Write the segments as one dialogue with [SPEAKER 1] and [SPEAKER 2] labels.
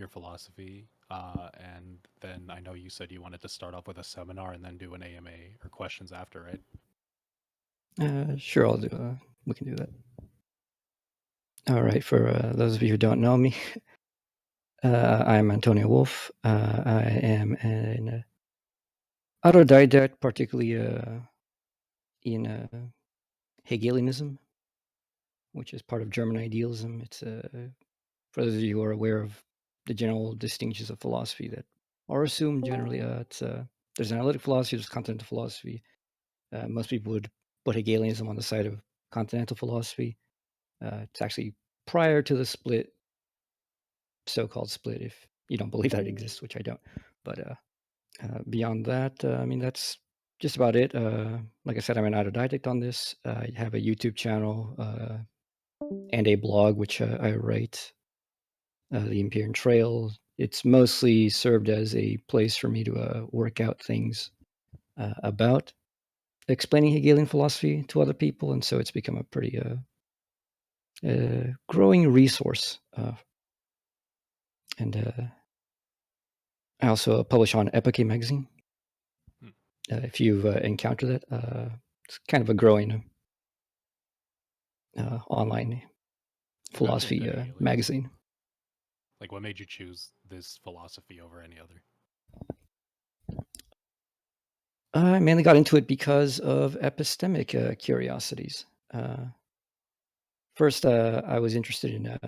[SPEAKER 1] your philosophy, and then I know you said you wanted to start off with a seminar and then do an AMA or questions after, right?
[SPEAKER 2] Sure, I'll do. We can do that. All right. For those of you who don't know me, I'm Antonio Wolf. I am an autodidact, particularly in Hegelianism, which is part of German idealism. It's for those of you who are aware of the general distinctions of philosophy that are assumed generally. There's analytic philosophy, there's continental philosophy. Most people would put Hegelianism on the side of continental philosophy. It's actually prior to the split, so-called split, if you don't believe that it exists, which I don't. But beyond that, I mean, that's just about it. Like I said, I'm an autodidact on this. I have a YouTube channel and a blog, which I write, the Empyrean Trail. It's mostly served as a place for me to work out things about explaining Hegelian philosophy to other people, and so it's become a pretty growing resource. And I also publish on Epoche magazine.
[SPEAKER 1] Hmm.
[SPEAKER 2] If you've encountered it, it's kind of a growing online
[SPEAKER 1] Especially
[SPEAKER 2] philosophy
[SPEAKER 1] into Hegelianism.
[SPEAKER 2] magazine.
[SPEAKER 1] Like, what made you choose this philosophy over any other?
[SPEAKER 2] I mainly got into it because of epistemic curiosities. First, I was interested in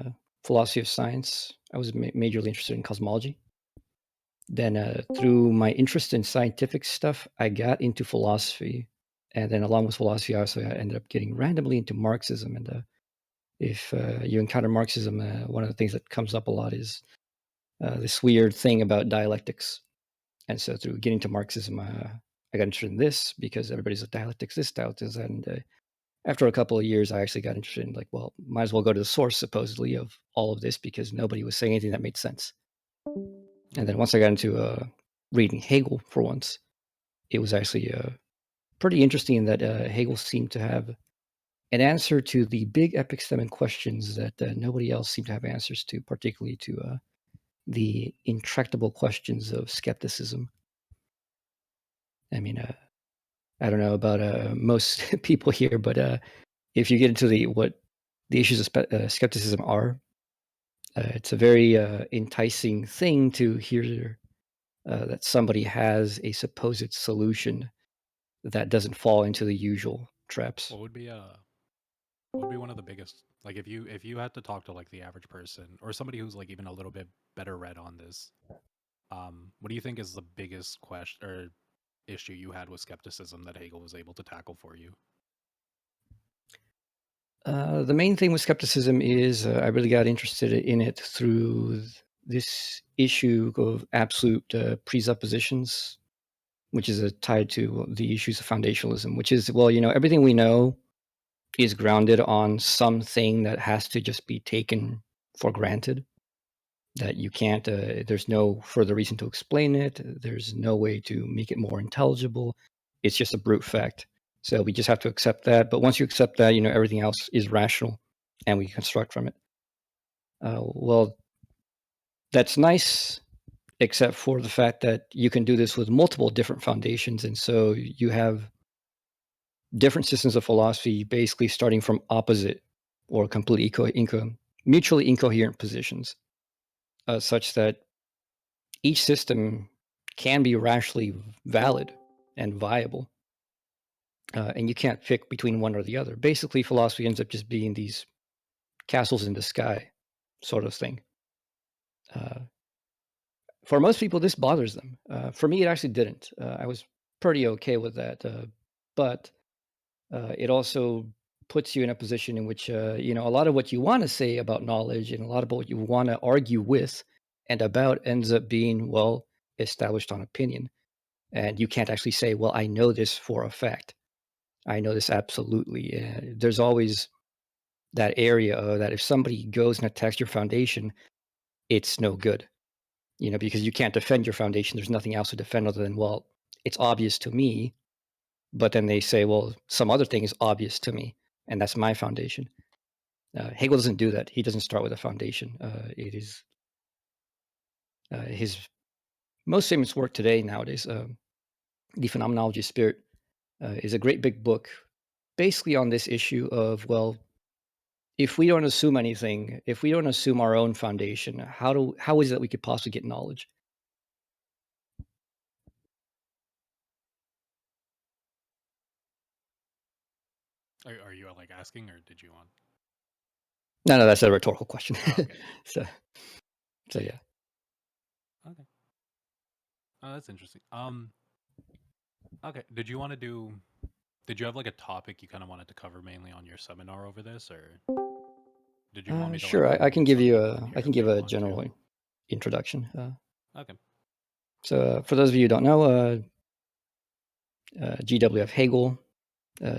[SPEAKER 2] philosophy of science. I was majorly interested in cosmology. Then, through my interest in scientific stuff, I got into philosophy. And then, along with philosophy, I also ended up getting randomly into Marxism. And if you encounter Marxism, one of the things that comes up a lot is this weird thing about dialectics. And so, through getting to Marxism, I got interested in this because everybody's like dialectics this, dialectics that. And after a couple of years, I actually got interested in like, well, might as well go to the source supposedly of all of this because nobody was saying anything that made sense. And then once I got into reading Hegel for once, it was actually pretty interesting that Hegel seemed to have an answer to the big epistemic questions that nobody else seemed to have answers to, particularly to the intractable questions of skepticism. I mean, I don't know about most people here, but if you get into what the issues of skepticism are, it's a very enticing thing to hear that somebody has a supposed solution that doesn't fall into the usual traps.
[SPEAKER 1] What would be one of the biggest, like, if you had to talk to like the average person or somebody who's like even a little bit better read on this, what do you think is the biggest question or issue you had with skepticism that Hegel was able to tackle for you?
[SPEAKER 2] The main thing with skepticism is I really got interested in it through this issue of absolute presuppositions, which is tied to the issues of foundationalism, which is, well, everything we know is grounded on something that has to just be taken for granted, that you can't, there's no further reason to explain it. There's no way to make it more intelligible. It's just a brute fact. So we just have to accept that. But once you accept that, everything else is rational and we construct from it. Well, that's nice, except for the fact that you can do this with multiple different foundations. And so you have different systems of philosophy basically starting from opposite or completely mutually incoherent positions, such that each system can be rationally valid and viable. And you can't pick between one or the other. Basically, philosophy ends up just being these castles in the sky sort of thing. Uh, for most people, this bothers them. For me, it actually didn't. I was pretty okay with that. But it also puts you in a position in which, a lot of what you want to say about knowledge and a lot of what you want to argue with and about ends up being, well, established on opinion. And you can't actually say, well, I know this for a fact. I know this absolutely. There's always that area that if somebody goes and attacks your foundation, it's no good, because you can't defend your foundation. There's nothing else to defend other than, well, it's obvious to me. But then they say, well, some other thing is obvious to me, and that's my foundation. Hegel doesn't do that. He doesn't start with a foundation. It is His most famous work today nowadays, The Phenomenology of Spirit, is a great big book basically on this issue of, well, if we don't assume anything, if we don't assume our own foundation, how is it that we could possibly get knowledge?
[SPEAKER 1] Are you like asking, or did you want?
[SPEAKER 2] No, that's a rhetorical question.
[SPEAKER 1] Oh, okay.
[SPEAKER 2] so, so yeah.
[SPEAKER 1] Okay. Oh, that's interesting. Okay. Did you want to do? Did you have like a topic you kind of wanted to cover mainly on your seminar over this, or did you want me to like
[SPEAKER 2] Sure,
[SPEAKER 1] go
[SPEAKER 2] I
[SPEAKER 1] over
[SPEAKER 2] can give
[SPEAKER 1] some
[SPEAKER 2] you
[SPEAKER 1] people in
[SPEAKER 2] a I
[SPEAKER 1] here
[SPEAKER 2] can
[SPEAKER 1] if
[SPEAKER 2] give
[SPEAKER 1] you
[SPEAKER 2] a
[SPEAKER 1] want to?
[SPEAKER 2] general introduction.
[SPEAKER 1] Okay.
[SPEAKER 2] So, for those of you who don't know, GWF Hegel,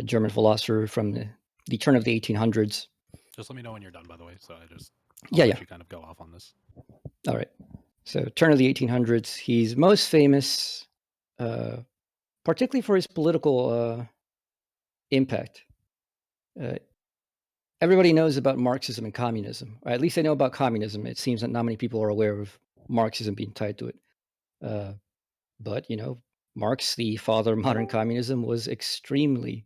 [SPEAKER 2] German philosopher from the turn of the 1800s.
[SPEAKER 1] Just let me know when you're done, by the way. So I'll
[SPEAKER 2] Yeah,
[SPEAKER 1] let
[SPEAKER 2] yeah.
[SPEAKER 1] you kind of go off on this.
[SPEAKER 2] All right. So, turn of the 1800s. He's most famous, particularly for his political impact. Uh, Everybody knows about Marxism and communism, or at least they know about communism. It seems that not many people are aware of Marxism being tied to it. Uh, but, Marx, the father of modern communism, was extremely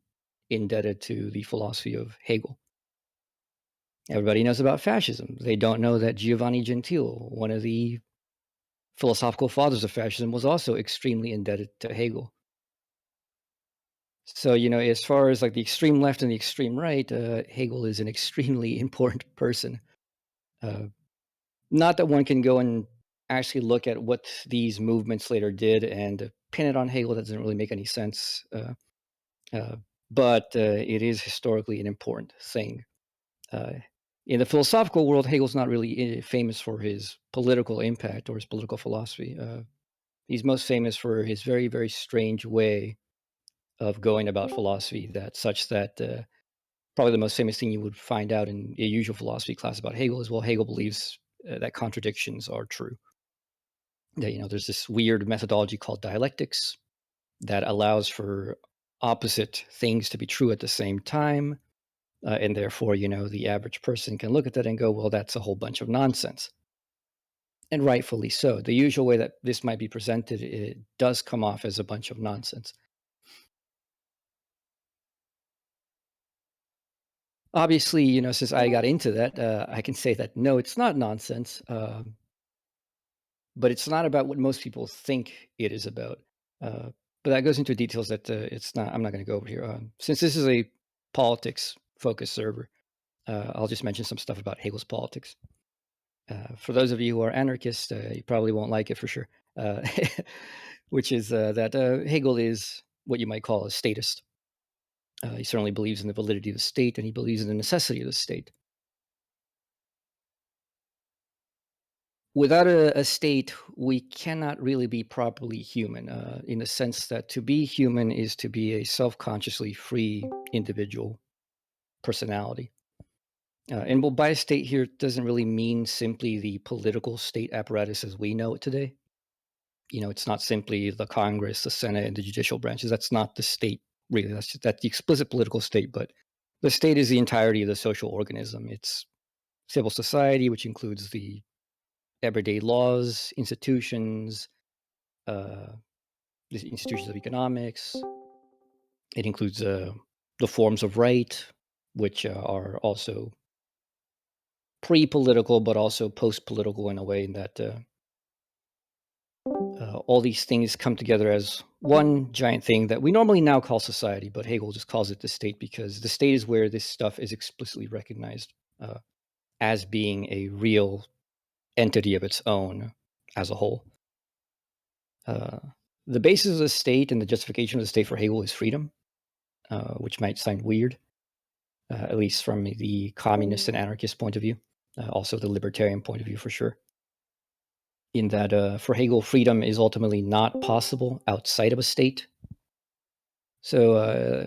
[SPEAKER 2] indebted to the philosophy of Hegel. Everybody knows about fascism. They don't know that Giovanni Gentile, one of the philosophical fathers of fascism, was also extremely indebted to Hegel. So, as far as like the extreme left and the extreme right, Hegel is an extremely important person. Uh, Not that one can go and actually look at what these movements later did and pin it on Hegel. That doesn't really make any sense. Uh, but it is historically an important thing. Uh, in the philosophical world, Hegel's not really famous for his political impact or his political philosophy. He's most famous for his very, very strange way of going about philosophy. That probably the most famous thing you would find out in a usual philosophy class about Hegel is, well, Hegel believes that contradictions are true. That, there's this weird methodology called dialectics that allows for opposite things to be true at the same time. And therefore, the average person can look at that and go, well, that's a whole bunch of nonsense. And rightfully so. The usual way that this might be presented, it does come off as a bunch of nonsense. Obviously, since I got into that, I can say that no, it's not nonsense. But it's not about what most people think it is about. But that goes into details that it's not. I'm not going to go over here. Since this is a politics focused server, I'll just mention some stuff about Hegel's politics. For those of you who are anarchists, you probably won't like it for sure. Which is that Hegel is what you might call a statist. He certainly believes in the validity of the state, and he believes in the necessity of the state. Without a state, we cannot really be properly human, in the sense that to be human is to be a self-consciously free individual personality. And well, by state here doesn't really mean simply the political state apparatus as we know it today. It's not simply the Congress, the Senate, and the judicial branches. That's not the state, really. That's the explicit political state. But the state is the entirety of the social organism. It's civil society, which includes the everyday laws, institutions, uh, the institutions of economics. It includes the forms of right, which are also pre-political, but also post-political in a way that all these things come together as one giant thing that we normally now call society, but Hegel just calls it the state because the state is where this stuff is explicitly recognized as being a real entity of its own as a whole. The basis of the state and the justification of the state for Hegel is freedom, which might sound weird, at least from the communist and anarchist point of view, also the libertarian point of view for sure. In that, for Hegel, freedom is ultimately not possible outside of a state. So,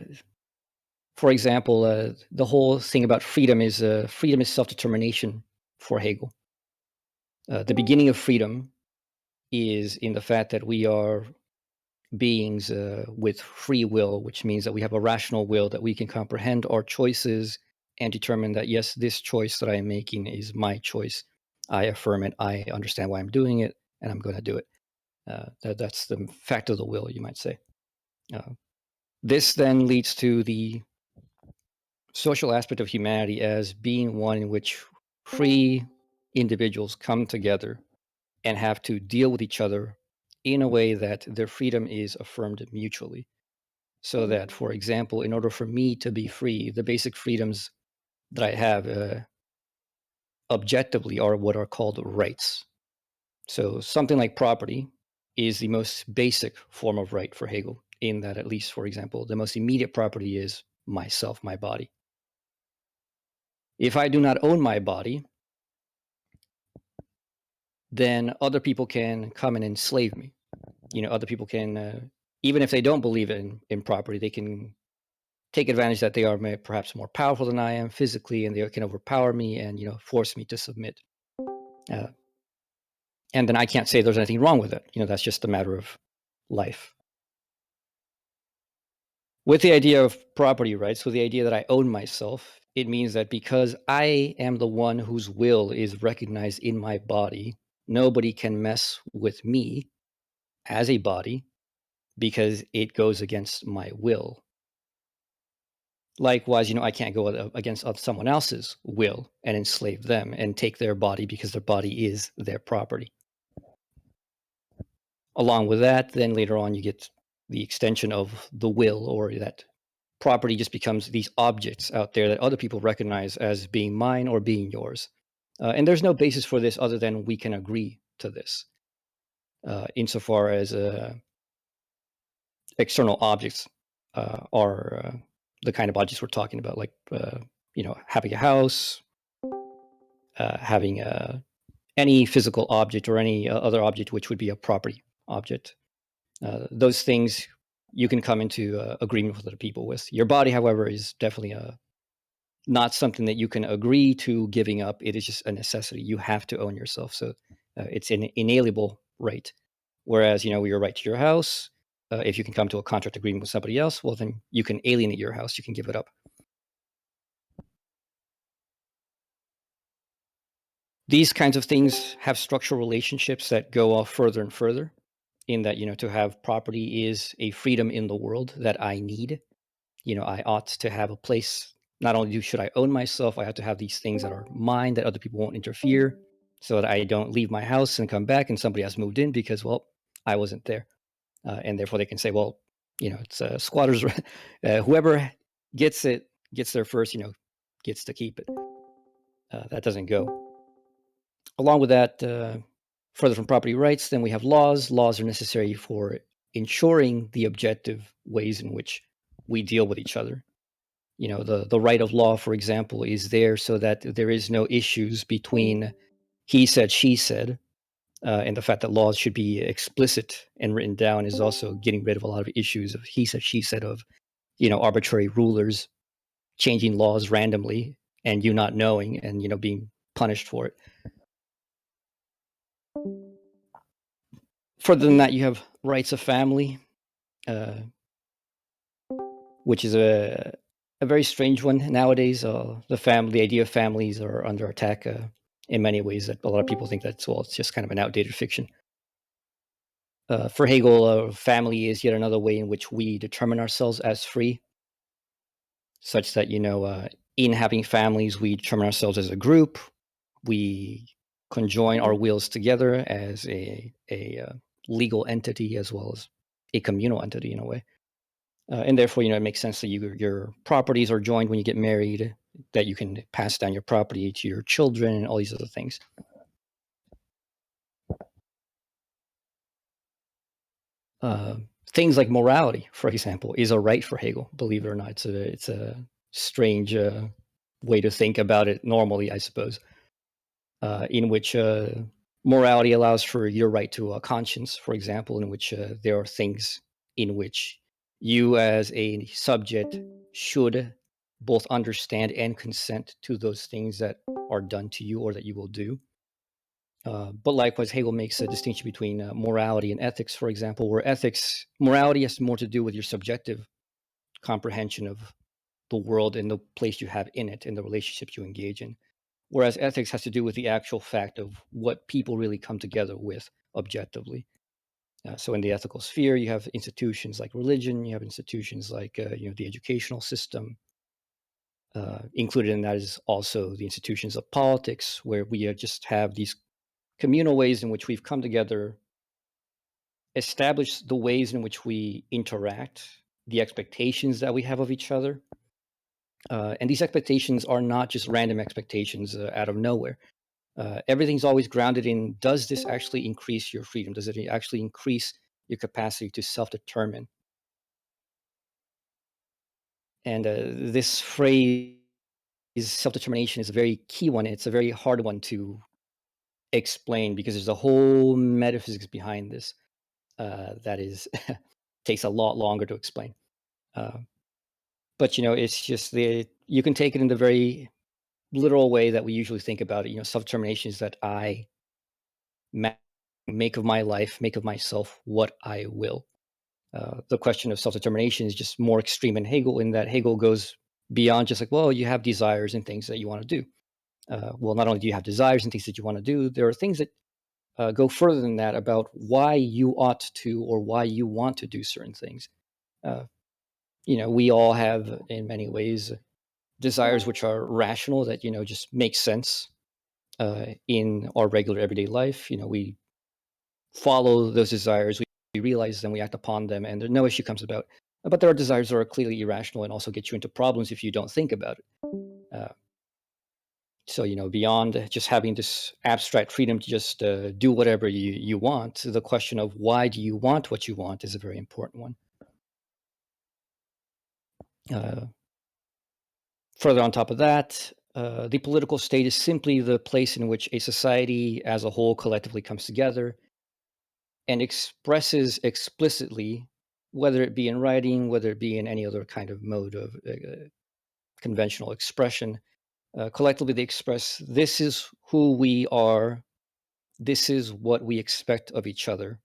[SPEAKER 2] for example, the whole thing about freedom is self-determination for Hegel. The beginning of freedom is in the fact that we are beings with free will, which means that we have a rational will that we can comprehend our choices and determine that, yes, this choice that I am making is my choice. I affirm it. I understand why I'm doing it. and I'm going to do it. That's the fact of the will, you might say. This then leads to the social aspect of humanity as being one in which free individuals come together and have to deal with each other in a way that their freedom is affirmed mutually. So that, for example, in order for me to be free, the basic freedoms that I have objectively are what are called rights. So something like property is the most basic form of right for Hegel, in that, at least, for example, the most immediate property is myself, my body. If I do not own my body, then other people can come and enslave me. Other people can, even if they don't believe in property, they can take advantage that they are perhaps more powerful than I am physically, and they can overpower me and force me to submit. And then I can't say there's anything wrong with it. That's just a matter of life. With the idea of property rights, with the idea that I own myself, it means that because I am the one whose will is recognized in my body, nobody can mess with me as a body because it goes against my will. Likewise, I can't go against someone else's will and enslave them and take their body because their body is their property. Along with that, then later on, you get the extension of the will, or that property just becomes these objects out there that other people recognize as being mine or being yours. And there's no basis for this other than we can agree to this. Insofar as external objects are the kind of objects we're talking about, like having a house, having any physical object or any other object which would be a property object. Those things you can come into agreement with other people with. Your body, however, is definitely not something that you can agree to giving up. It is just a necessity. You have to own yourself. So it's an inalienable right. Whereas, your right to your house, if you can come to a contract agreement with somebody else, well, then you can alienate your house. You can give it up. These kinds of things have structural relationships that go off further and further, in that, to have property is a freedom in the world that I need. I ought to have a place. Not only should I own myself, I have to have these things that are mine, that other people won't interfere, so that I don't leave my house and come back and somebody has moved in because, well, I wasn't there. And therefore they can say, well, it's squatters. Whoever gets there first, gets to keep it. That doesn't go. Along with that, further from property rights, then we have laws. Laws are necessary for ensuring the objective ways in which we deal with each other. The right of law, for example, is there so that there is no issues between he said, she said, and the fact that laws should be explicit and written down is also getting rid of a lot of issues of he said, she said, of arbitrary rulers changing laws randomly and you not knowing and being punished for it. Further than that, you have rights of family, which is a very strange one nowadays. The idea of families are under attack in many ways. That a lot of people think it's just kind of an outdated fiction. For Hegel, family is yet another way in which we determine ourselves as free, such that in having families, we determine ourselves as a group. We conjoin our wills together as a legal entity as well as a communal entity in a way. And therefore, it makes sense that your properties are joined when you get married, that you can pass down your property to your children and all these other things. Things like morality, for example, is a right for Hegel, believe it or not. It's a strange way to think about it normally, I suppose, in which morality allows for your right to a conscience, for example, in which there are things in which you as a subject should both understand and consent to those things that are done to you or that you will do. But likewise, Hegel makes a distinction between morality and ethics, for example, where morality has more to do with your subjective comprehension of the world and the place you have in it and the relationships you engage in. Whereas ethics has to do with the actual fact of what people really come together with objectively. So in the ethical sphere, you have institutions like religion, you have institutions like the educational system. Included in that is also the institutions of politics, where we just have these communal ways in which we've come together, established the ways in which we interact, the expectations that we have of each other. And these expectations are not just random expectations out of nowhere. Everything's always grounded in, does this actually increase your freedom? Does it actually increase your capacity to self-determine? And this phrase, self-determination, is a very key one. It's a very hard one to explain because there's a whole metaphysics behind this that is takes a lot longer to explain. Uh, but it's just you can take it in the very literal way that we usually think about it. Self-determination is that I make of my life, make of myself what I will. The question of self-determination is just more extreme in Hegel, in that Hegel goes beyond just like, well, you have desires and things that you want to do. Well, not only do you have desires and things that you want to do, there are things that go further than that about why you ought to or why you want to do certain things. Uh, we all have, in many ways, desires which are rational, that just make sense in our regular everyday life. We follow those desires, we realize them, we act upon them, and no issue comes about. But there are desires that are clearly irrational and also get you into problems if you don't think about it. Uh, so beyond just having this abstract freedom to just do whatever you want, the question of why do you want what you want is a very important one. Uh, Further on top of that, the political state is simply the place in which a society as a whole collectively comes together and expresses explicitly, whether it be in writing, whether it be in any other kind of mode of conventional expression, collectively they express, this is who we are, this is what we expect of each other,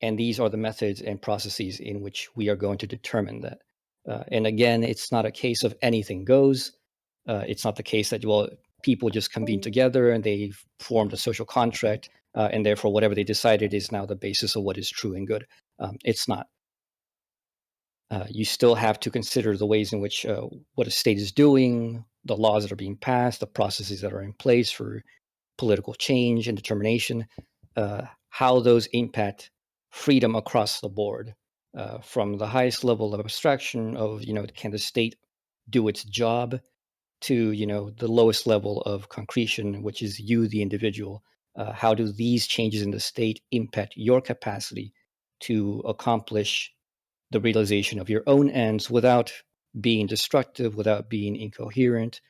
[SPEAKER 2] and these are the methods and processes in which we are going to determine that. And again, it's not a case of anything goes. It's not the case that, well, people just convene together and they've formed a social contract, and therefore whatever they decided is now the basis of what is true and good. It's not. You still have to consider the ways in which what a state is doing, the laws that are being passed, the processes that are in place for political change and determination, how those impact freedom across the board, from the highest level of abstraction of, can the state do its job, to, the lowest level of concretion, which is you, the individual. How do these changes in the state impact your capacity to accomplish the realization of your own ends without being destructive, without being incoherent,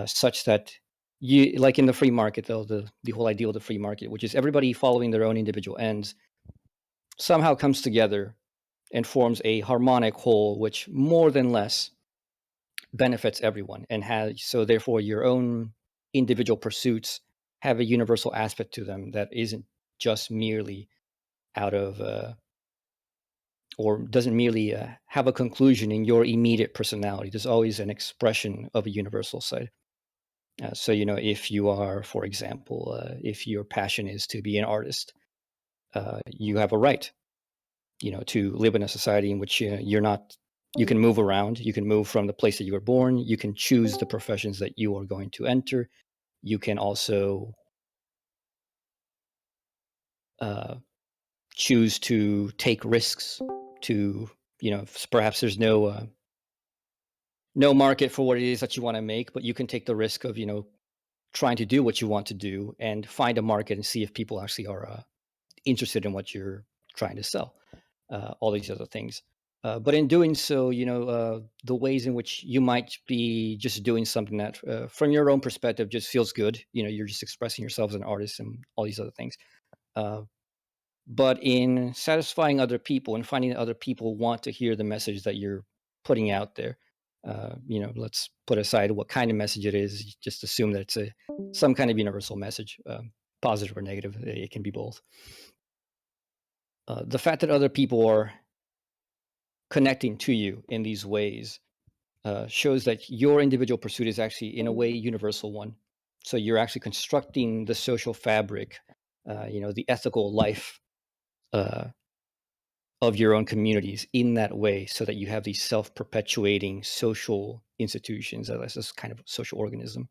[SPEAKER 2] such that you, like in the free market, though, the whole ideal of the free market, which is everybody following their own individual ends, somehow comes together and forms a harmonic whole, which more than less benefits everyone, and has, so therefore your own individual pursuits have a universal aspect to them that isn't just merely out of or doesn't merely have a conclusion in your immediate personality. There's always an expression of a universal side. So, if you are, for example, if your passion is to be an artist, you have a right, to live in a society in which you're not, you can move around, you can move from the place that you were born, you can choose the professions that you are going to enter. You can also choose to take risks to, perhaps there's no market for what it is that you want to make, but you can take the risk of, trying to do what you want to do and find a market and see if people actually are interested in what you're trying to sell. All these other things. But in doing so, the ways in which you might be just doing something that, from your own perspective, just feels good. You're just expressing yourself as an artist and all these other things. Uh, but in satisfying other people and finding that other people want to hear the message that you're putting out there, let's put aside what kind of message it is. Just assume that it's some kind of universal message, positive or negative. It can be both. The fact that other people are connecting to you in these ways shows that your individual pursuit is actually, in a way, universal one. So you're actually constructing the social fabric the ethical life of your own communities in that way, so that you have these self-perpetuating social institutions as this kind of social organism.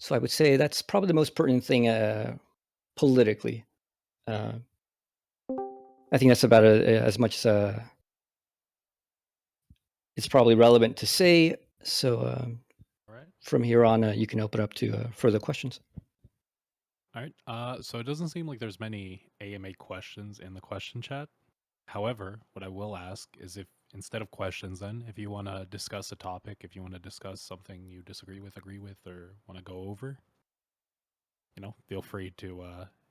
[SPEAKER 2] So I would say that's probably the most pertinent thing politically. Uh, I think that's about as much as it's probably relevant to say. So
[SPEAKER 1] All right.
[SPEAKER 2] from here on, you can open up to further questions.
[SPEAKER 1] All right. So it doesn't seem like there's many AMA questions in the question chat. However, what I will ask is, if instead of questions, then if you want to discuss a topic, if you want to discuss something you disagree with, agree with, or want to go over, feel free to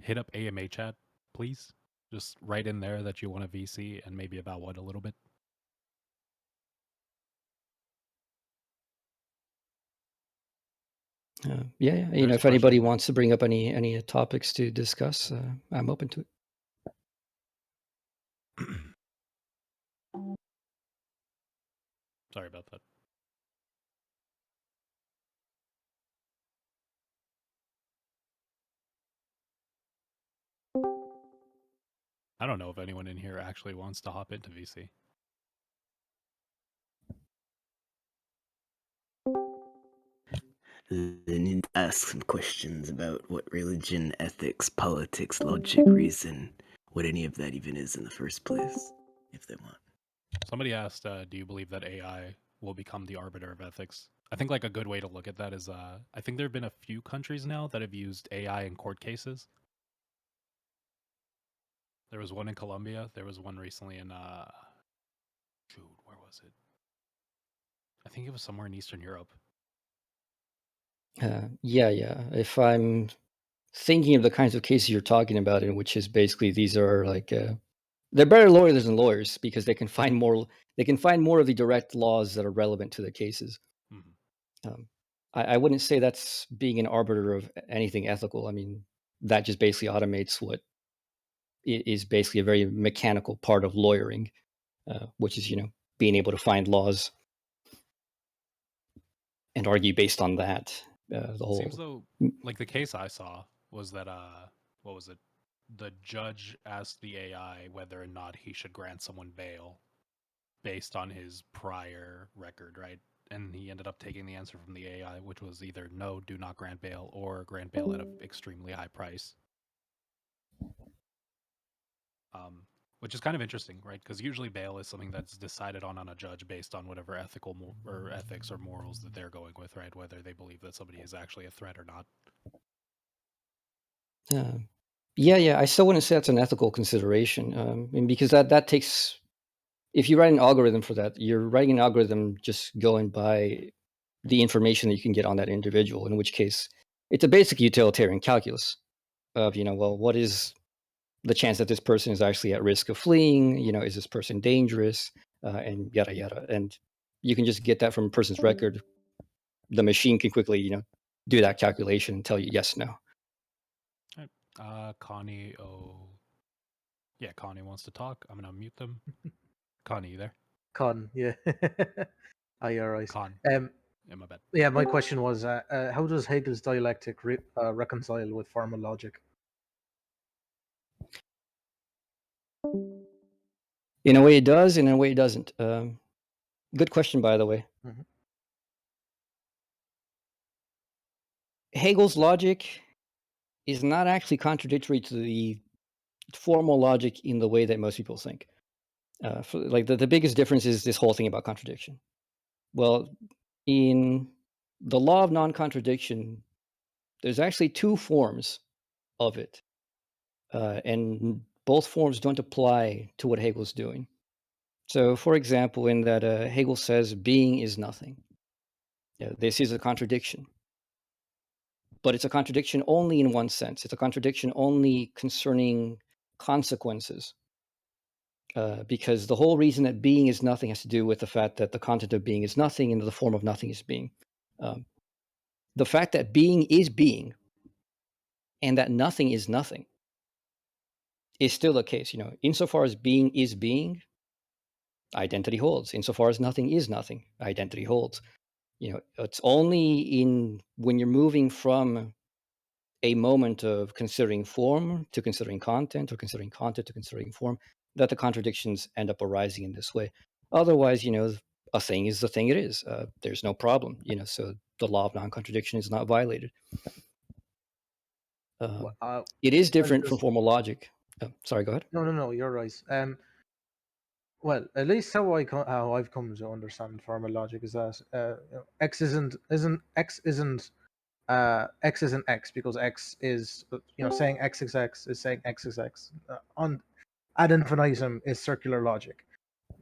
[SPEAKER 1] hit up AMA chat, please. Just write in there that you want a VC and maybe about what a little bit.
[SPEAKER 2] Yeah.
[SPEAKER 1] There's a
[SPEAKER 2] If
[SPEAKER 1] question
[SPEAKER 2] anybody
[SPEAKER 1] in there.
[SPEAKER 2] wants to bring up any topics to discuss, I'm open to it.
[SPEAKER 1] Sorry about that. I don't know if anyone in here actually wants to hop into VC.
[SPEAKER 3] They need to ask some questions about what religion, ethics, politics, logic, reason, what any of that even is in the first place, if they want.
[SPEAKER 1] Somebody asked, do you believe that AI will become the arbiter of ethics? I think like a good way to look at that is, I think there have been a few countries now that have used AI in court cases. There was one in Colombia. There was one recently in, shoot, where was it? I think it was somewhere in Eastern Europe.
[SPEAKER 2] Yeah. If I'm thinking of the kinds of cases you're talking about, in which is basically these are like they're better lawyers than lawyers, because they can find more. They can find more of the direct laws that are relevant to the cases.
[SPEAKER 1] Mm-hmm.
[SPEAKER 2] I wouldn't say that's being an arbiter of anything ethical. I mean, that just basically automates what is basically a very mechanical part of lawyering, which is being able to find laws and argue based on that. The whole
[SPEAKER 1] Seems though, like the case I saw was that, what was it? The judge asked the AI whether or not he should grant someone bail based on his prior record, right? And he ended up taking the answer from the AI, which was either no, do not grant bail, or grant bail at an extremely high price. Which is kind of interesting, right? Because usually bail is something that's decided on a judge based on whatever or ethics or morals that they're going with, right? Whether they believe that somebody is actually a threat or not.
[SPEAKER 2] Yeah. I still wouldn't say that's an ethical consideration, and because that takes. If you write an algorithm for that, you're writing an algorithm just going by the information that you can get on that individual. In which case, it's a basic utilitarian calculus of well, what is the chance that this person is actually at risk of fleeing? Is this person dangerous? And yada yada. And you can just get that from a person's record. The machine can quickly do that calculation and tell you yes, no.
[SPEAKER 1] Connie, yeah, Connie wants to talk. I'm gonna mute them. Connie, you there?
[SPEAKER 4] Con, yeah. You're right.
[SPEAKER 1] Con. Yeah, my bad.
[SPEAKER 4] Yeah, my question was, how does Hegel's dialectic reconcile with formal logic?
[SPEAKER 2] In a way it does, in a way it doesn't. Good question, by the way.
[SPEAKER 4] Mhm.
[SPEAKER 2] Hegel's logic is not actually contradictory to the formal logic in the way that most people think. Like the biggest difference is this whole thing about contradiction. Well, in the law of non-contradiction, there's actually two forms of it, and both forms don't apply to what Hegel's doing. So, for example, in that Hegel says being is nothing. This is a contradiction. But it's a contradiction only in one sense. It's a contradiction only concerning consequences. Because the whole reason that being is nothing has to do with the fact that the content of being is nothing and the form of nothing is being. The fact that being is being and that nothing is nothing is still the case. Insofar as being is being, identity holds. Insofar as nothing is nothing, identity holds. It's only when you're moving from a moment of considering form to considering content, or considering content to considering form, that the contradictions end up arising in this way. Otherwise, a thing is the thing it is. There's no problem, so the law of non-contradiction is not violated. It is different from formal logic. Sorry, go ahead.
[SPEAKER 4] No, you're right. Well, at least how I've come to understand formal logic is that x isn't x isn't x because x is saying x is x is saying x is x. On ad infinitum is circular logic,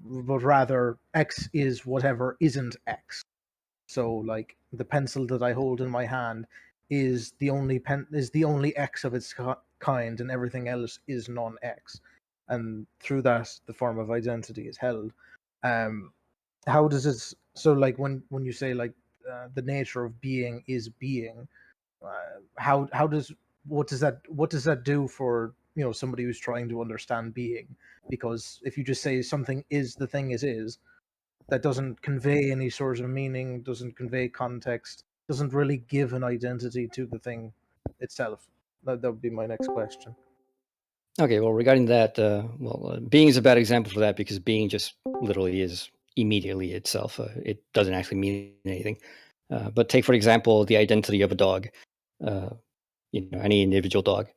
[SPEAKER 4] but rather x is whatever isn't x. So like the pencil that I hold in my hand is the only x of its kind, and everything else is non-x, and through that the form of identity is held. How does it? So like when you say like the nature of being is being, how does what does that do for somebody who's trying to understand being? Because if you just say something is the thing it is, that doesn't convey any sort of meaning, doesn't convey context, doesn't really give an identity to the thing itself. That would be my next question.
[SPEAKER 2] Okay, well, regarding that, being is a bad example for that, because being just literally is immediately itself. It doesn't actually mean anything. But take, for example, the identity of a dog, any individual dog.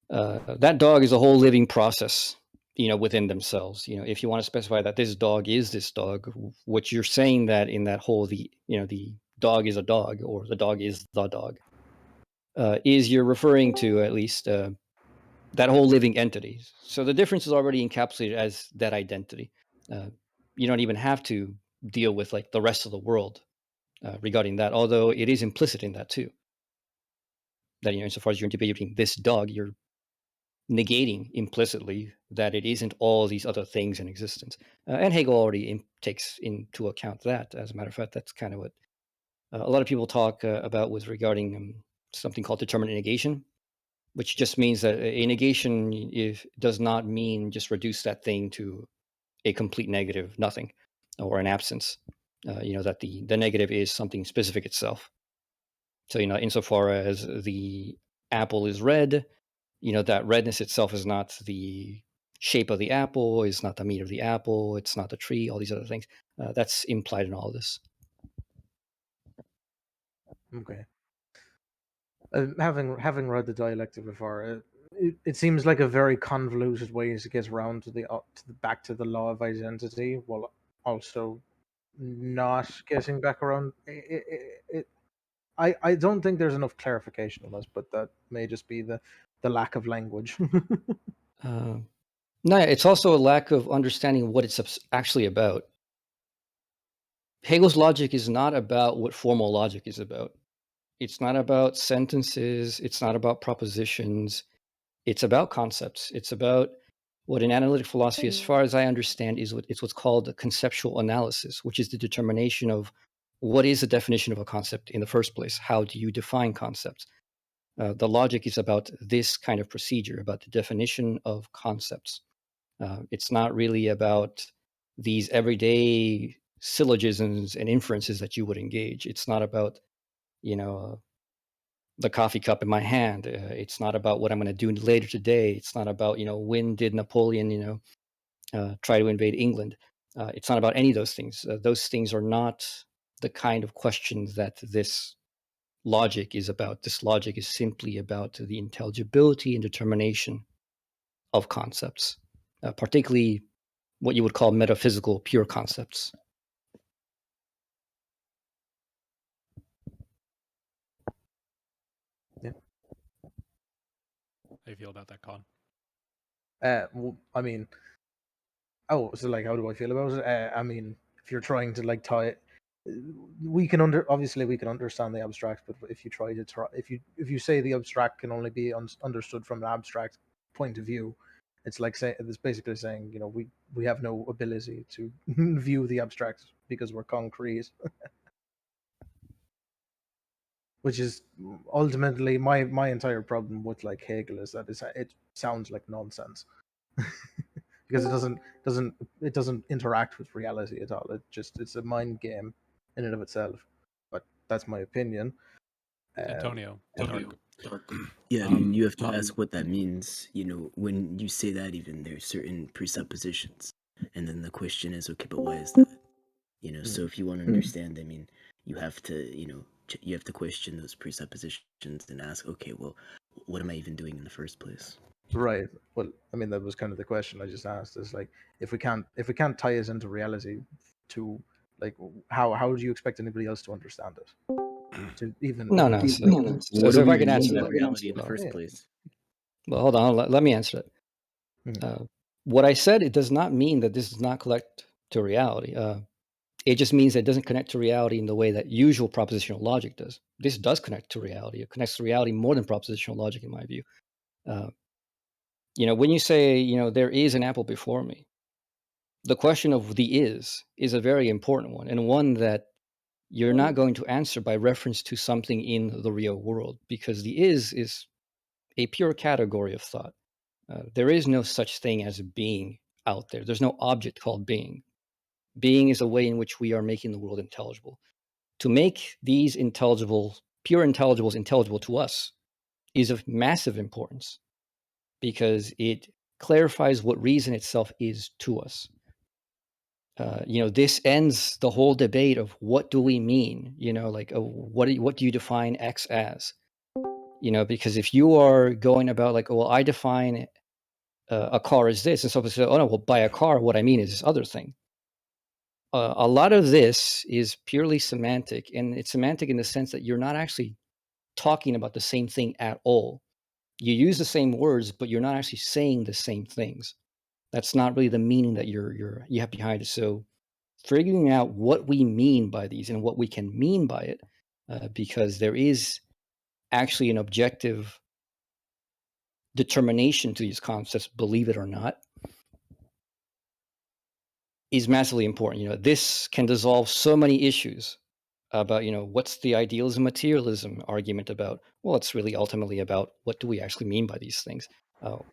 [SPEAKER 2] That dog is a whole living process, within themselves. If you want to specify that this dog is this dog, what you're saying that in that whole, the dog is a dog, or the dog is the dog, is you're referring to at least that whole living entity. So the difference is already encapsulated as that identity. You don't even have to deal with like the rest of the world regarding that, although it is implicit in that too. That insofar as you're debating this dog, you're negating implicitly that it isn't all these other things in existence. And Hegel already takes into account that. As a matter of fact, that's kind of what a lot of people talk about with regarding something called determinate negation, which just means that a negation does not mean just reduce that thing to a complete negative, nothing, or an absence. That the negative is something specific itself. So, insofar as the apple is red, that redness itself is not the shape of the apple, is not the meat of the apple, it's not the tree, all these other things. That's implied in all of this.
[SPEAKER 4] Okay. Having read the Dialectic before, it seems like a very convoluted way to get around to the back to the law of identity, while also not getting back around. I don't think there's enough clarification on this, but that may just be the lack of language.
[SPEAKER 2] No, it's also a lack of understanding what it's actually about. Hegel's logic is not about what formal logic is about. It's not about sentences. It's not about propositions. It's about concepts. It's about what in analytic philosophy, as far as I understand, it's what's called a conceptual analysis, which is the determination of what is the definition of a concept in the first place. How do you define concepts? The logic is about this kind of procedure, about the definition of concepts. It's not really about these everyday syllogisms and inferences that you would engage. It's not about, the coffee cup in my hand. It's not about what I'm going to do later today. It's not about, when did Napoleon, try to invade England. It's not about any of those things. Those things are not the kind of questions that this logic is about. This logic is simply about the intelligibility and determination of concepts, particularly what you would call metaphysical pure concepts.
[SPEAKER 4] Yeah.
[SPEAKER 1] How do you feel about that, Con?
[SPEAKER 4] Well, I mean, oh, so like, how do I feel about it? I mean, if you're trying to like tie it, we can obviously we can understand the abstract, but if you if you say the abstract can only be understood from an abstract point of view, it's like it's basically saying we have no ability to view the abstract because we're concrete. Which is ultimately my entire problem with like Hegel, is that it sounds like nonsense. Because it doesn't interact with reality at all. It's a mind game in and of itself. that's my opinion.
[SPEAKER 1] Antonio, Dark.
[SPEAKER 3] Yeah, I mean, you have to ask what that means. You know, when you say that, even there's certain presuppositions, and then the question is, okay, but why is that? You know, so if you want to understand, I mean, you have to, you know, you have to question those presuppositions and ask, okay, well, what am I even doing in the first place?
[SPEAKER 4] Right. Well, I mean, that was kind of the question I just asked. Is like, if we can't tie it into reality, to like, how do you expect anybody else to understand it? To even
[SPEAKER 2] No,
[SPEAKER 4] even
[SPEAKER 2] no.
[SPEAKER 4] keep-
[SPEAKER 2] So
[SPEAKER 3] What do
[SPEAKER 2] if
[SPEAKER 3] we
[SPEAKER 2] I can
[SPEAKER 3] mean
[SPEAKER 2] answer
[SPEAKER 3] by
[SPEAKER 2] that.
[SPEAKER 3] reality in the
[SPEAKER 2] Well,
[SPEAKER 3] first
[SPEAKER 4] Yeah.
[SPEAKER 3] place?
[SPEAKER 2] well, hold on. Let me answer that.
[SPEAKER 4] Mhm.
[SPEAKER 2] What I said, it does not mean that this does not connect to reality. It just means that it doesn't connect to reality in the way that usual propositional logic does. This does connect to reality. It connects to reality more than propositional logic, in my view. You know, when you say, you know, there is an apple before me, the question of the is a very important one, and one that you're not going to answer by reference to something in the real world, because the is a pure category of thought. There is no such thing as a being out there. There's no object called being. Being is a way in which we are making the world intelligible. To make these pure intelligibles intelligible to us is of massive importance, because it clarifies what reason itself is to us. You know, this ends the whole debate of what do we mean, you know, like what do you define X as? You know, because if you are going about like, oh, well, I define a car as this, and someone says, oh no, well, by a car, what I mean is this other thing. A lot of this is purely semantic, and it's semantic in the sense that you're not actually talking about the same thing at all. You use the same words, but you're not actually saying the same things. That's not really the meaning that you have behind it. So figuring out what we mean by these and what we can mean by it, because there is actually an objective determination to these concepts, believe it or not, is massively important. You know, this can dissolve so many issues about, you know, what's the idealism materialism argument about? Well, it's really ultimately about what do we actually mean by these things?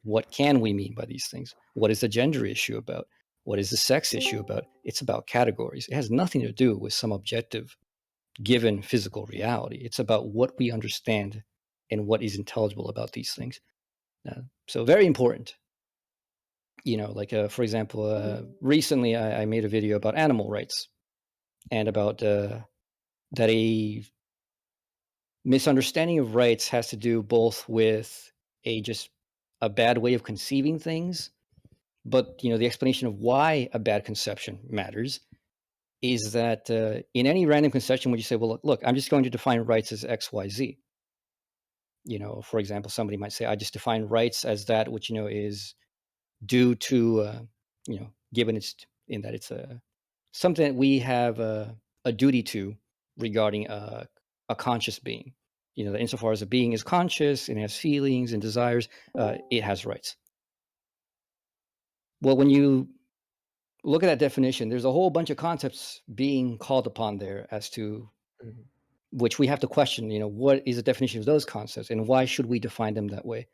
[SPEAKER 2] What can we mean by these things? What is the gender issue about? What is the sex issue about? It's about categories. It has nothing to do with some objective given physical reality. It's about what we understand and what is intelligible about these things. So very important. You know, like for example, recently I made a video about animal rights and about that a misunderstanding of rights has to do both with just a bad way of conceiving things, but you know, the explanation of why a bad conception matters is that in any random conception, when you say, well, look, I'm just going to define rights as X, Y, Z. You know, for example, somebody might say, I just define rights as that which, you know, is due to, you know, given it's in that it's something that we have a duty to regarding a conscious being. You know, that insofar as a being is conscious and has feelings and desires, it has rights. Well, when you look at that definition, there's a whole bunch of concepts being called upon there as to which we have to question, you know, what is the definition of those concepts and why should we define them that way?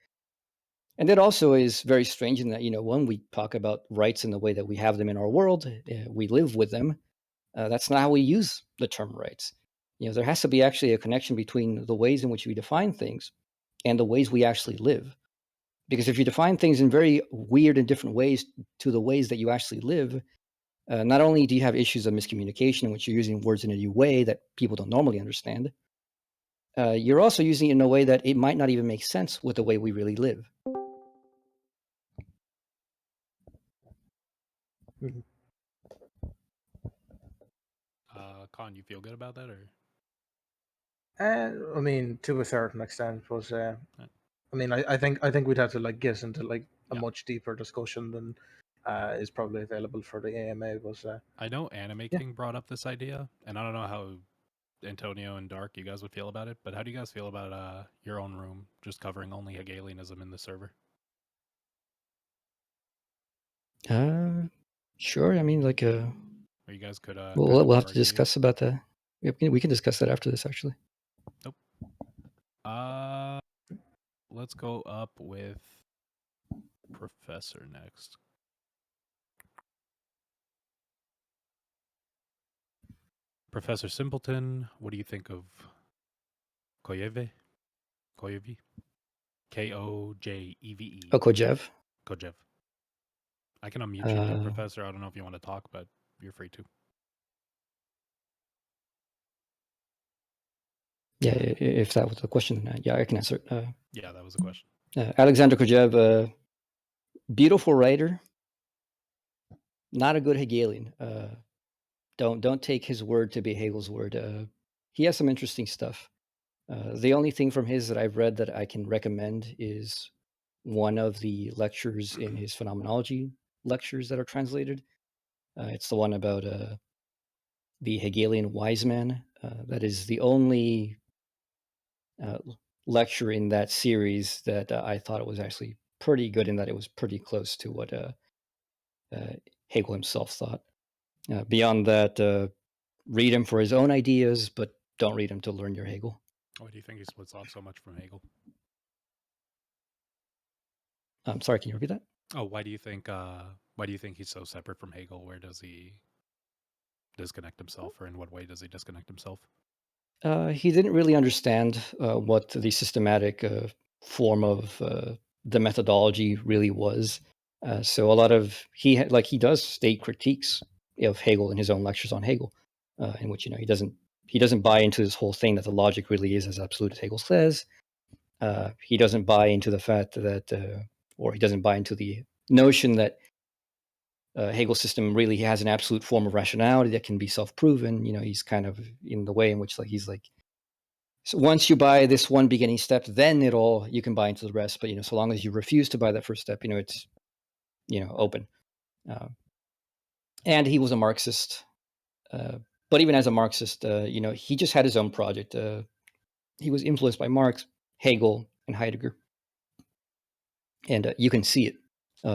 [SPEAKER 2] And that also is very strange in that, you know, when we talk about rights in the way that we have them in our world, we live with them. That's not how we use the term rights. You know, there has to be actually a connection between the ways in which we define things and the ways we actually live. Because if you define things in very weird and different ways to the ways that you actually live, not only do you have issues of miscommunication in which you're using words in a new way that people don't normally understand, you're also using it in a way that it might not even make sense with the way we really live.
[SPEAKER 1] Con, you feel good about that, or
[SPEAKER 4] I mean, to a certain extent, but I mean, I think we'd have to like get into like a
[SPEAKER 1] Yeah.
[SPEAKER 4] much deeper discussion than is probably available for the AMA. But
[SPEAKER 1] I know Anime King brought up this idea, and I don't know how Antonio and Dark, you guys would feel about it, but how do you guys feel about your own room just covering only Hegelianism in the server?
[SPEAKER 2] Sure. I mean, like,
[SPEAKER 1] Or you guys could
[SPEAKER 2] we'll have to
[SPEAKER 1] argue.
[SPEAKER 2] discuss about that. We can discuss that after this, actually.
[SPEAKER 1] Nope. Let's go up with Professor next. Professor Simpleton, what do you think of Kojève? Kojève? Kojeve.
[SPEAKER 2] Oh, Kojève.
[SPEAKER 1] Kojève. I can unmute you too, Professor. I don't know if you want to talk, but you're free to.
[SPEAKER 2] Yeah, if that was the question, then yeah, I can answer it.
[SPEAKER 1] Yeah, that was the question.
[SPEAKER 2] Alexander Kojève, beautiful writer, not a good Hegelian. Don't take his word to be Hegel's word. He has some interesting stuff. The only thing from his that I've read that I can recommend is one of the lectures in his phenomenology lectures that are translated. It's the one about the Hegelian wise man. That is the only lecture in that series that I thought it was actually pretty good, in that it was pretty close to what Hegel himself thought. Beyond that, read him for his own ideas, but don't read him to learn your Hegel.
[SPEAKER 1] Why do you think he splits off so much from Hegel?
[SPEAKER 2] I'm sorry, can you repeat that?
[SPEAKER 1] Oh, why do you think he's so separate from Hegel? Where does he disconnect himself, or in what way does he disconnect himself?
[SPEAKER 2] He didn't really understand what the systematic form of the methodology really was. So a lot of he does state critiques of Hegel in his own lectures on Hegel, in which he doesn't buy into this whole thing that the logic really is as absolute as Hegel says. He doesn't buy into the fact that, or he doesn't buy into the notion that Hegel's system really has an absolute form of rationality that can be self-proven. He's kind of in the way in which so once you buy this one beginning step, then you can buy into the rest. But so long as you refuse to buy that first step, it's open. And he was a Marxist, but even as a Marxist, he just had his own project. He was influenced by Marx, Hegel, and Heidegger, and you can see it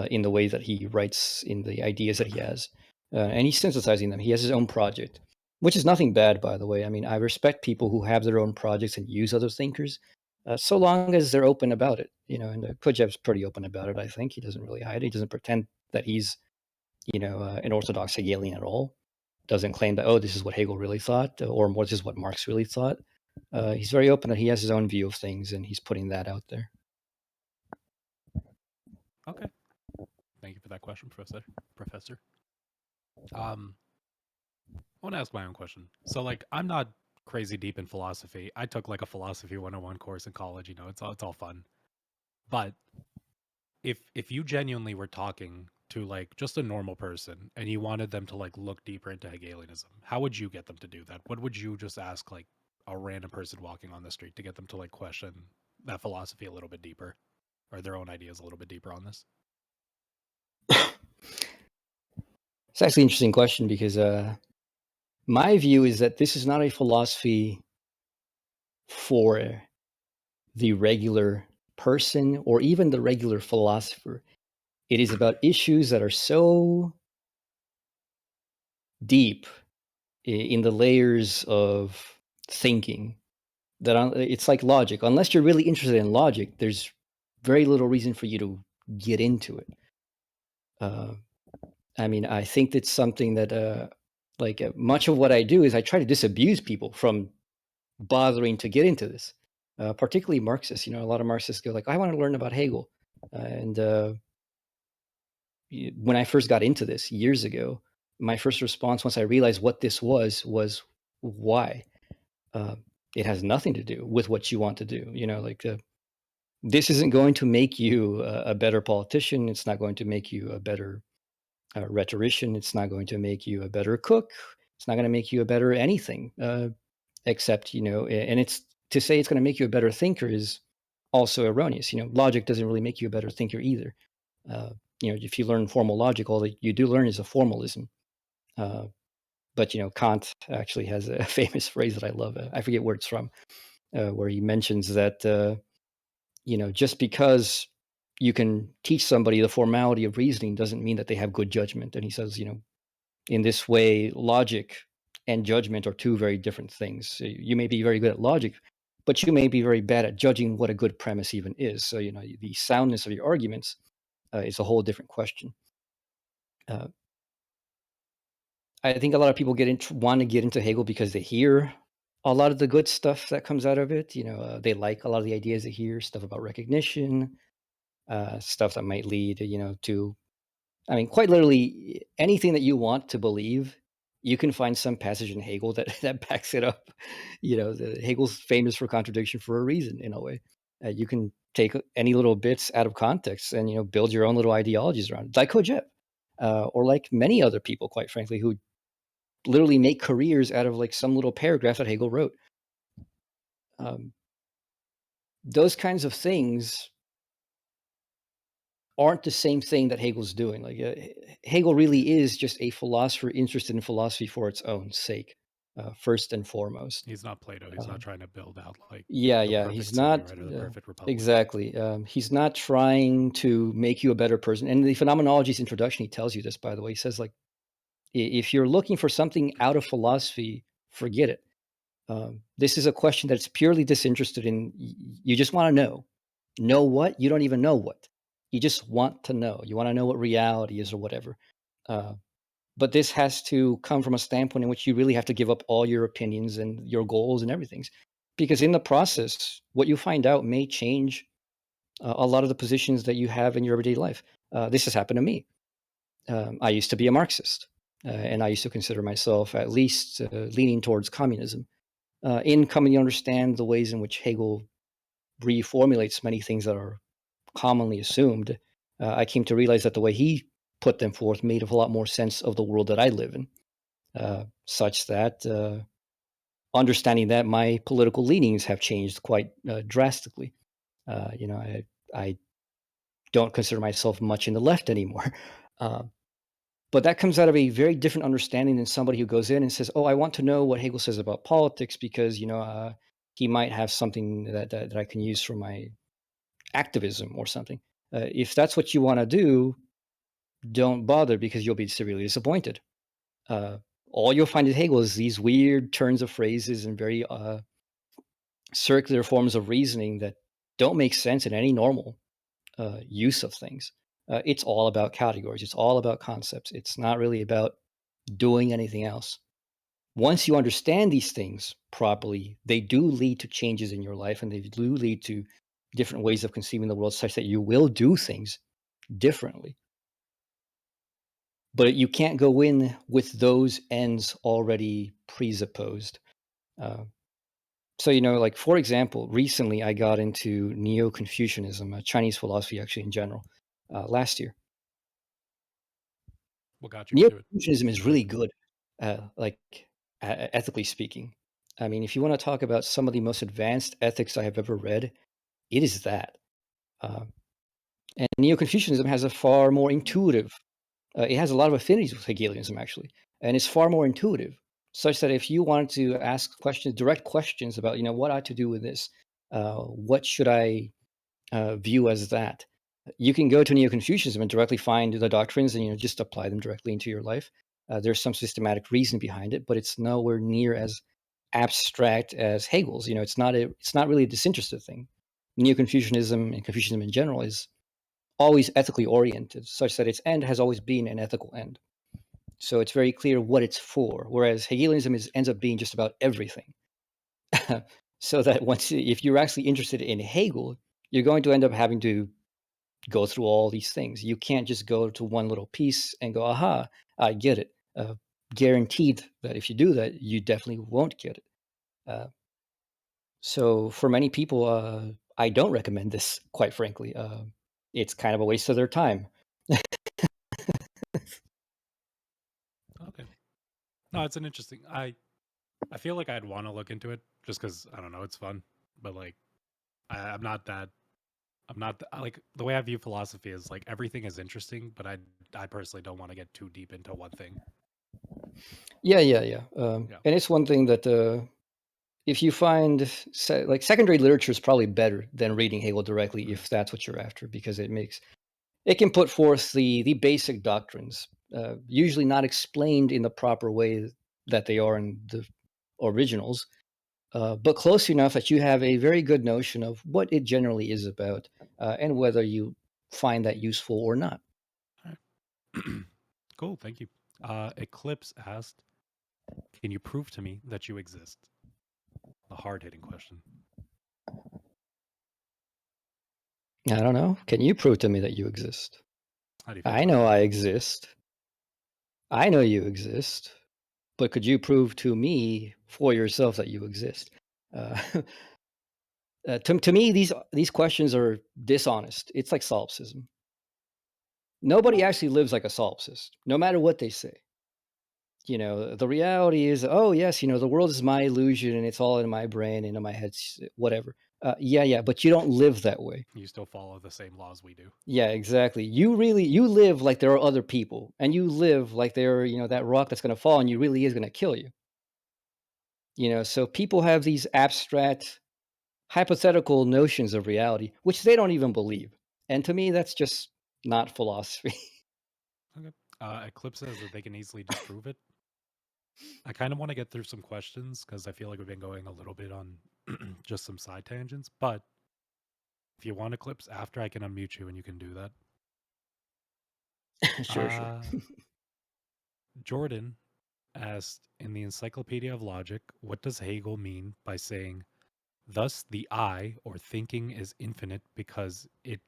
[SPEAKER 2] in the way that he writes, in the ideas that he has, and he's synthesizing them. He has his own project, which is nothing bad, by the way. I mean, I respect people who have their own projects and use other thinkers, so long as they're open about it. And Kojève's pretty open about it. I think he doesn't really hide it. He doesn't pretend that he's, an orthodox Hegelian at all. Doesn't claim that, oh, this is what Hegel really thought, or this is what Marx really thought. He's very open that he has his own view of things, and he's putting that out there.
[SPEAKER 1] Okay. Thank you for that question, Professor. I want to ask my own question. So, I'm not crazy deep in philosophy. I took a philosophy 101 course in college. It's all fun. But if you genuinely were talking to just a normal person and you wanted them to look deeper into Hegelianism, how would you get them to do that? What would you just ask a random person walking on the street to get them to question that philosophy a little bit deeper, or their own ideas a little bit deeper on this?
[SPEAKER 2] It's actually an interesting question, because my view is that this is not a philosophy for the regular person or even the regular philosopher. It is about issues that are so deep in the layers of thinking that it's like logic. Unless you're really interested in logic, there's very little reason for you to get into it. I mean, I think that's something that, much of what I do is I try to disabuse people from bothering to get into this, particularly Marxists. A lot of Marxists go I want to learn about Hegel. And when I first got into this years ago, my first response, once I realized what this was why? It has nothing to do with what you want to do. This isn't going to make you a better politician. It's not going to make you a better rhetorician. It's not going to make you a better cook. It's not going to make you a better anything, except, and it's to say it's going to make you a better thinker is also erroneous. Logic doesn't really make you a better thinker either. If you learn formal logic, all that you do learn is a formalism. But Kant actually has a famous phrase that I love. I forget where it's from, where he mentions that just because you can teach somebody the formality of reasoning doesn't mean that they have good judgment. And he says, in this way, logic and judgment are two very different things. So you may be very good at logic, but you may be very bad at judging what a good premise even is. So the soundness of your arguments is a whole different question. I think a lot of people want to get into Hegel because they hear a lot of the good stuff that comes out of it. They like a lot of the ideas they hear, stuff about recognition, stuff that might lead, to, I mean, quite literally anything that you want to believe, you can find some passage in Hegel that that backs it up. Hegel's famous for contradiction for a reason, in a way. You can take any little bits out of context and build your own little ideologies around it, like Kojève, or like many other people, quite frankly, who literally make careers out of like some little paragraph that Hegel wrote. Those kinds of things aren't the same thing that Hegel's doing. Like Hegel really is just a philosopher interested in philosophy for its own sake, first and foremost.
[SPEAKER 1] He's not Plato. He's not trying to build out like
[SPEAKER 2] Yeah,
[SPEAKER 1] the
[SPEAKER 2] yeah,
[SPEAKER 1] perfect
[SPEAKER 2] he's
[SPEAKER 1] city,
[SPEAKER 2] not
[SPEAKER 1] right, or the perfect republic.
[SPEAKER 2] exactly. He's not trying to make you a better person. And the Phenomenology's introduction, he tells you this, by the way. He says, like, if you're looking for something out of philosophy, forget it. This is a question that's purely disinterested in. You just want to know. Know what? You don't even know what. You just want to know. You want to know what reality is or whatever. But this has to come from a standpoint in which you really have to give up all your opinions and your goals and everything. Because in the process, what you find out may change a lot of the positions that you have in your everyday life. This has happened to me. I used to be a Marxist, and I used to consider myself at least leaning towards communism. In coming to understand the ways in which Hegel reformulates many things that are commonly assumed, I came to realize that the way he put them forth made a lot more sense of the world that I live in, such that understanding that my political leanings have changed quite drastically. I don't consider myself much in the left anymore. But that comes out of a very different understanding than somebody who goes in and says, "Oh, I want to know what Hegel says about politics because he might have something that I can use for my activism or something." If that's what you want to do, don't bother because you'll be severely disappointed. All you'll find in Hegel is these weird turns of phrases and very circular forms of reasoning that don't make sense in any normal use of things. It's all about categories. It's all about concepts. It's not really about doing anything else. Once you understand these things properly, they do lead to changes in your life and they do lead to different ways of conceiving the world such that you will do things differently. But you can't go in with those ends already presupposed. So, like, for example, recently I got into Neo-Confucianism, Chinese philosophy actually in general, last year.
[SPEAKER 1] What got you into it?
[SPEAKER 2] Neo-Confucianism is really good, ethically speaking. I mean, if you want to talk about some of the most advanced ethics I have ever read, it is that. And Neo-Confucianism has a far more intuitive, it has a lot of affinities with Hegelianism, actually, and it's far more intuitive, such that if you want to ask questions, direct questions about, what I ought to do with this, what should I view as that, you can go to Neo-Confucianism and directly find the doctrines and just apply them directly into your life. There's some systematic reason behind it, but it's nowhere near as abstract as Hegel's. It's not really a disinterested thing. Neo-Confucianism and Confucianism in general is always ethically oriented, such that its end has always been an ethical end. So it's very clear what it's for. Whereas Hegelianism ends up being just about everything. So that if you're actually interested in Hegel, you're going to end up having to go through all these things. You can't just go to one little piece and go, aha, I get it. Guaranteed that if you do that, you definitely won't get it. So for many people, I don't recommend this, quite frankly. It's kind of a waste of their time.
[SPEAKER 1] Okay. No, it's an interesting. I feel like I'd want to look into it just because I don't know, it's fun. But like, I'm not that. Like the way I view philosophy is like everything is interesting, but I personally don't want to get too deep into one thing.
[SPEAKER 2] Yeah.
[SPEAKER 1] Yeah.
[SPEAKER 2] And it's one thing that if you find like secondary literature is probably better than reading Hegel directly if that's what you're after, because it can put forth the basic doctrines, usually not explained in the proper way that they are in the originals, but close enough that you have a very good notion of what it generally is about and whether you find that useful or not.
[SPEAKER 1] All right. Cool. Thank you. Eclipse asked, "Can you prove to me that you exist?" The hard-hitting question.
[SPEAKER 2] I don't know. Can you prove to me that you exist?
[SPEAKER 1] How do you feel
[SPEAKER 2] I
[SPEAKER 1] about
[SPEAKER 2] know
[SPEAKER 1] it,
[SPEAKER 2] I
[SPEAKER 1] Jordan?
[SPEAKER 2] exist. I know you exist. But could you prove to me for yourself that you exist? To me, these questions are dishonest. It's like solipsism. Nobody actually lives like a solipsist, no matter what they say. The reality is, oh yes, the world is my illusion and it's all in my brain and in my head, whatever. Yeah, but you don't live that way.
[SPEAKER 1] You still follow the same laws we do.
[SPEAKER 2] Yeah, exactly. You live like there are other people, and you live like there, that rock that's going to fall and you really is going to kill you. So people have these abstract, hypothetical notions of reality, which they don't even believe. And to me, that's just not philosophy.
[SPEAKER 1] Okay. Eclipse says that they can easily disprove it. I kind of want to get through some questions because I feel like we've been going a little bit on just some side tangents. But if you want Eclipse after, I can unmute you and you can do that.
[SPEAKER 2] Sure.
[SPEAKER 1] Jordan asked, in the Encyclopedia of Logic, what does Hegel mean by saying, "Thus the I, or thinking, is infinite because it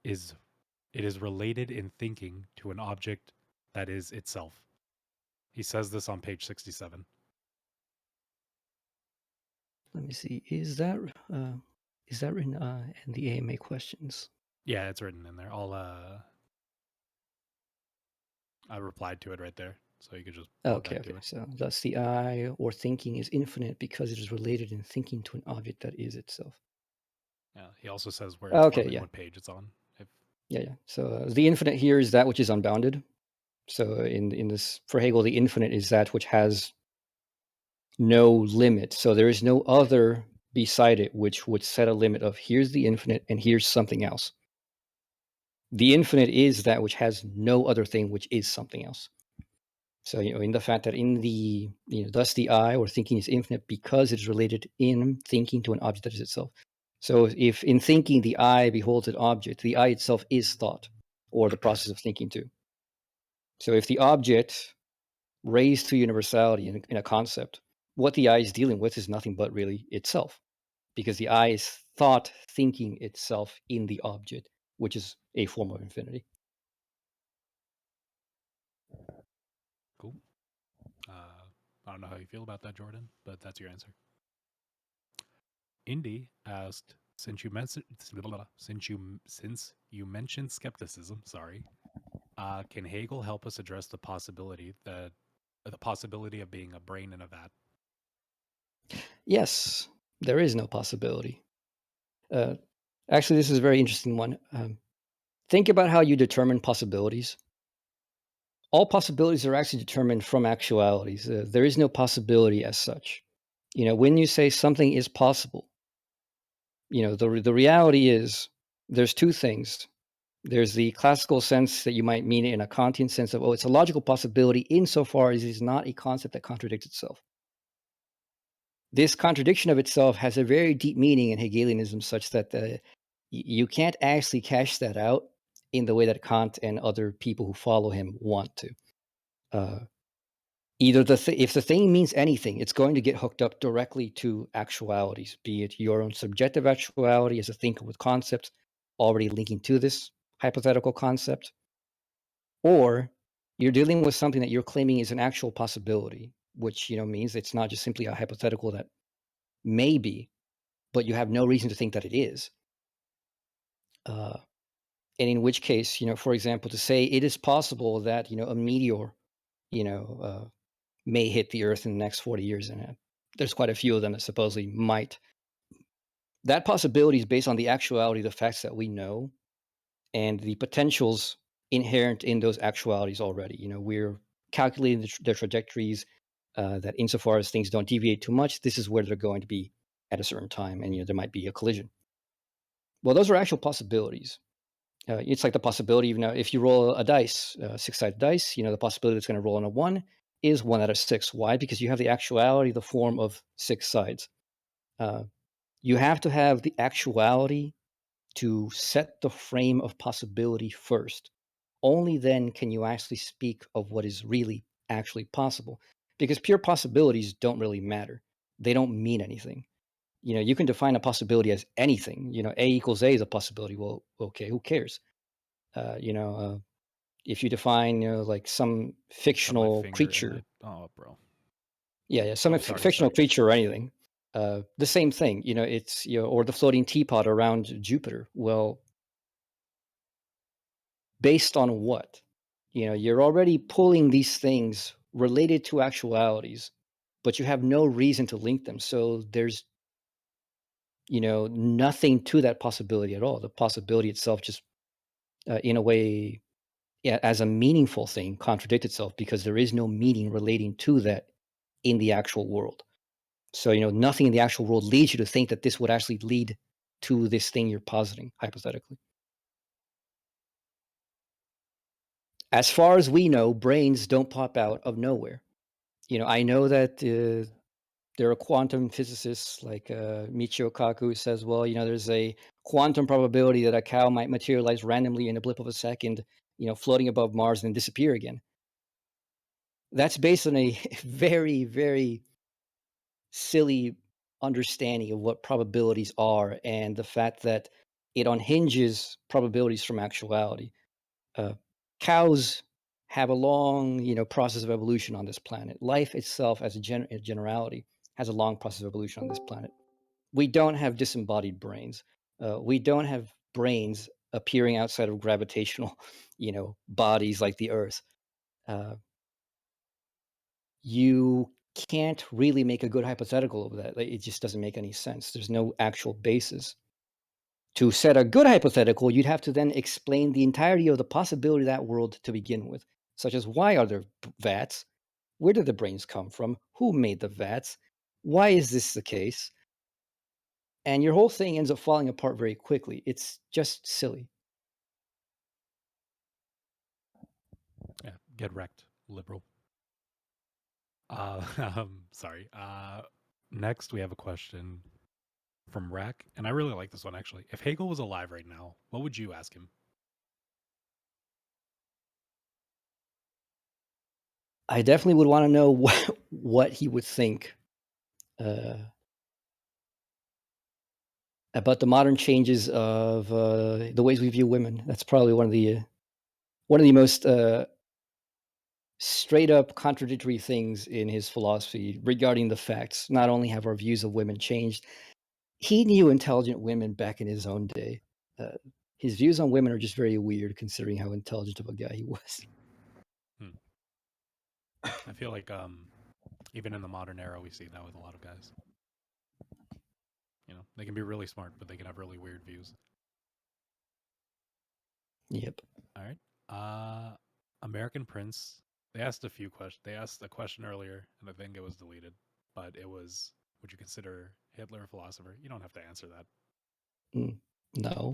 [SPEAKER 1] is related in thinking to an object that is itself"? He says this on page 67.
[SPEAKER 2] Let me see. Is that written in the AMA questions?
[SPEAKER 1] Yeah, it's written in there. I replied to it right there, so you could just plug
[SPEAKER 2] Okay.
[SPEAKER 1] that to it.
[SPEAKER 2] So thus the I, or thinking, is infinite because it is related in thinking to an object that is itself.
[SPEAKER 1] Yeah, he also says where it's
[SPEAKER 2] Okay,
[SPEAKER 1] from and
[SPEAKER 2] yeah.
[SPEAKER 1] what page it's on.
[SPEAKER 2] Yeah. So the infinite here is that which is unbounded. So in this, for Hegel, the infinite is that which has no limit. So there is no other beside it which would set a limit of here's the infinite and here's something else. The infinite is that which has no other thing which is something else. So, in the fact that in the, thus the I, or thinking, is infinite because it is related in thinking to an object that is itself. So if in thinking the I beholds an object, the I itself is thought, or the process of thinking too. So if the object raised to universality in a concept, what the I is dealing with is nothing but really itself, because the I is thought thinking itself in the object, which is a form of infinity.
[SPEAKER 1] Cool. I don't know how you feel about that, Jordan, but that's your answer. Indy asked, since you mentioned skepticism, can Hegel help us address the possibility of being a brain in a vat?
[SPEAKER 2] Yes, there is no possibility. Actually, this is a very interesting one. Think about how you determine possibilities. All possibilities are actually determined from actualities. There is no possibility as such. When you say something is possible, the reality is there's two things. There's the classical sense that you might mean it in a Kantian sense of, it's a logical possibility insofar as it is not a concept that contradicts itself. This contradiction of itself has a very deep meaning in Hegelianism, such that you can't actually cash that out in the way that Kant and other people who follow him want to. Either if the thing means anything, it's going to get hooked up directly to actualities, be it your own subjective actuality as a thinker with concepts already linking to this hypothetical concept, or you're dealing with something that you're claiming is an actual possibility, which means it's not just simply a hypothetical that may be, but you have no reason to think that it is. And in which case, for example, to say it is possible that a meteor, may hit the Earth in the next 40 years, and there's quite a few of them that supposedly might. That possibility is based on the actuality of the facts that we know and the potentials inherent in those actualities already. We're calculating the trajectories that insofar as things don't deviate too much, this is where they're going to be at a certain time, and there might be a collision. Well, those are actual possibilities. It's like the possibility, if you roll a dice, six-sided dice, the possibility that's going to roll on a 1 is 1 out of 6. Why? Because you have the actuality, the form of 6 sides. You have to have the actuality to set the frame of possibility first. only then can you actually speak of what is really actually possible. Because pure possibilities don't really matter. They don't mean anything. You can define a possibility as anything. A equals A is a possibility. Well, okay, who cares? If you define, like some
[SPEAKER 1] Put my
[SPEAKER 2] fictional
[SPEAKER 1] finger in
[SPEAKER 2] creature,
[SPEAKER 1] it. Oh, bro.
[SPEAKER 2] some
[SPEAKER 1] Oh, sorry,
[SPEAKER 2] fictional
[SPEAKER 1] sorry.
[SPEAKER 2] creature or anything, the same thing. It's or the floating teapot around Jupiter. Well, based on what? You're already pulling these things related to actualities, but you have no reason to link them. So there's nothing to that possibility at all. The possibility itself just, in a way, as a meaningful thing, contradicts itself because there is no meaning relating to that in the actual world. So nothing in the actual world leads you to think that this would actually lead to this thing you're positing, hypothetically. As far as we know, brains don't pop out of nowhere. I know that there are quantum physicists like Michio Kaku who says, well, there's a quantum probability that a cow might materialize randomly in a blip of a second, floating above Mars and then disappear again. That's based on a very, very silly understanding of what probabilities are and the fact that it unhinges probabilities from actuality. Cows have a long, process of evolution on this planet. Life itself, as a generality, has a long process of evolution on this planet. We don't have disembodied brains. We don't have brains appearing outside of gravitational, bodies like the Earth. You can't really make a good hypothetical of that. It just doesn't make any sense. There's no actual basis. To set a good hypothetical, you'd have to then explain the entirety of the possibility of that world to begin with, such as why are there vats? Where did the brains come from? Who made the vats? Why is this the case? And your whole thing ends up falling apart very quickly. It's just silly.
[SPEAKER 1] Yeah, get wrecked, liberal. Sorry. Next, we have a question from Rack, and I really like this one actually. If Hegel was alive right now, what would you ask him?
[SPEAKER 2] I definitely would want to know what he would think about the modern changes of the ways we view women. That's probably one of the most straight up contradictory things in his philosophy regarding the facts. Not only have our views of women changed, he knew intelligent women back in his own day. His views on women are just very weird considering how intelligent of a guy he was.
[SPEAKER 1] I feel like even in the modern era, we see that with a lot of guys. They can be really smart, but they can have really weird views.
[SPEAKER 2] Yep.
[SPEAKER 1] All right. American Prince. They asked a few questions. They asked a question earlier, and I think it was deleted. But it was, would you consider Hitler a philosopher? You don't have to answer that.
[SPEAKER 2] No.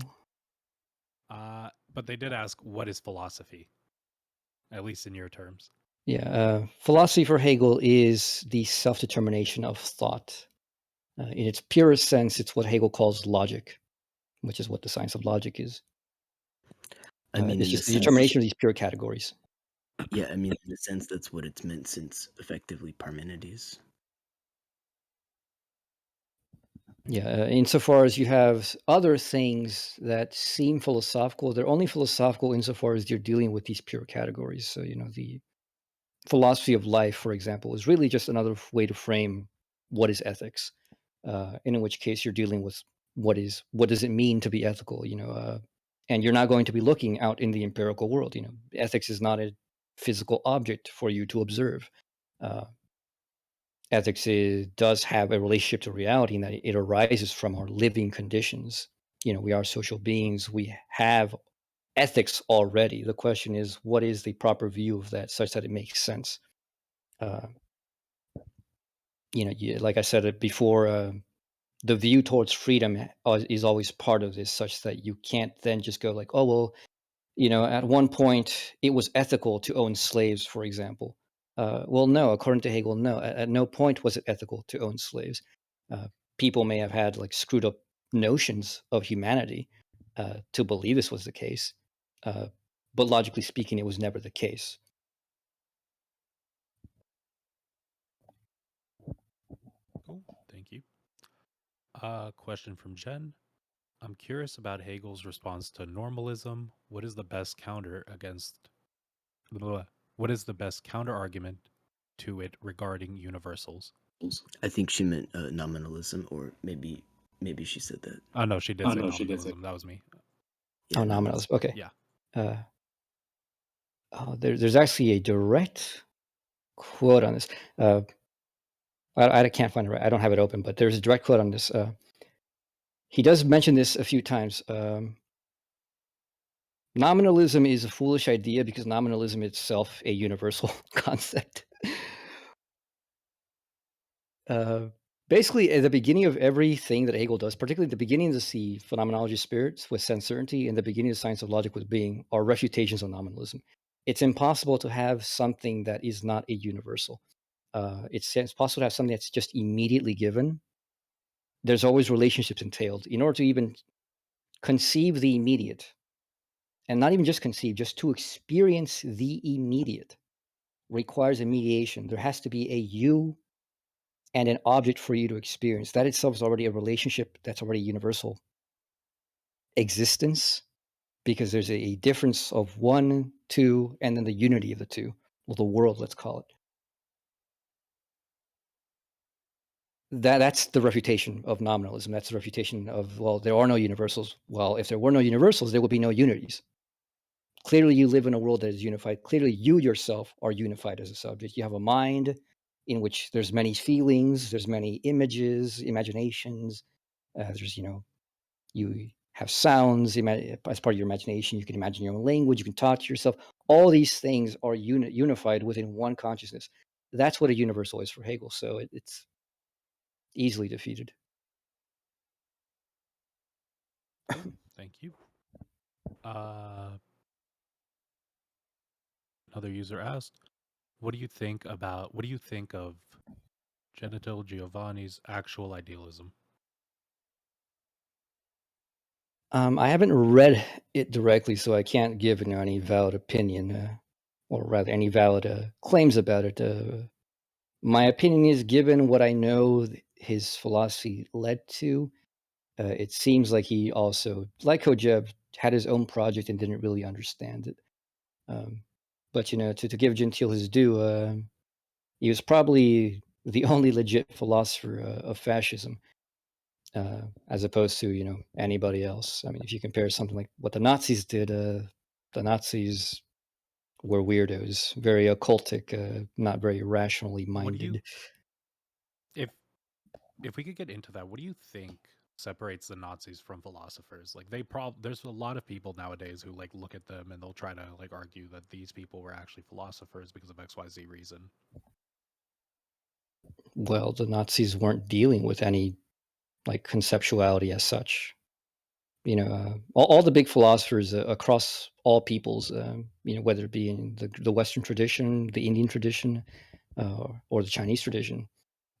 [SPEAKER 1] But they did ask, what is philosophy? At least in your terms.
[SPEAKER 2] Yeah. Philosophy for Hegel is the self-determination of thought. In its purest sense, it's what Hegel calls logic, which is what the science of logic is.
[SPEAKER 3] I mean,
[SPEAKER 2] it's just the determination of these pure categories.
[SPEAKER 3] Yeah, I mean, in a sense, that's what it's meant since effectively Parmenides.
[SPEAKER 2] Yeah, insofar as you have other things that seem philosophical, they're only philosophical insofar as you're dealing with these pure categories. So, the philosophy of life, for example, is really just another way to frame what is ethics, in which case you're dealing with what does it mean to be ethical, and you're not going to be looking out in the empirical world. Ethics is not a physical object for you to observe. Ethics does have a relationship to reality in that it arises from our living conditions. We are social beings. We have ethics already. The question is, what is the proper view of that such that it makes sense? Like I said before, the view towards freedom is always part of this, such that you can't then just go like, oh, well, at one point it was ethical to own slaves, for example. Well, no, according to Hegel, no. At no point was it ethical to own slaves. People may have had like screwed up notions of humanity to believe this was the case. but logically speaking, it was never the case.
[SPEAKER 1] Cool. Thank you. Question from Jen. I'm curious about Hegel's response to normalism. What is the best counter against what is the best counter argument to it regarding universals?
[SPEAKER 3] I think she meant nominalism, or maybe she said that.
[SPEAKER 1] Oh no, she did say nominalism. That was me.
[SPEAKER 2] Yeah, nominalism. Okay.
[SPEAKER 1] Yeah.
[SPEAKER 2] There's actually a direct quote on this. I can't find it right. I don't have it open, but there's a direct quote on this. He does mention this a few times. Nominalism is a foolish idea because nominalism itself a universal concept. Basically, at the beginning of everything that Hegel does, particularly the beginning of the phenomenology of spirits with sense certainty and the beginning of the science of logic with being, are refutations of nominalism. It's impossible to have something that is not a universal. It's possible to have something that's just immediately given. There's always relationships entailed. In order to even conceive the immediate, and not even just conceive, just to experience the immediate, requires a mediation. There has to be a you and an object for you to experience. That itself is already a relationship that's already universal existence, because there's a difference of one, two, and then the unity of the two, or the world, let's call it. That's the refutation of nominalism. That's the refutation of, well, there are no universals. Well, if there were no universals, there would be no unities. Clearly, you live in a world that is unified. Clearly, you yourself are unified as a subject. You have a mind in which there's many feelings, there's many images, imaginations. There's, you have sounds as part of your imagination. You can imagine your own language. You can talk to yourself. All these things are unified within one consciousness. That's what a universal is for Hegel. So it's easily defeated.
[SPEAKER 1] Thank you. Another user asked, what do you think of Genital Giovanni's actual idealism?
[SPEAKER 2] I haven't read it directly, so I can't give any valid opinion, or rather any valid claims about it. My opinion is, given what I know his philosophy led to, it seems like he also, like Kojève, had his own project and didn't really understand it. But to give Gentile his due, he was probably the only legit philosopher of fascism, as opposed to anybody else. I mean, if you compare something like what the Nazis did, the Nazis were weirdos, very occultic, not very rationally minded.
[SPEAKER 1] If we could get into that, what do you think separates the Nazis from philosophers? Like there's a lot of people nowadays who like look at them and they'll try to like argue that these people were actually philosophers because of XYZ reason.
[SPEAKER 2] Well, the Nazis weren't dealing with any like conceptuality as such. All the big philosophers across all peoples, whether it be in the Western tradition, the Indian tradition, or the Chinese tradition,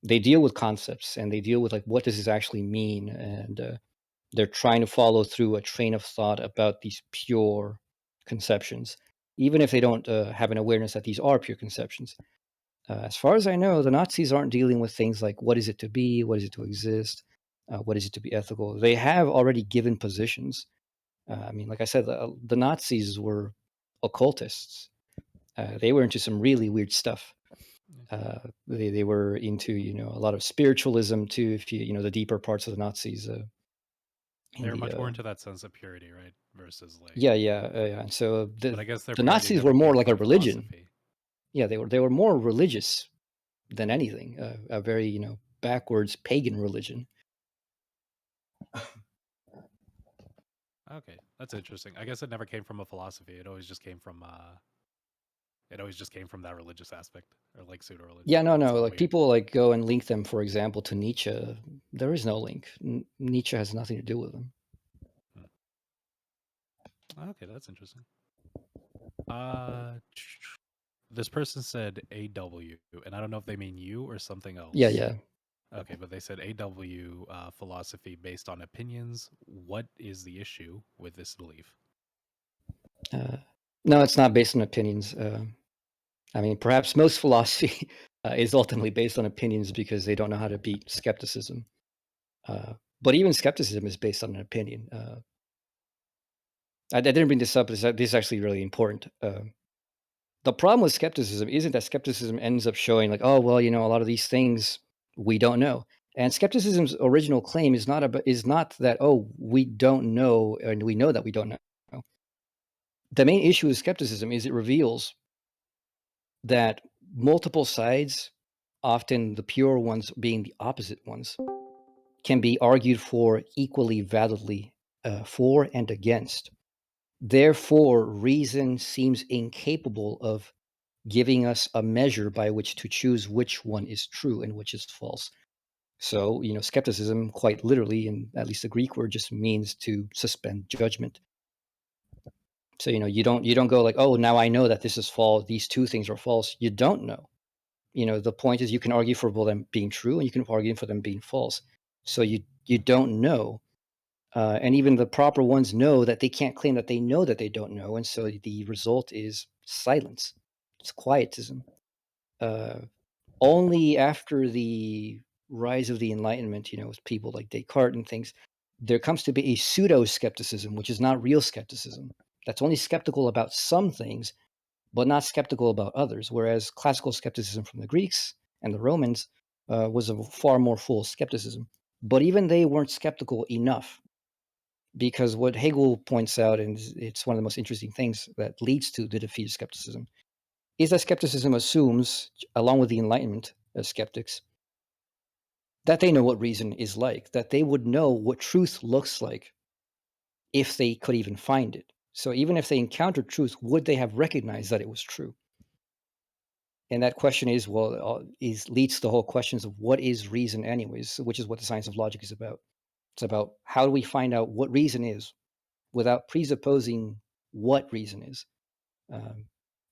[SPEAKER 2] they deal with concepts and they deal with like, what does this actually mean? And they're trying to follow through a train of thought about these pure conceptions, even if they don't have an awareness that these are pure conceptions. As far as I know, the Nazis aren't dealing with things like what is it to be, what is it to exist, what is it to be ethical. They have already given positions. I mean, like I said, the Nazis were occultists. They were into some really weird stuff. They were into a lot of spiritualism too. If the deeper parts of the Nazis.
[SPEAKER 1] They're much more into that sense of purity, right? Versus like
[SPEAKER 2] yeah. And so
[SPEAKER 1] but I guess
[SPEAKER 2] the Nazis were more like a religion.
[SPEAKER 1] Philosophy.
[SPEAKER 2] Yeah, they were more religious than anything. A very backwards pagan religion.
[SPEAKER 1] Okay, that's interesting. I guess it never came from a philosophy. It always just came from that religious aspect or like pseudo religion.
[SPEAKER 2] Yeah, no. Like weird. People like go and link them, for example, to Nietzsche. There is no link. Nietzsche has nothing to do with them.
[SPEAKER 1] Okay, that's interesting. This person said AW, and I don't know if they mean you or something else.
[SPEAKER 2] Yeah.
[SPEAKER 1] Okay, but they said AW philosophy based on opinions. What is the issue with this belief?
[SPEAKER 2] No, it's not based on opinions. I mean, perhaps most philosophy is ultimately based on opinions because they don't know how to beat skepticism. But even skepticism is based on an opinion. I didn't bring this up, but this is actually really important. The problem with skepticism isn't that skepticism ends up showing like, oh, well, a lot of these things we don't know. And skepticism's original claim is not that, oh, we don't know and we know that we don't know. The main issue with skepticism is it reveals that multiple sides, often the pure ones being the opposite ones, can be argued for equally validly, for and against. Therefore, reason seems incapable of giving us a measure by which to choose which one is true and which is false. So, skepticism, quite literally, in at least the Greek word, just means to suspend judgment. So, you don't go like, oh, now I know that this is false. These two things are false. You don't know. The point is you can argue for them being true and you can argue for them being false. So you don't know. And even the proper ones know that they can't claim that they know that they don't know. And so the result is silence. It's quietism. Only after the rise of the Enlightenment, with people like Descartes and things, there comes to be a pseudo-skepticism, which is not real skepticism. That's only skeptical about some things, but not skeptical about others. Whereas classical skepticism from the Greeks and the Romans was a far more full skepticism. But even they weren't skeptical enough, because what Hegel points out, and it's one of the most interesting things that leads to the defeat of skepticism, is that skepticism assumes, along with the Enlightenment skeptics, that they know what reason is like, that they would know what truth looks like if they could even find it. So even if they encountered truth, would they have recognized that it was true? And that question is, leads to the whole questions of what is reason anyways, which is what the science of logic is about. It's about how do we find out what reason is without presupposing what reason is.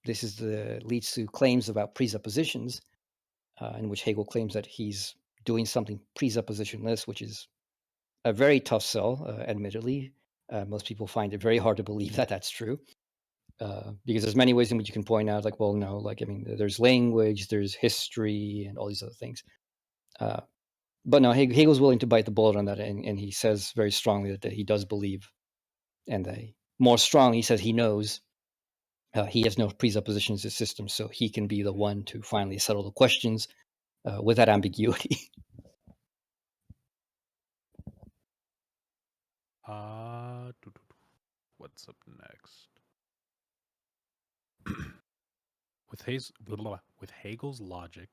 [SPEAKER 2] This leads to claims about presuppositions, in which Hegel claims that he's doing something presuppositionless, which is a very tough sell, admittedly. Most people find it very hard to believe that that's true, because there's many ways in which you can point out, like, well, no, there's language, there's history, and all these other things. But no, Hegel's willing to bite the bullet on that, and he says very strongly that he does believe, and more strongly, he says he knows. He has no presuppositions in his system, so he can be the one to finally settle the questions with that ambiguity.
[SPEAKER 1] What's up next? With Hegel's logic,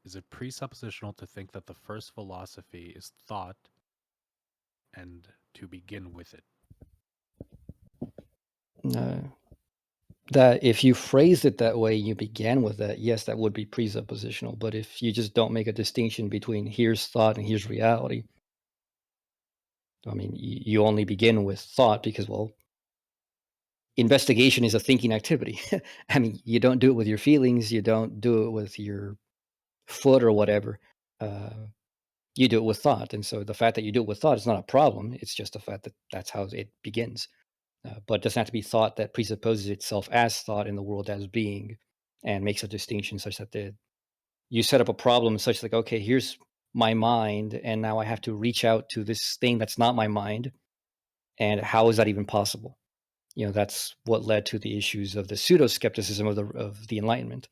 [SPEAKER 1] is it presuppositional to think that the first philosophy is thought and to begin with it?
[SPEAKER 2] That if you phrased it that way, you began with that, yes, that would be presuppositional. But if you just don't make a distinction between here's thought and here's reality, I mean, you only begin with thought because, well, investigation is a thinking activity. I mean, you don't do it with your feelings, you don't do it with your foot or whatever. You do it with thought. And so the fact that you do it with thought is not a problem. It's just the fact that that's how it begins. But it doesn't have to be thought that presupposes itself as thought in the world as being and makes a distinction such that you set up a problem such like, okay, here's my mind, and now I have to reach out to this thing that's not my mind. And how is that even possible? That's what led to the issues of the pseudo-skepticism of the Enlightenment,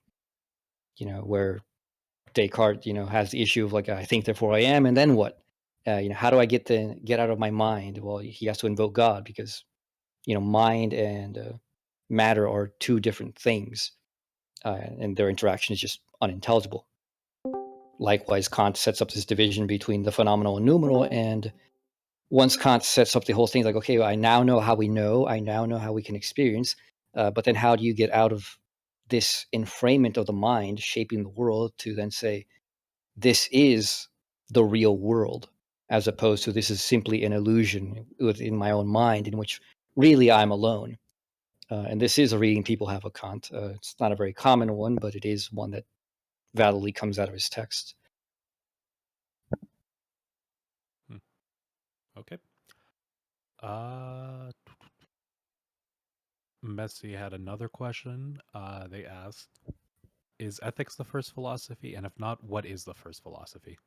[SPEAKER 2] where Descartes, has the issue of like, I think, therefore I am, and then what? How do I get out of my mind? Well, he has to invoke God because, mind and matter are two different things, and their interaction is just unintelligible. Likewise, Kant sets up this division between the phenomenal and noumenal, and once Kant sets up the whole thing, like, okay, I now know how we know, I now know how we can experience, but then how do you get out of this enframement of the mind shaping the world to then say, this is the real world, as opposed to this is simply an illusion within my own mind in which really I'm alone. And this is a reading people have of Kant. It's not a very common one, but it is one that validly comes out of his text.
[SPEAKER 1] Okay. Messi had another question. They asked, is ethics the first philosophy? And if not, what is the first philosophy?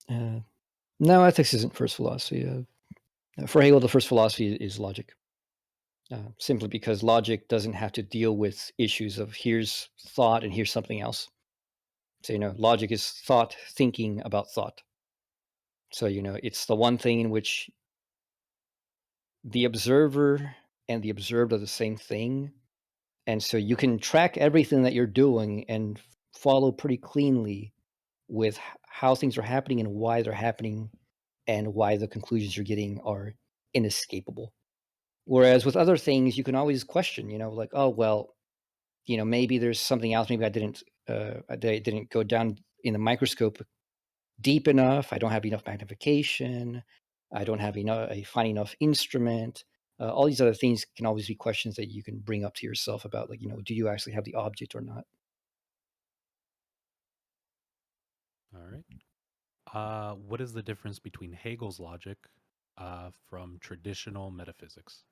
[SPEAKER 2] No, ethics isn't first philosophy. For Hegel, the first philosophy is logic. Simply because logic doesn't have to deal with issues of here's thought and here's something else. So, logic is thought thinking about thought. So, it's the one thing in which the observer and the observed are the same thing. And so you can track everything that you're doing and follow pretty cleanly with how things are happening and why they're happening and why the conclusions you're getting are inescapable. Whereas with other things, you can always question, like, oh, well, maybe there's something else. Maybe I didn't go down in the microscope deep enough. I don't have enough magnification. I don't have a fine enough instrument. All these other things can always be questions that you can bring up to yourself about, like, do you actually have the object or not?
[SPEAKER 1] All right. What is the difference between Hegel's logic from traditional metaphysics?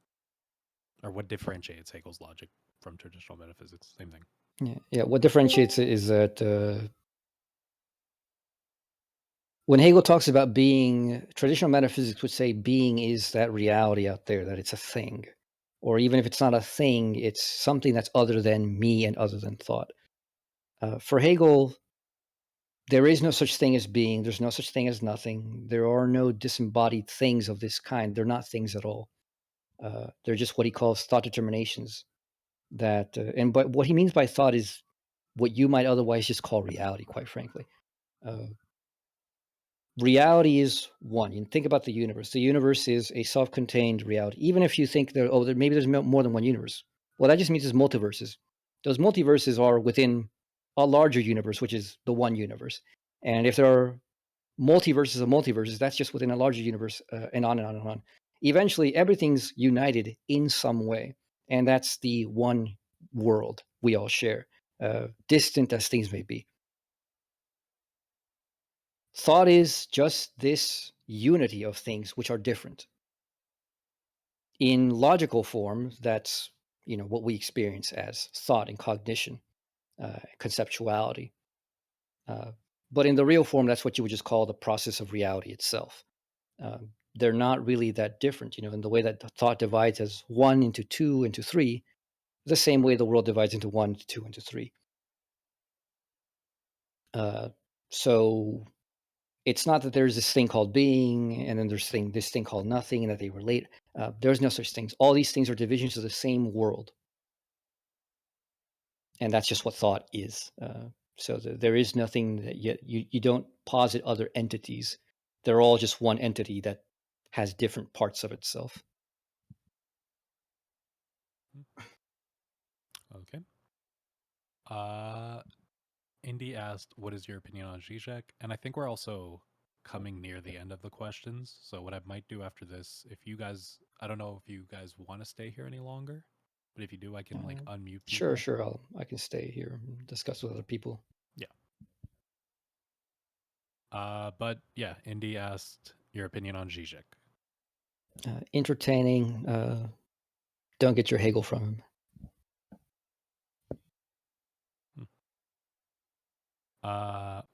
[SPEAKER 1] Or what differentiates Hegel's logic from traditional metaphysics? Same thing.
[SPEAKER 2] Yeah. What differentiates it is that when Hegel talks about being, traditional metaphysics would say being is that reality out there, that it's a thing. Or even if it's not a thing, it's something that's other than me and other than thought. For Hegel, there is no such thing as being. There's no such thing as nothing. There are no disembodied things of this kind. They're not things at all. They're just what he calls thought determinations. But what he means by thought is what you might otherwise just call reality, quite frankly. Reality is one. You think about the universe. The universe is a self-contained reality. Even if you think maybe there's more than one universe. Well, that just means there's multiverses. Those multiverses are within a larger universe, which is the one universe. And if there are multiverses of multiverses, that's just within a larger universe, and on and on and on. Eventually, everything's united in some way. And that's the one world we all share, distant as things may be. Thought is just this unity of things which are different. In logical form, that's what we experience as thought and cognition, conceptuality. But in the real form, that's what you would just call the process of reality itself. They're not really that different, in the way that the thought divides as 1 into 2 into 3, the same way the world divides into 1 into 2 into 3. So it's not that there's this thing called being, and then there's this thing called nothing, and that they relate. There's no such things. All these things are divisions of the same world, and that's just what thought is. So there is nothing that you don't posit other entities. They're all just one entity that has different parts of itself.
[SPEAKER 1] Okay. Indy asked, what is your opinion on Zizek? And I think we're also coming near the end of the questions. So what I might do after this, if you guys, I don't know if you guys want to stay here any longer, but if you do, I can like unmute people.
[SPEAKER 2] Sure. I can stay here and discuss with other people.
[SPEAKER 1] Yeah. But yeah, Indy asked your opinion on Zizek.
[SPEAKER 2] Entertaining. Don't get your Hegel from him.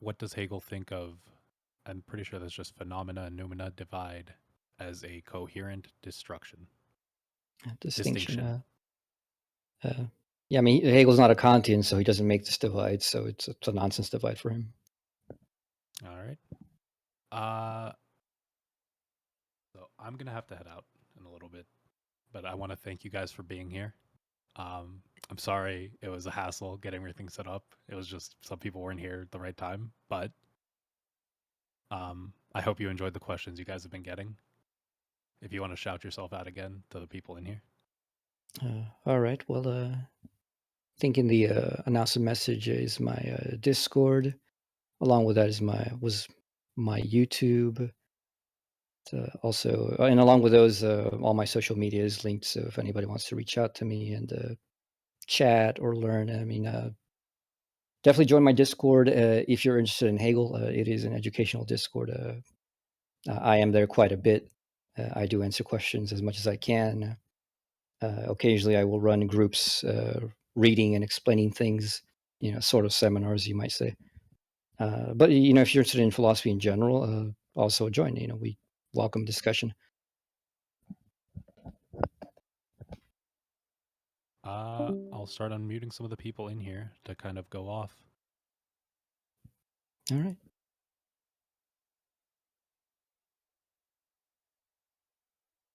[SPEAKER 1] What does Hegel think of? I'm pretty sure that's just phenomena and noumena divide as a coherent distinction.
[SPEAKER 2] Yeah, I mean, Hegel's not a Kantian, so he doesn't make this divide, so it's a nonsense divide for him.
[SPEAKER 1] All right. So I'm gonna have to head out in a little bit, but I want to thank you guys for being here. I'm sorry it was a hassle getting everything set up. It was just some people weren't here at the right time, but I hope you enjoyed the questions you guys have been getting. If you want to shout yourself out again to the people in here.
[SPEAKER 2] All right. Well, I think in the announcement message is my Discord. Along with that was my YouTube. Also, and along with those, all my social media is linked. So if anybody wants to reach out to me and chat or learn, I mean, definitely join my Discord if you're interested in Hegel. It is an educational Discord. I am there quite a bit. I do answer questions as much as I can. Occasionally, I will run groups reading and explaining things, sort of seminars, you might say. But if you're interested in philosophy in general, also join. We welcome discussion.
[SPEAKER 1] I'll start unmuting some of the people in here to kind of go off.
[SPEAKER 2] All right.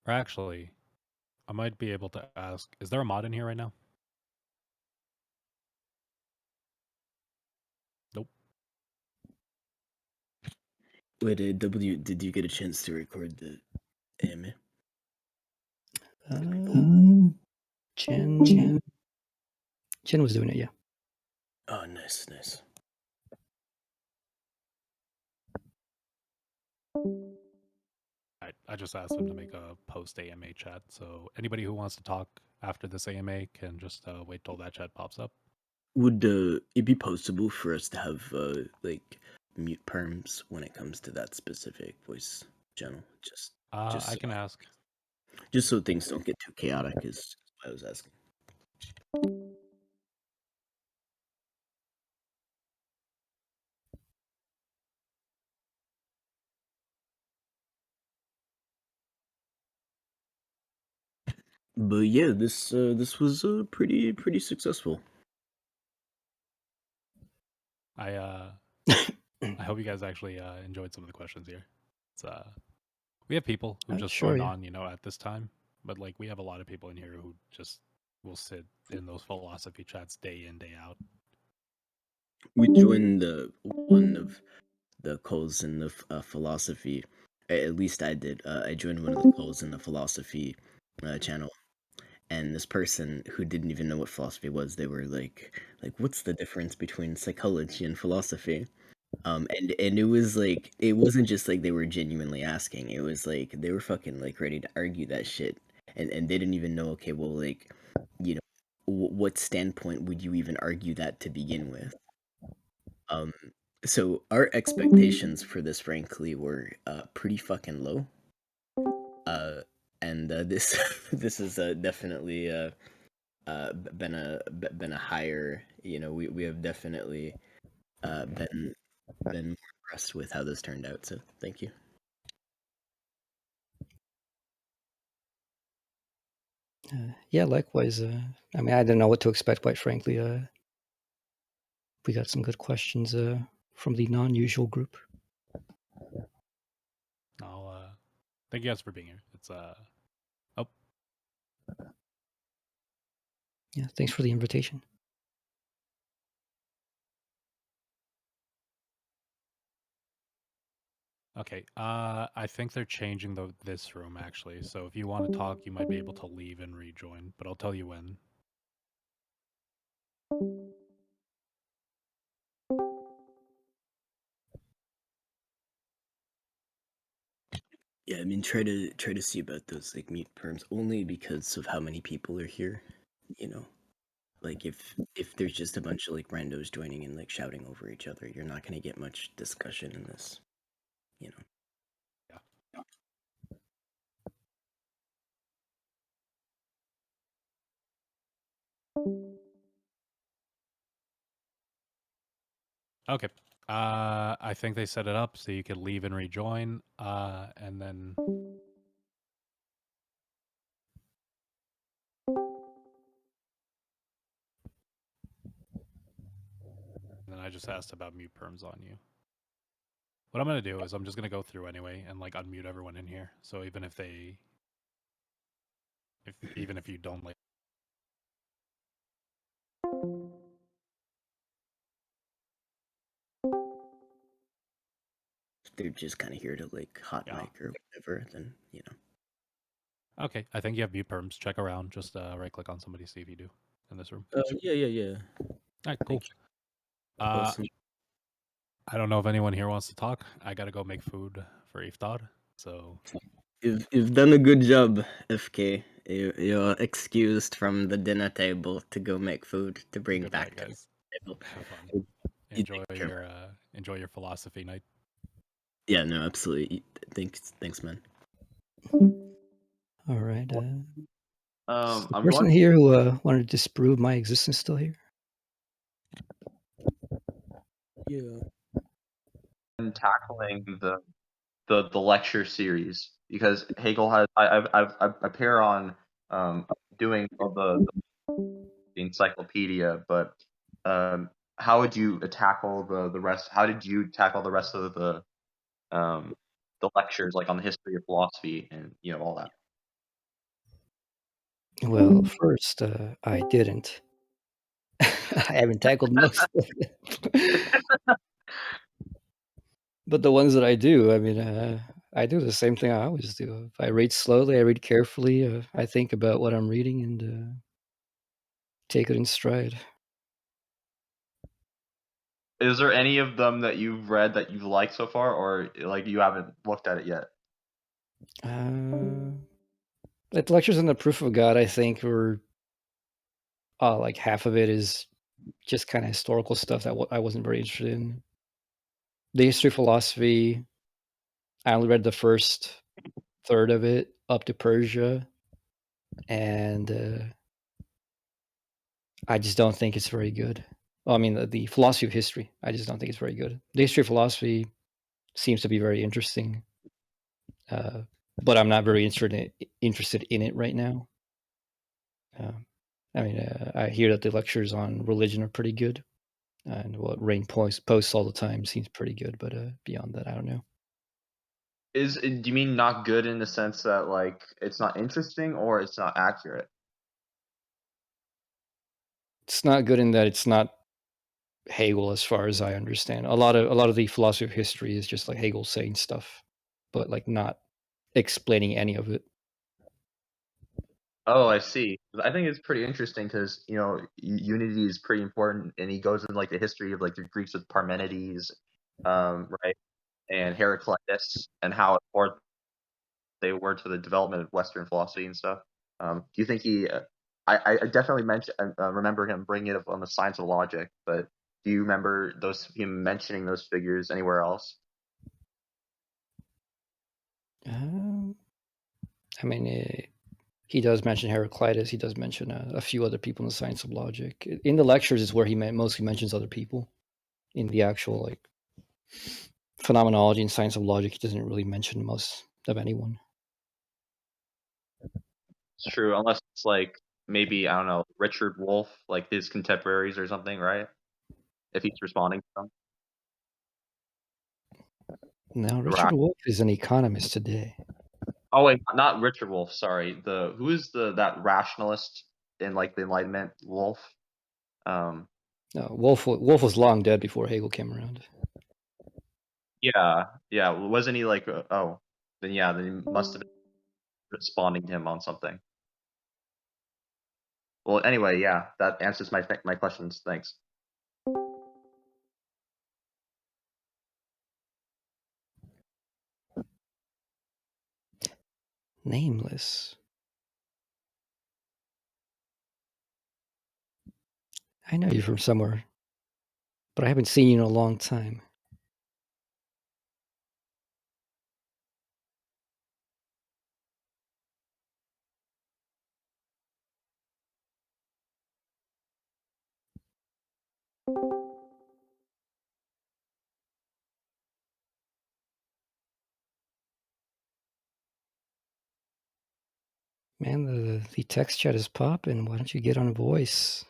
[SPEAKER 1] Or actually, I might be able to ask, is there a mod in here right now? Nope.
[SPEAKER 3] Wait, W, did you get a chance to record the AMA?
[SPEAKER 2] Jen was doing it, yeah.
[SPEAKER 3] Oh, nice.
[SPEAKER 1] I just asked him to make a post AMA chat, so anybody who wants to talk after this AMA can just wait till that chat pops up.
[SPEAKER 3] Would it be possible for us to have like mute perms when it comes to that specific voice channel? Just
[SPEAKER 1] I can ask.
[SPEAKER 3] Just so things don't get too chaotic is what I was asking. But yeah, this was pretty successful.
[SPEAKER 1] I hope you guys actually enjoyed some of the questions here. It's we have people who just
[SPEAKER 2] sure,
[SPEAKER 1] join
[SPEAKER 2] yeah.
[SPEAKER 1] on, at this time, but like we have a lot of people in here who just will sit in those philosophy chats day in, day out.
[SPEAKER 3] We joined one of the calls in the philosophy. At least I did. I joined one of the calls in the philosophy channel, and this person who didn't even know what philosophy was, they were like, what's the difference between psychology and philosophy? And it was like, it wasn't just like they were genuinely asking. It was like they were fucking like ready to argue that shit, and they didn't even know. Okay, well, like, what standpoint would you even argue that to begin with? So our expectations for this, frankly, were pretty fucking low. And this this has definitely been a higher. We have definitely been more impressed with how this turned out. So thank you.
[SPEAKER 2] Yeah, likewise. I mean, I didn't know what to expect, quite frankly. We got some good questions from the non-usual group.
[SPEAKER 1] I'll thank you guys for being here. It's
[SPEAKER 2] Yeah, thanks for the invitation.
[SPEAKER 1] okay. I think they're changing this room actually. So if you want to talk, you might be able to leave and rejoin, but I'll tell you when.
[SPEAKER 3] Yeah, I mean, try to see about those like mute perms only because of how many people are here. Like if there's just a bunch of like randos joining and like shouting over each other, you're not gonna get much discussion in this.
[SPEAKER 1] Yeah. Okay. I think they set it up so you could leave and rejoin. And then I just asked about mute perms on you. What I'm gonna do is I'm just gonna go through anyway and like unmute everyone in here. So even if even if you don't like.
[SPEAKER 3] If they're just kind of here to like hot
[SPEAKER 1] Yeah.
[SPEAKER 3] mic or whatever, then
[SPEAKER 1] Okay, I think you have mute perms. Check around. Just right click on somebody, see if you do in this room.
[SPEAKER 3] Yeah.
[SPEAKER 1] All right, cool.
[SPEAKER 3] Thank you. Awesome.
[SPEAKER 1] I don't know if anyone here wants to talk. I gotta go make food for iftar. So
[SPEAKER 3] You've done a good job, FK. You're excused from the dinner table to go make food to bring
[SPEAKER 1] good
[SPEAKER 3] back
[SPEAKER 1] night,
[SPEAKER 3] to
[SPEAKER 1] guys.
[SPEAKER 3] the table.
[SPEAKER 1] Have fun.
[SPEAKER 3] You take care.
[SPEAKER 1] Enjoy your philosophy night.
[SPEAKER 3] Yeah, no, absolutely. Thanks, man.
[SPEAKER 2] All right. Is the
[SPEAKER 5] I'm
[SPEAKER 2] person
[SPEAKER 5] going
[SPEAKER 2] here who wanted to disprove my existence still here?
[SPEAKER 3] Yeah.
[SPEAKER 5] and tackling the lecture series because Hegel has I pair on doing the encyclopedia, but how would you tackle the rest? How did you tackle the rest of the lectures, like on the history of philosophy and all that?
[SPEAKER 2] Well, first, I didn't. I haven't tackled most of it. But the ones that I do, I mean, I do the same thing I always do. If I read slowly, I read carefully, I think about what I'm reading and take it in stride.
[SPEAKER 5] Is there any of them that you've read that you've liked so far, or like you haven't looked at it yet?
[SPEAKER 2] Like the lectures on the proof of God, I think, were like half of it is just kind of historical stuff that I wasn't very interested in. The history of philosophy, I only read the first third of it up to Persia, and I just don't think it's very good. Well, I mean, the philosophy of history, I just don't think it's very good. The history of philosophy seems to be very interesting, but I'm not very interested in it right now. I mean, I hear that the lectures on religion are pretty good, and what Rain posts all the time seems pretty good, but beyond that, I don't know.
[SPEAKER 5] Do you mean not good in the sense that like it's not interesting or it's not accurate?
[SPEAKER 2] It's not good in that it's not Hegel, as far as I understand. A lot of the philosophy of history is just like Hegel saying stuff, but like not explaining any of it.
[SPEAKER 5] Oh, I see. I think it's pretty interesting because unity is pretty important, and he goes into like the history of like the Greeks with Parmenides, right, and Heraclitus, and how important they were to the development of Western philosophy and stuff. Do you think he? I definitely remember him bringing it up on the science of logic, but do you remember him mentioning those figures anywhere else?
[SPEAKER 2] I mean, he does mention Heraclitus. He does mention a few other people in the science of logic. In the lectures is where he mostly mentions other people. In the actual like phenomenology and science of logic, he doesn't really mention most of anyone.
[SPEAKER 5] It's true, unless it's like maybe I don't know Richard Wolff, like his contemporaries or something, right? If he's responding to them.
[SPEAKER 2] Now, Richard Wolff is an economist today.
[SPEAKER 5] Oh wait, not Richard Wolff. Sorry, who is that rationalist in like the Enlightenment? Wolff.
[SPEAKER 2] No, Wolff was long dead before Hegel came around.
[SPEAKER 5] Yeah. Wasn't he like? Then he must have been responding to him on something. Well, anyway, yeah, that answers my questions. Thanks.
[SPEAKER 2] Nameless. I know you from somewhere, but I haven't seen you in a long time. Man, the text chat is popping. Why don't you get on voice?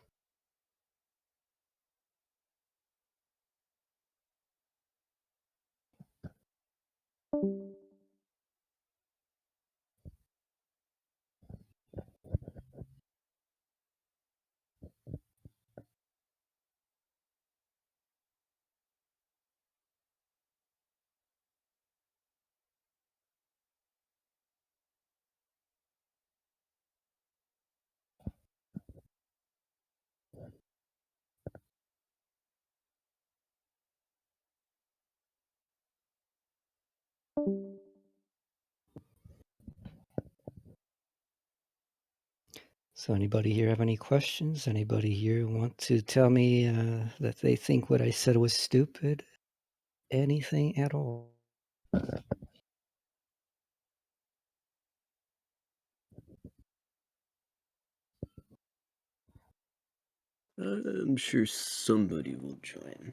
[SPEAKER 2] So anybody here have any questions? Anybody here want to tell me that they think what I said was stupid? Anything at all?
[SPEAKER 3] I'm sure somebody will join.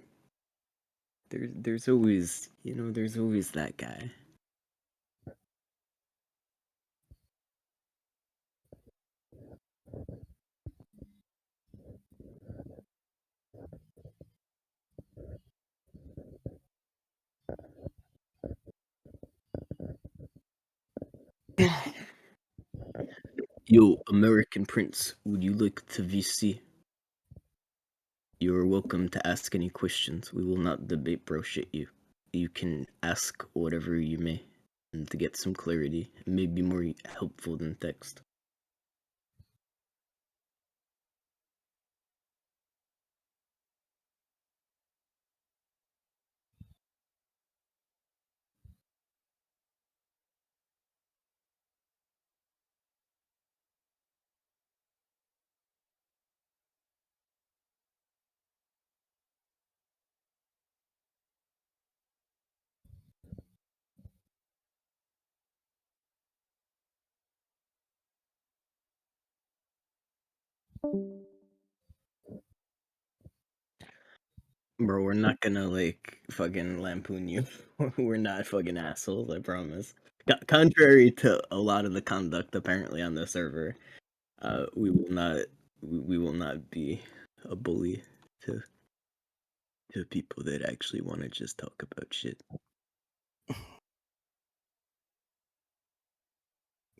[SPEAKER 3] There's always, there's always that guy. Yo, American Prince, would you like to VC? You are welcome to ask any questions. We will not debate bro shit you. You can ask whatever you may, and to get some clarity. It may be more helpful than text. Bro, we're not gonna fucking lampoon you. We're not fucking assholes, I promise. Contrary to a lot of the conduct apparently on the server, we will not be a bully to people that actually want to just talk about shit.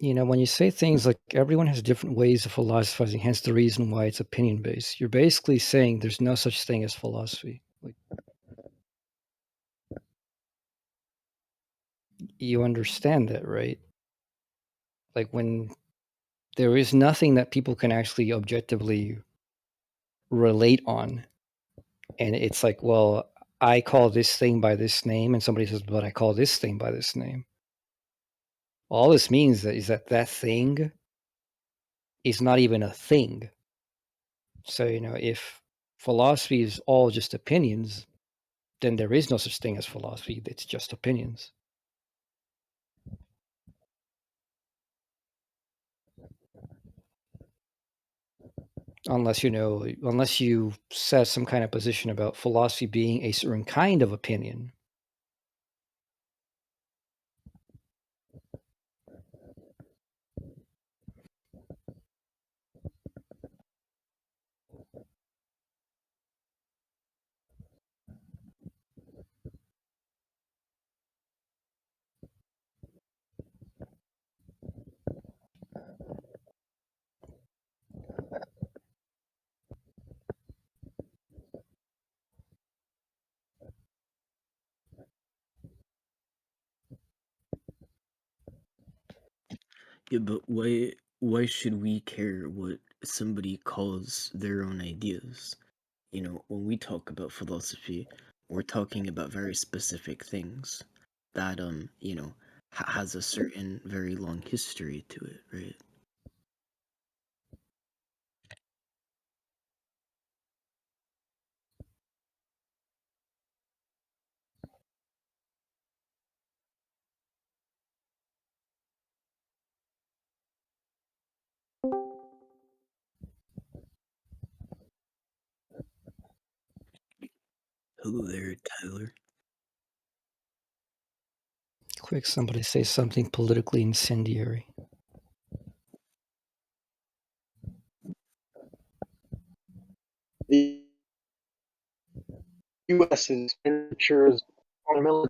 [SPEAKER 2] When you say things like everyone has different ways of philosophizing, hence the reason why it's opinion based, you're basically saying there's no such thing as philosophy. You understand that, right? Like when there is nothing that people can actually objectively relate on, and it's like, well, I call this thing by this name, and somebody says, but I call this thing by this name. All this means is that thing is not even a thing. So, if philosophy is all just opinions, then there is no such thing as philosophy. It's just opinions. Unless you set some kind of position about philosophy being a certain kind of opinion.
[SPEAKER 3] Yeah, but why should we care what somebody calls their own ideas? When we talk about philosophy, we're talking about very specific things that has a certain very long history to it, right? Hello there, Tyler.
[SPEAKER 2] Quick, somebody say something politically incendiary.
[SPEAKER 6] The U.S. expenditures on military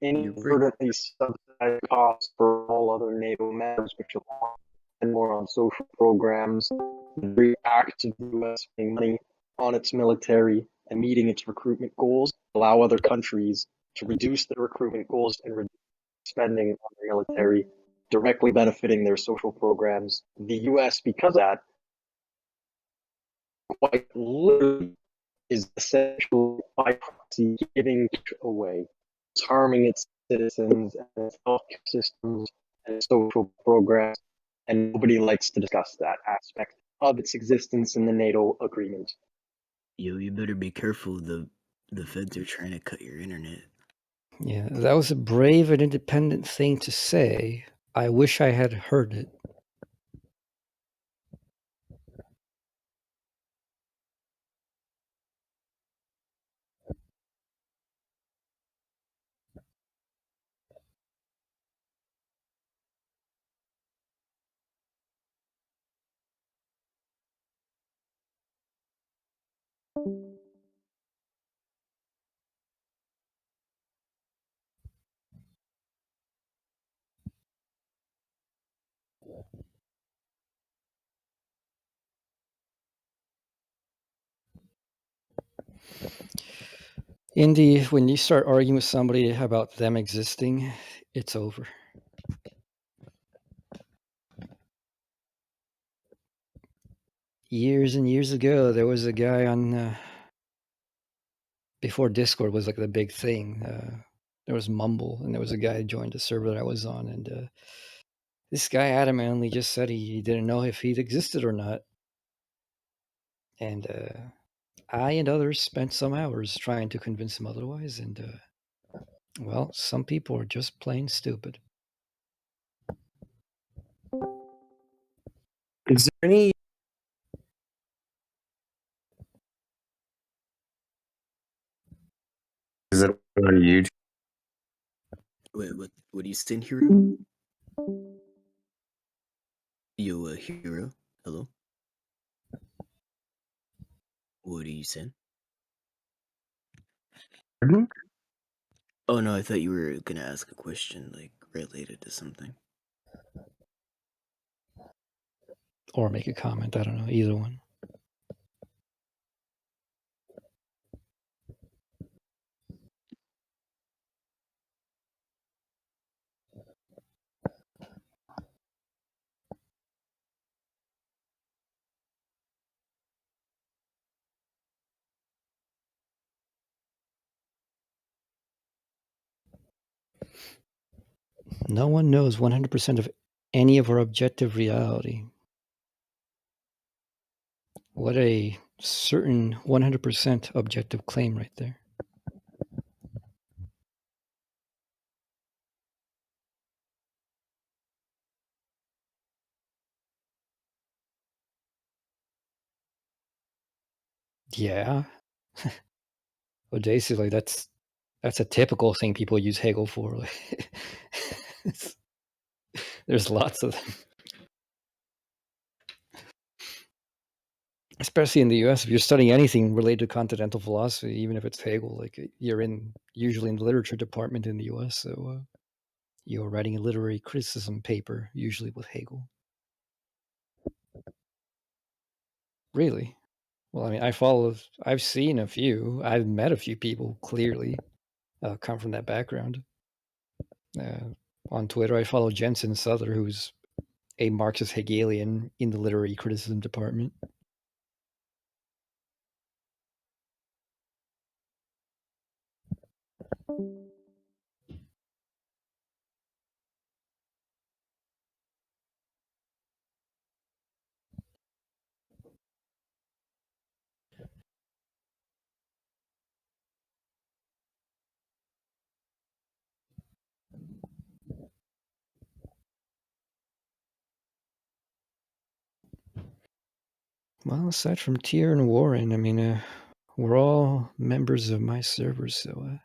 [SPEAKER 6] inadvertently subsidize costs for all other NATO members, which allow and more on social programs. The very act of the U.S. spending money on its military and meeting its recruitment goals allow other countries to reduce their recruitment goals and reduce spending on their military, directly benefiting their social programs. The U.S., because of that, quite literally is essentially by proxy giving away. It's harming its citizens and its healthcare systems and its social programs, and nobody likes to discuss that aspect of its existence in the NATO agreement.
[SPEAKER 3] Yo, you better be careful. The feds are trying to cut your internet.
[SPEAKER 2] Yeah, that was a brave and independent thing to say. I wish I had heard it. Indy, when you start arguing with somebody about them existing, it's over. Years and years ago, there was a guy on, before Discord was like the big thing, there was Mumble, and there was a guy who joined a server that I was on, and this guy adamantly just said he didn't know if he'd existed or not. And I and others spent some hours trying to convince him otherwise, and well, some people are just plain stupid.
[SPEAKER 6] Is there any? Is it on YouTube?
[SPEAKER 3] Wait, what are you saying, Hero? Yo, Hero? Hello? What are you saying?
[SPEAKER 6] Pardon?
[SPEAKER 3] Oh no, I thought you were gonna ask a question, like, related to something.
[SPEAKER 2] Or make a comment, I don't know, either one. No one knows 100% of any of our objective reality. What a certain 100% objective claim right there. Yeah. Well, basically, that's a typical thing people use Hegel for. Like, there's lots of them. Especially in the US, if you're studying anything related to continental philosophy, even if it's Hegel, like you're usually in the literature department in the US, so you're writing a literary criticism paper, usually with Hegel. Really? Well, I mean, I've seen a few, I've met a few people clearly come from that background. On Twitter, I follow Jensen Souther, who's a Marxist Hegelian in the literary criticism department. Well, aside from Tier and Warren, I mean, we're all members of my servers, so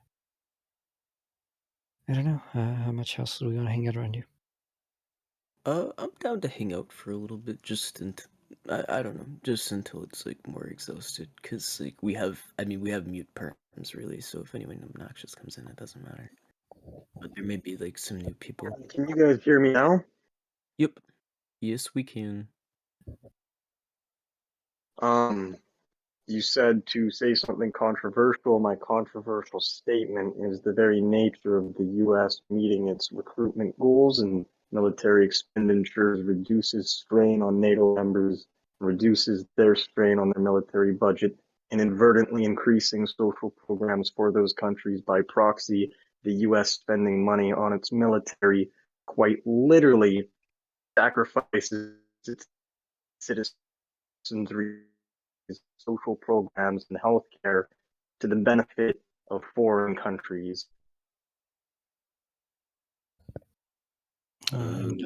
[SPEAKER 2] I don't know. How much else do we want to hang out around you?
[SPEAKER 3] I'm down to hang out for a little bit, just until I don't know, just until it's like more exhausted. Cause like we have mute perms really, so if anyone obnoxious comes in, it doesn't matter. But there may be like some new people.
[SPEAKER 6] Can you guys hear me now?
[SPEAKER 3] Yep. Yes, we can.
[SPEAKER 6] You said to say something controversial. My controversial statement is the very nature of the U.S. meeting its recruitment goals and military expenditures reduces strain on NATO members, reduces their strain on their military budget, inadvertently increasing social programs for those countries by proxy. The U.S. spending money on its military quite literally sacrifices its citizens' social programs and healthcare to the benefit of foreign countries.
[SPEAKER 2] And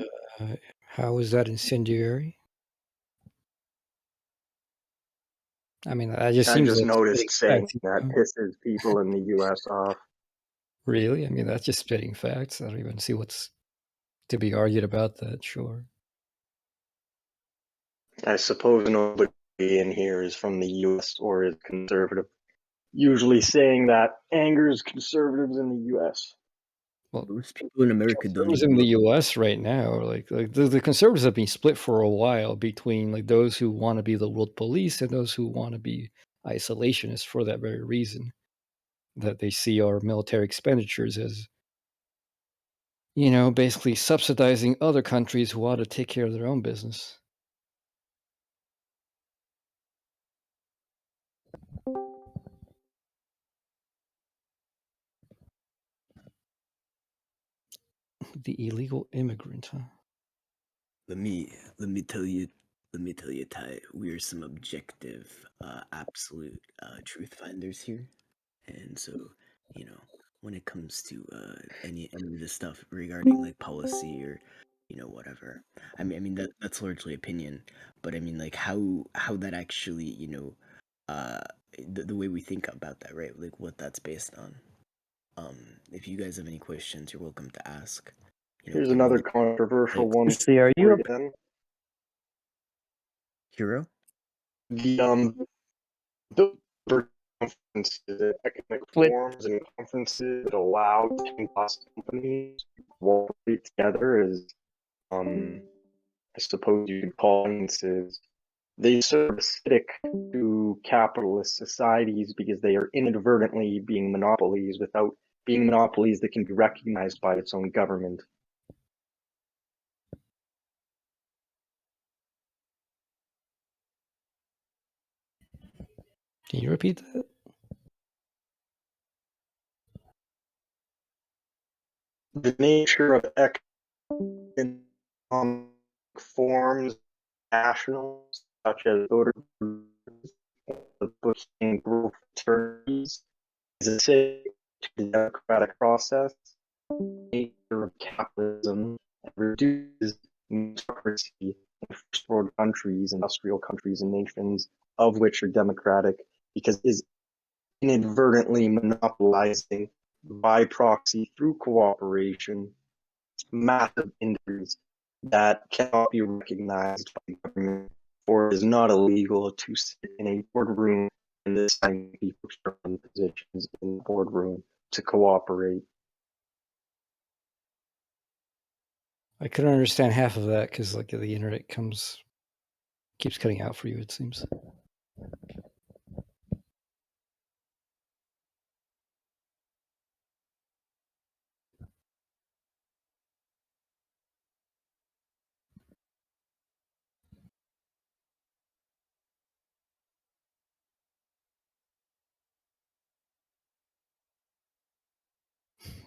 [SPEAKER 2] how is that incendiary? I mean, I just
[SPEAKER 6] noticed saying that pisses people in the U.S. off.
[SPEAKER 2] Really? I mean, that's just spitting facts. I don't even see what's to be argued about that. Sure.
[SPEAKER 6] I suppose nobody in here is from the U.S. or is conservative. Usually saying that angers conservatives in the U.S.
[SPEAKER 2] Well,
[SPEAKER 3] Most people in America don't
[SPEAKER 2] conservatives
[SPEAKER 3] even
[SPEAKER 2] in the
[SPEAKER 3] know.
[SPEAKER 2] U.S. right now, like the conservatives have been split for a while between like those who want to be the world police and those who want to be isolationists for that very reason, that they see our military expenditures as, you know, basically subsidizing other countries who ought to take care of their own business. The illegal immigrant, huh?
[SPEAKER 3] Let me tell you, Ty, we are some objective, absolute truth finders here, and so you know when it comes to any of the stuff regarding like policy or whatever. I mean that's largely opinion, but I mean like how that actually uh the way we think about that, right? Like what that's based on. If you guys have any questions, you're welcome to ask.
[SPEAKER 6] Here's another controversial
[SPEAKER 3] like,
[SPEAKER 6] one.
[SPEAKER 7] See, are you
[SPEAKER 6] Then
[SPEAKER 3] Hero.
[SPEAKER 6] The conferences, economic forums and conferences that allow 10+ companies to cooperate together as, I suppose you could call instances. They serve aesthetic to capitalist societies because they are inadvertently being monopolies without being monopolies that can be recognized by its own government.
[SPEAKER 2] Can you repeat that?
[SPEAKER 6] The nature of economic forms, nationals, such as voter groups, the booking growth fraternities, is acidic to the democratic process, nature of capitalism, and reduces meritocracy in first world countries, industrial countries, and nations, of which are democratic, because it is inadvertently monopolizing by proxy through cooperation massive industries that cannot be recognized by the government, for it is not illegal to sit in a boardroom and assign people certain positions in the boardroom to cooperate.
[SPEAKER 2] I couldn't understand half of that because like the internet keeps cutting out for you, it seems.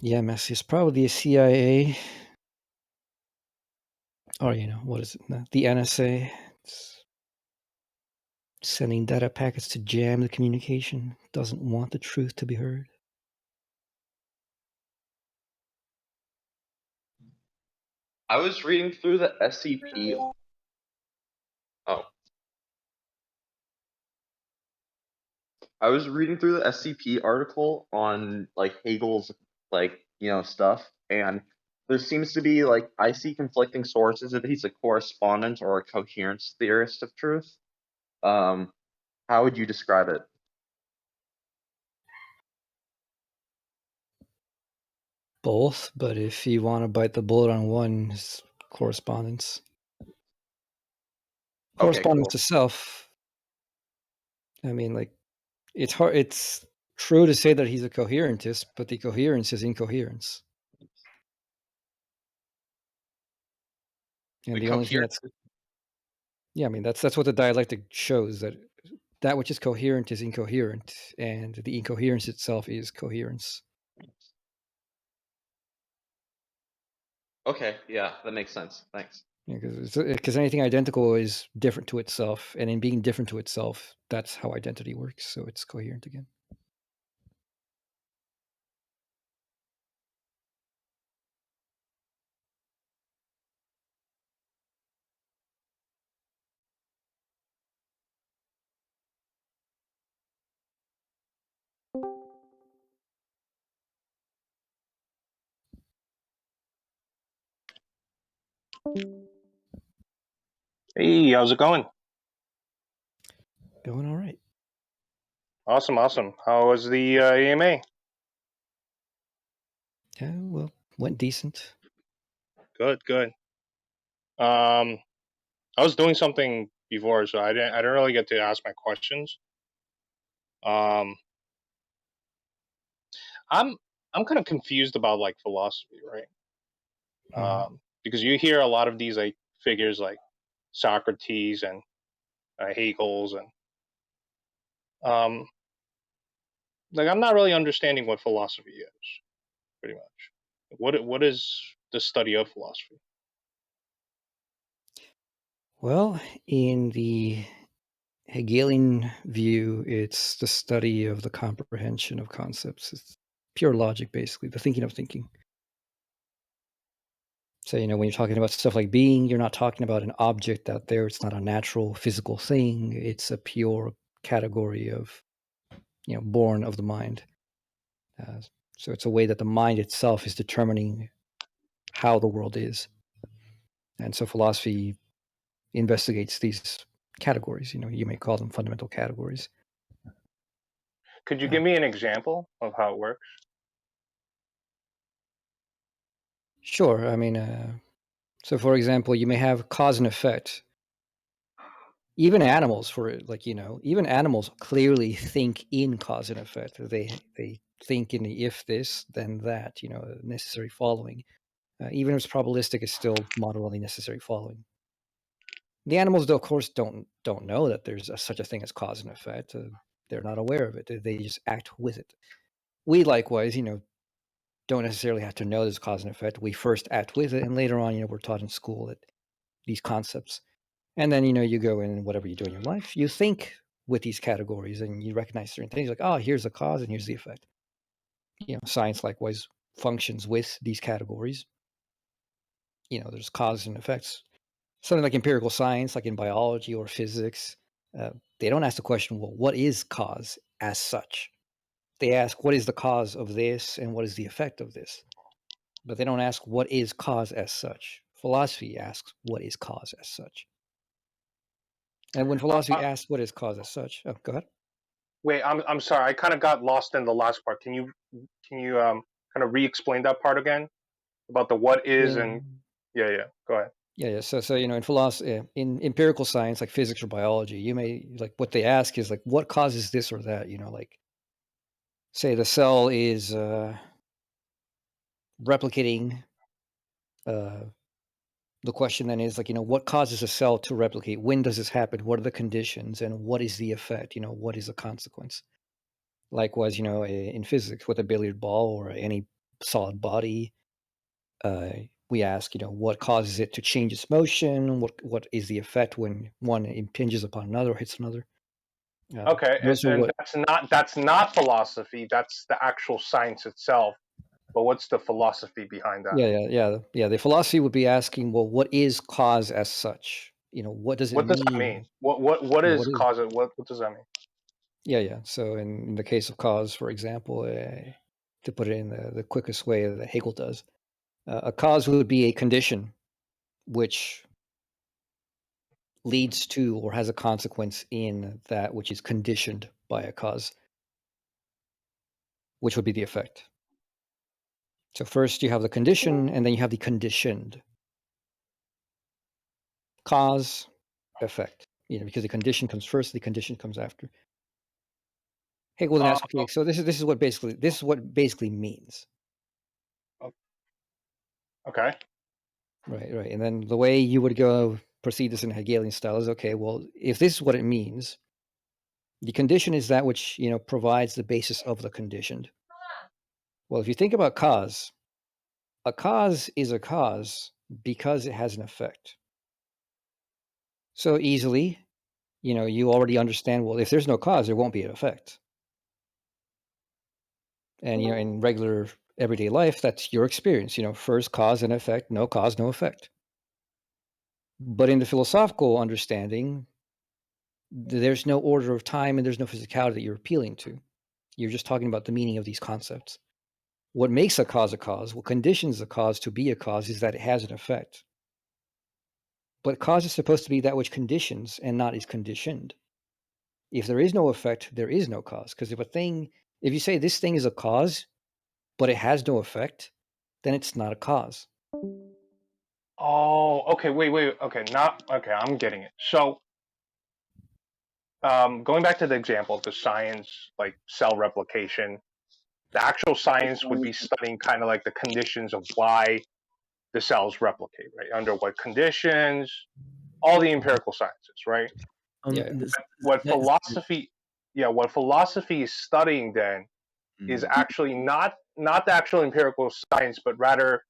[SPEAKER 2] Yeah, Messi, it's probably the CIA, or what is it? The NSA. It's sending data packets to jam the communication. Doesn't want the truth to be heard.
[SPEAKER 5] I was reading through the SCP. Oh. I was reading through the SCP article on like Hegel's stuff, and there seems to be I see conflicting sources that he's a correspondent or a coherence theorist of truth. How would you describe it?
[SPEAKER 2] Both, but if you want to bite the bullet on one, it's correspondence. Correspondence to self. I mean, like, it's hard. It's true to say that he's a coherentist, but the coherence is incoherence. And the only thing I mean, that's what the dialectic shows, that which is coherent is incoherent, and the incoherence itself is coherence.
[SPEAKER 5] Okay, yeah, that makes sense. Thanks.
[SPEAKER 2] Because anything identical is different to itself, and in being different to itself, that's how identity works. So it's coherent again.
[SPEAKER 7] Hey, how's it going?
[SPEAKER 2] Going all right.
[SPEAKER 7] Awesome. How was the AMA?
[SPEAKER 2] Yeah, well, went decent.
[SPEAKER 7] Good. I was doing something before, so I didn't really get to ask my questions. I'm kind of confused about like philosophy, right? Because you hear a lot of these like figures like Socrates and Hegel's, and like I'm not really understanding what philosophy is, pretty much. What is the study of philosophy?
[SPEAKER 2] Well, in the Hegelian view, it's the study of the comprehension of concepts. It's pure logic, basically, the thinking of thinking. So, when you're talking about stuff like being, you're not talking about an object out there. It's not a natural physical thing. It's a pure category of, born of the mind. So it's a way that the mind itself is determining how the world is. And so philosophy investigates these categories. You may call them fundamental categories.
[SPEAKER 7] Could you give me an example of how it works?
[SPEAKER 2] Sure. So for example, you may have cause and effect. Even animals, even animals clearly think in cause and effect. They think in the if this, then that, necessary following. Even if it's probabilistic, it's still modelly necessary following. The animals, though, of course, don't know that there's such a thing as cause and effect. They're not aware of it. They just act with it. We likewise, don't necessarily have to know there's cause and effect. We first act with it, and later on, we're taught in school that these concepts. And then, you go in whatever you do in your life, you think with these categories and you recognize certain things like, oh, here's the cause and here's the effect. Science likewise functions with these categories. There's cause and effects. Something like empirical science, like in biology or physics, they don't ask the question, well, what is cause as such? They ask, what is the cause of this and what is the effect of this? But they don't ask, what is cause as such? Philosophy asks, what is cause as such? And when philosophy asks, what is cause as such? Oh, go ahead.
[SPEAKER 7] Wait, I'm sorry. I kind of got lost in the last part. Can you kind of re-explain that part again about the what is and yeah. Go ahead.
[SPEAKER 2] Yeah. So in philosophy, in empirical science like physics or biology, you may like what they ask is like what causes this or that. Like say the cell is replicating. The question then is like what causes a cell to replicate? When does this happen? What are the conditions and what is the effect? What is the consequence? Likewise, in physics with a billiard ball or any solid body, we ask, what causes it to change its motion? What is the effect when one impinges upon another or hits another?
[SPEAKER 7] Okay, and that's not philosophy. That's the actual science itself. But what's the philosophy behind that?
[SPEAKER 2] Yeah. The philosophy would be asking, well, what is cause as such? What does it mean?
[SPEAKER 7] What does that mean? What is cause? What does that mean?
[SPEAKER 2] Yeah. So in the case of cause, for example, to put it in the quickest way that Hegel does, a cause would be a condition which leads to or has a consequence in that which is conditioned by a cause, which would be the effect. So first you have the condition, and then you have the conditioned. Cause, effect. Because the condition comes first, the condition comes after. Hegel then asks, okay, so this is what basically means.
[SPEAKER 7] Okay.
[SPEAKER 2] Right. And then the way you would go proceed this in Hegelian style is, okay, well, if this is what it means, the condition is that which, provides the basis of the conditioned. Well, if you think about cause, a cause is a cause because it has an effect. So easily, you already understand, well, if there's no cause, there won't be an effect. And, in regular everyday life, that's your experience, first cause and effect, no cause, no effect. But in the philosophical understanding, there's no order of time and there's no physicality that you're appealing to. You're just talking about the meaning of these concepts. What makes a cause, what conditions a cause to be a cause is that it has an effect. But cause is supposed to be that which conditions and not is conditioned. If there is no effect, there is no cause. Because if you say this thing is a cause, but it has no effect, then it's not a cause.
[SPEAKER 7] Oh, okay. Wait. Okay, I'm getting it. So, going back to the example of the science, like cell replication, the actual science would be studying kind of like the conditions of why the cells replicate, right? Under what conditions? All the empirical sciences, right?
[SPEAKER 2] Yeah.
[SPEAKER 7] What philosophy is studying then is actually not the actual empirical science, but rather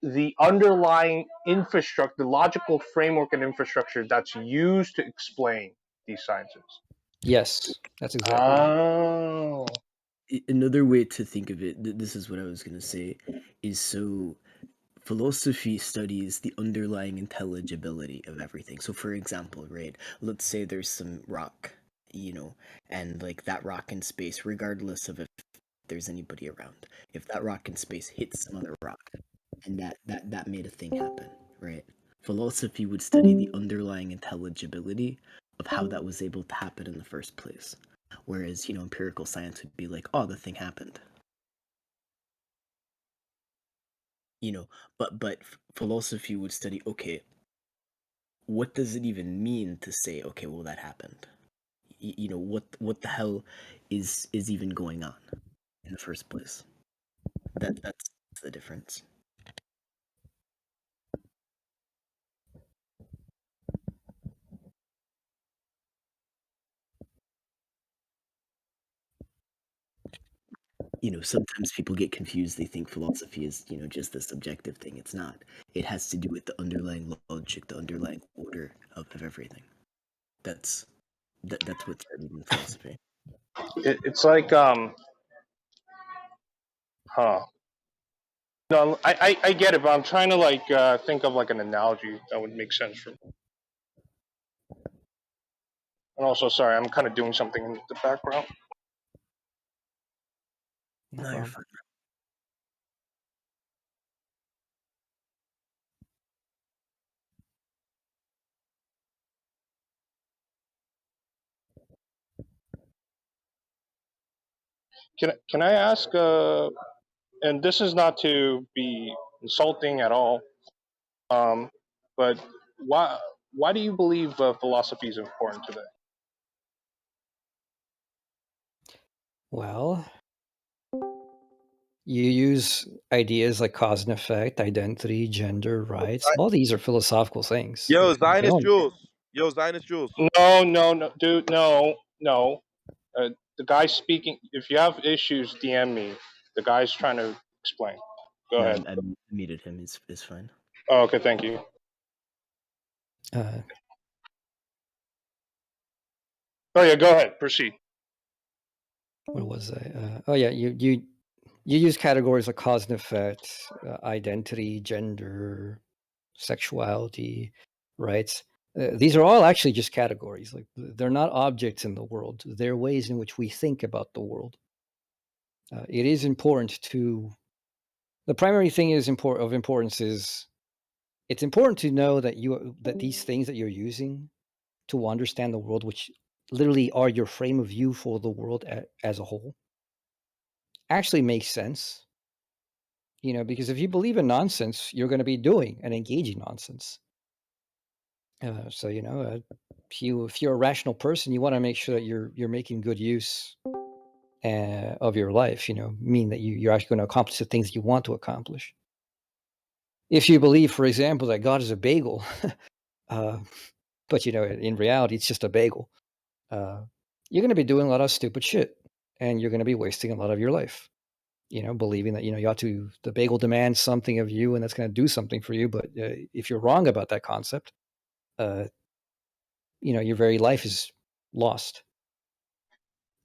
[SPEAKER 7] the underlying infrastructure, the logical framework and infrastructure that's used to explain these sciences.
[SPEAKER 2] Yes, that's exactly right.
[SPEAKER 7] Oh.
[SPEAKER 3] Another way to think of it, this is what I was going to say, is so philosophy studies the underlying intelligibility of everything. So for example, right, let's say there's some rock, and like that rock in space, regardless of if there's anybody around, if that rock in space hits some other rock and that made a thing happen, right? Philosophy would study the underlying intelligibility of how that was able to happen in the first place. Whereas, empirical science would be like, oh, the thing happened. But philosophy would study, okay, what does it even mean to say, okay, well, that happened? What the hell is even going on in the first place? That's the difference. Sometimes people get confused. They think philosophy is, just a subjective thing. It's not. It has to do with the underlying logic, the underlying order of everything. That's what's studied in philosophy.
[SPEAKER 7] It's like No, I get it, but I'm trying to think of like an analogy that would make sense for me. And also, sorry, I'm kind of doing something in the background.
[SPEAKER 3] No, you're fine.
[SPEAKER 7] Can I ask? And this is not to be insulting at all. But why do you believe philosophy is important today?
[SPEAKER 2] Well, you use ideas like cause and effect, identity, gender, rights. All these are philosophical things.
[SPEAKER 8] Yo,
[SPEAKER 2] They
[SPEAKER 8] Zionist
[SPEAKER 2] don't-
[SPEAKER 8] Jules. Yo, Zionist Jules.
[SPEAKER 7] No, dude, no. The guy's speaking. If you have issues, DM me. The guy's trying to explain. Go ahead.
[SPEAKER 3] I muted him. It's fine.
[SPEAKER 7] Oh, okay, thank you.
[SPEAKER 2] Uh,
[SPEAKER 7] Oh yeah, go ahead. Proceed.
[SPEAKER 2] what was I? Oh yeah, you use categories like cause and effect, identity, gender, sexuality, rights. These are all actually just categories. Like they're not objects in the world. They're ways in which we think about the world. It is important to. The primary thing of importance is it's important to know that these things that you're using to understand the world, which literally are your frame of view for the world as a whole, actually makes sense. Because if you believe in nonsense, you're going to be doing and engaging nonsense. So if you're a rational person, you want to make sure that you're making good use of your life. Mean that you're actually going to accomplish the things you want to accomplish. If you believe, for example, that God is a bagel, but in reality it's just a bagel, you're going to be doing a lot of stupid shit, and you're going to be wasting a lot of your life. Believing that the bagel demands something of you, and that's going to do something for you. But if you're wrong about that concept, your very life is lost.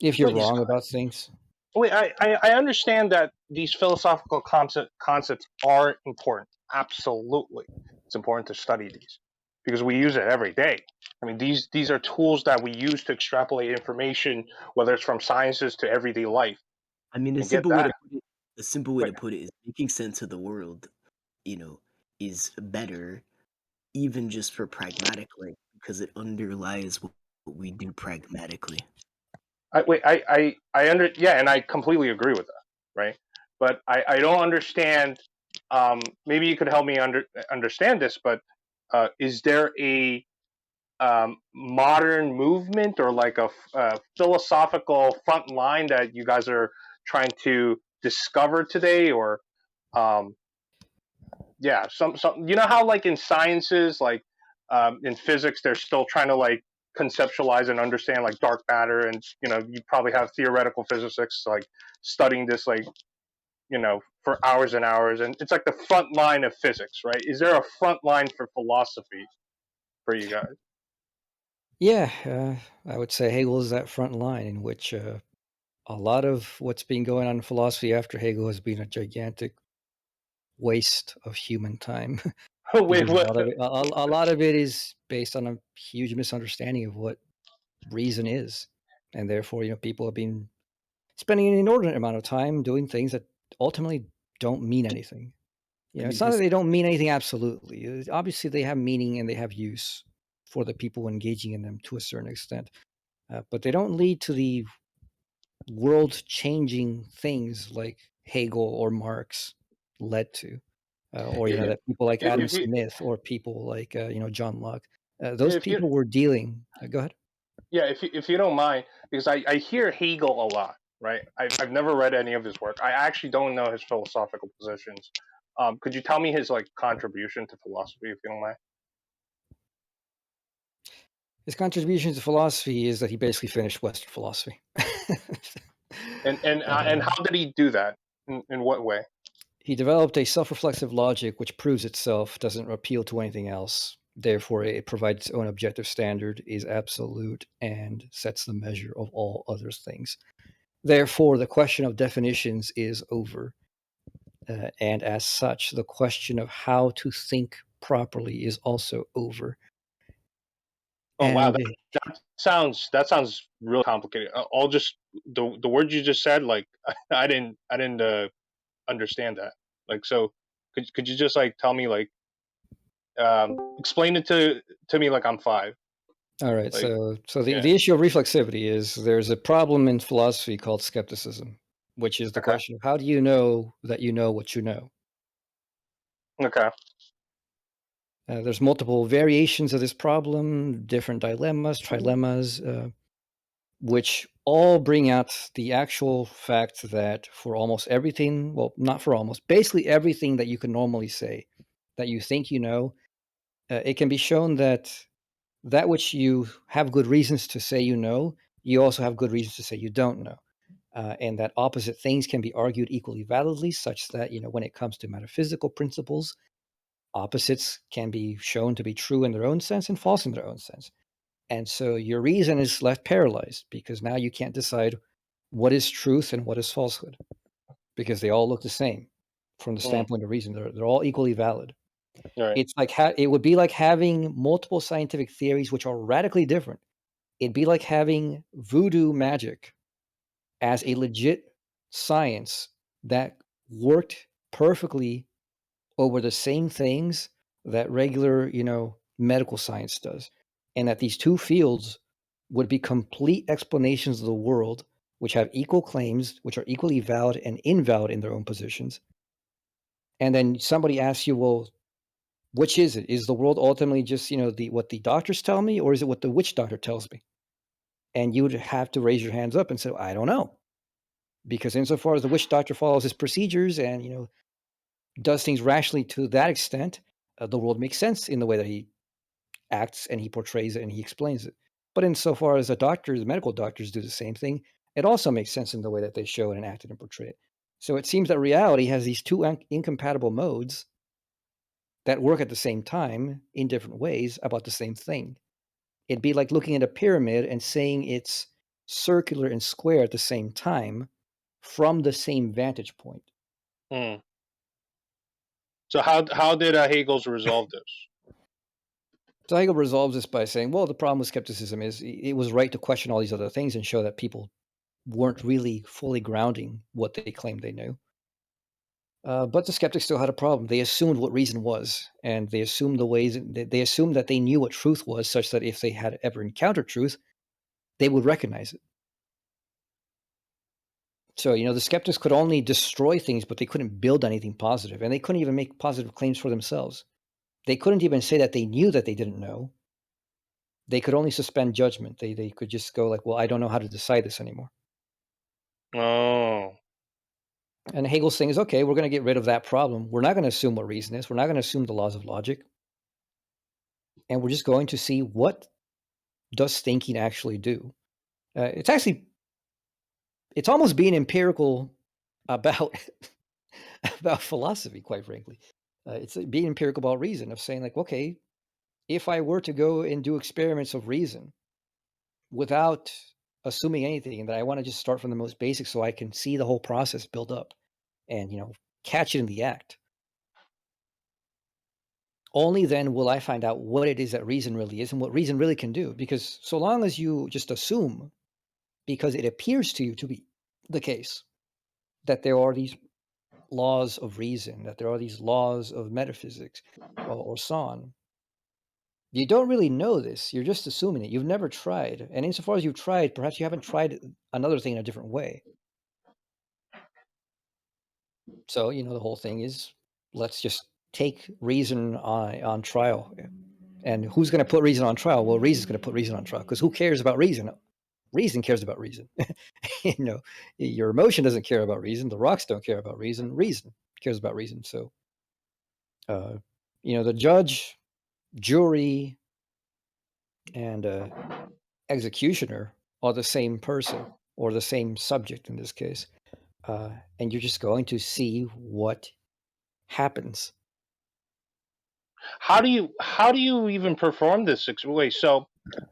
[SPEAKER 2] If you're wrong about things.
[SPEAKER 7] Wait, I understand that these philosophical concepts are important. Absolutely, it's important to study these because we use it every day. I mean, these are tools that we use to extrapolate information, whether it's from sciences to everyday life.
[SPEAKER 3] I mean, a
[SPEAKER 7] And get
[SPEAKER 3] simple way
[SPEAKER 7] that.
[SPEAKER 3] to put it is making sense of the world, is better, even just for pragmatic, like, because it underlies what we do pragmatically.
[SPEAKER 7] And I completely agree with that, right? But I don't understand. Maybe you could help me understand this. But is there a modern movement or like a philosophical front line that you guys are trying to discover today, or some you know how like in sciences, like in physics, they're still trying to like conceptualize and understand like dark matter, and you probably have theoretical physicists like studying this like for hours and hours, and it's like the front line of physics, right? Is there a front line for philosophy for you guys?
[SPEAKER 2] Yeah, I would say Hegel is that front line in which a lot of what's been going on in philosophy after Hegel has been a gigantic waste of human time.
[SPEAKER 7] Wait,
[SPEAKER 2] Because
[SPEAKER 7] what?
[SPEAKER 2] a lot of it is based on a huge misunderstanding of what reason is, and therefore, people have been spending an inordinate amount of time doing things that ultimately don't mean anything.
[SPEAKER 3] I mean,
[SPEAKER 2] It's not that they don't mean anything absolutely. Obviously, they have meaning and they have use for the people engaging in them to a certain extent, but they don't lead to the world-changing things like Hegel or Marx led to. Or
[SPEAKER 7] If,
[SPEAKER 2] that people like Adam
[SPEAKER 7] if you
[SPEAKER 2] Smith or people like John Locke, those
[SPEAKER 7] if you
[SPEAKER 2] people were dealing. Go ahead.
[SPEAKER 7] Yeah, if you don't mind, because I hear Hegel a lot, right? I've never read any of his work. I actually don't know his philosophical positions. Could you tell me his like contribution to philosophy, if you don't mind?
[SPEAKER 2] His contribution to philosophy is that he basically finished Western philosophy.
[SPEAKER 7] And how did he do that? In what way?
[SPEAKER 2] He developed a self-reflexive logic which proves itself, doesn't appeal to anything else. Therefore, it provides its own objective standard, is absolute, and sets the measure of all other things. Therefore, the question of definitions is over. And as such, the question of how to think properly is also over.
[SPEAKER 7] Oh wow,
[SPEAKER 2] And
[SPEAKER 7] that sounds real complicated. All just the words you just said, like I didn't understand that. Like, so could you just like tell me like explain it to me like I'm 5?
[SPEAKER 2] all right,
[SPEAKER 7] Like,
[SPEAKER 2] so
[SPEAKER 7] yeah.
[SPEAKER 2] the issue of reflexivity is there's a problem in philosophy called skepticism, which is the
[SPEAKER 7] Okay.
[SPEAKER 2] question of how do you know that you know what you know?
[SPEAKER 7] Okay.
[SPEAKER 2] There's multiple variations of this problem, different dilemmas, trilemmas, which all bring out the actual fact that for almost everything, well, not for almost, basically everything that you can normally say, that you think you know, it can be shown that that which you have good reasons to say you know, you also have good reasons to say you don't know. And that opposite things can be argued equally validly, such that, when it comes to metaphysical principles, opposites can be shown to be true in their own sense and false in their own sense. And so your reason is left paralyzed because now you can't decide what is truth and what is falsehood because they all look the same from the standpoint of reason. They're all equally valid.
[SPEAKER 7] Right.
[SPEAKER 2] It's like it would be like having multiple scientific theories which are radically different. It'd be like having voodoo magic as a legit science that worked perfectly over the same things that regular, medical science does. And that these two fields would be complete explanations of the world, which have equal claims, which are equally valid and invalid in their own positions. And then somebody asks you, well, which is it? Is the world ultimately just, what the doctors tell me, or is it what the witch doctor tells me? And you would have to raise your hands up and say, I don't know. Because insofar as the witch doctor follows his procedures and, does things rationally to that extent, the world makes sense in the way that he acts and he portrays it and he explains it. But insofar as the medical doctors do the same thing, it also makes sense in the way that they show it and act it and portray it. So it seems that reality has these two incompatible modes that work at the same time in different ways about the same thing. It'd be like looking at a pyramid and saying it's circular and square at the same time from the same vantage point.
[SPEAKER 7] So how did Hegel's resolve this?
[SPEAKER 2] So Hegel resolves this by saying, well, the problem with skepticism is it was right to question all these other things and show that people weren't really fully grounding what they claimed they knew. But the skeptics still had a problem. They assumed what reason was, and they assumed they assumed that they knew what truth was, such that if they had ever encountered truth, they would recognize it. So, the skeptics could only destroy things, but they couldn't build anything positive. And they couldn't even make positive claims for themselves. They couldn't even say that they knew that they didn't know. They could only suspend judgment. They could just go like, well, I don't know how to decide this anymore.
[SPEAKER 7] Oh.
[SPEAKER 2] And Hegel's thing is, okay, we're going to get rid of that problem. We're not going to assume what reason is. We're not going to assume the laws of logic. And we're just going to see what does thinking actually do. It's almost being empirical about about philosophy, quite frankly. It's being empirical about reason, of saying like, okay, if I were to go and do experiments of reason without assuming anything, and that I want to just start from the most basic so I can see the whole process build up and, catch it in the act. Only then will I find out what it is that reason really is and what reason really can do. Because so long as you just assume, because it appears to you to be the case, that there are these laws of reason, that there are these laws of metaphysics, or so on, you don't really know this. You're just assuming it. You've never tried. And insofar as you've tried, perhaps you haven't tried another thing in a different way. So, the whole thing is, let's just take reason on trial. And who's going to put reason on trial? Well, reason's going to put reason on trial, because who cares about reason? Reason cares about reason. Your emotion doesn't care about reason. The rocks don't care about reason. Reason cares about reason. So, the judge, jury, and executioner are the same person, or the same subject in this case. And you're just going to see what happens.
[SPEAKER 7] How do you even perform this? Wait, so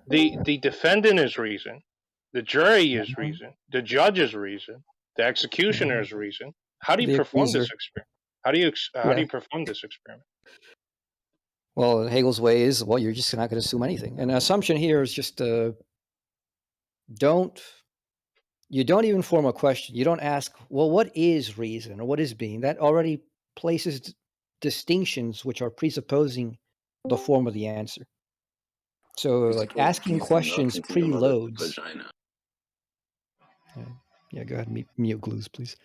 [SPEAKER 7] the defendant is reason, the jury is reason, the judge is reason, the executioner is reason. How do you perform this experiment? How do you perform this experiment?
[SPEAKER 2] Well, Hegel's way is, well, you're just not going to assume anything. And the assumption here is just don't even form a question. You don't ask, well, what is reason or what is being? That already places distinctions which are presupposing the form of the answer. So, like, asking questions preloads. Yeah, go ahead, mute glues, please.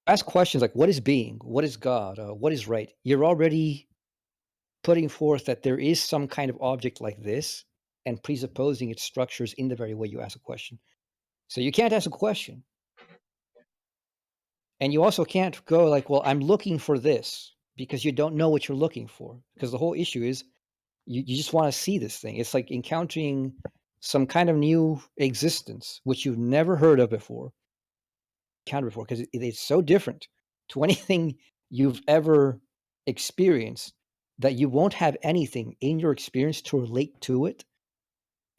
[SPEAKER 2] Ask questions like, what is being? What is God? What is right? You're already putting forth that there is some kind of object like this, and presupposing its structures in the very way you ask a question. So you can't ask a question. And you also can't go like, well, I'm looking for this, because you don't know what you're looking for. Because the whole issue is you just want to see this thing. It's like encountering some kind of new existence, which you've never heard of before, because it's so different to anything you've ever experienced that you won't have anything in your experience to relate to it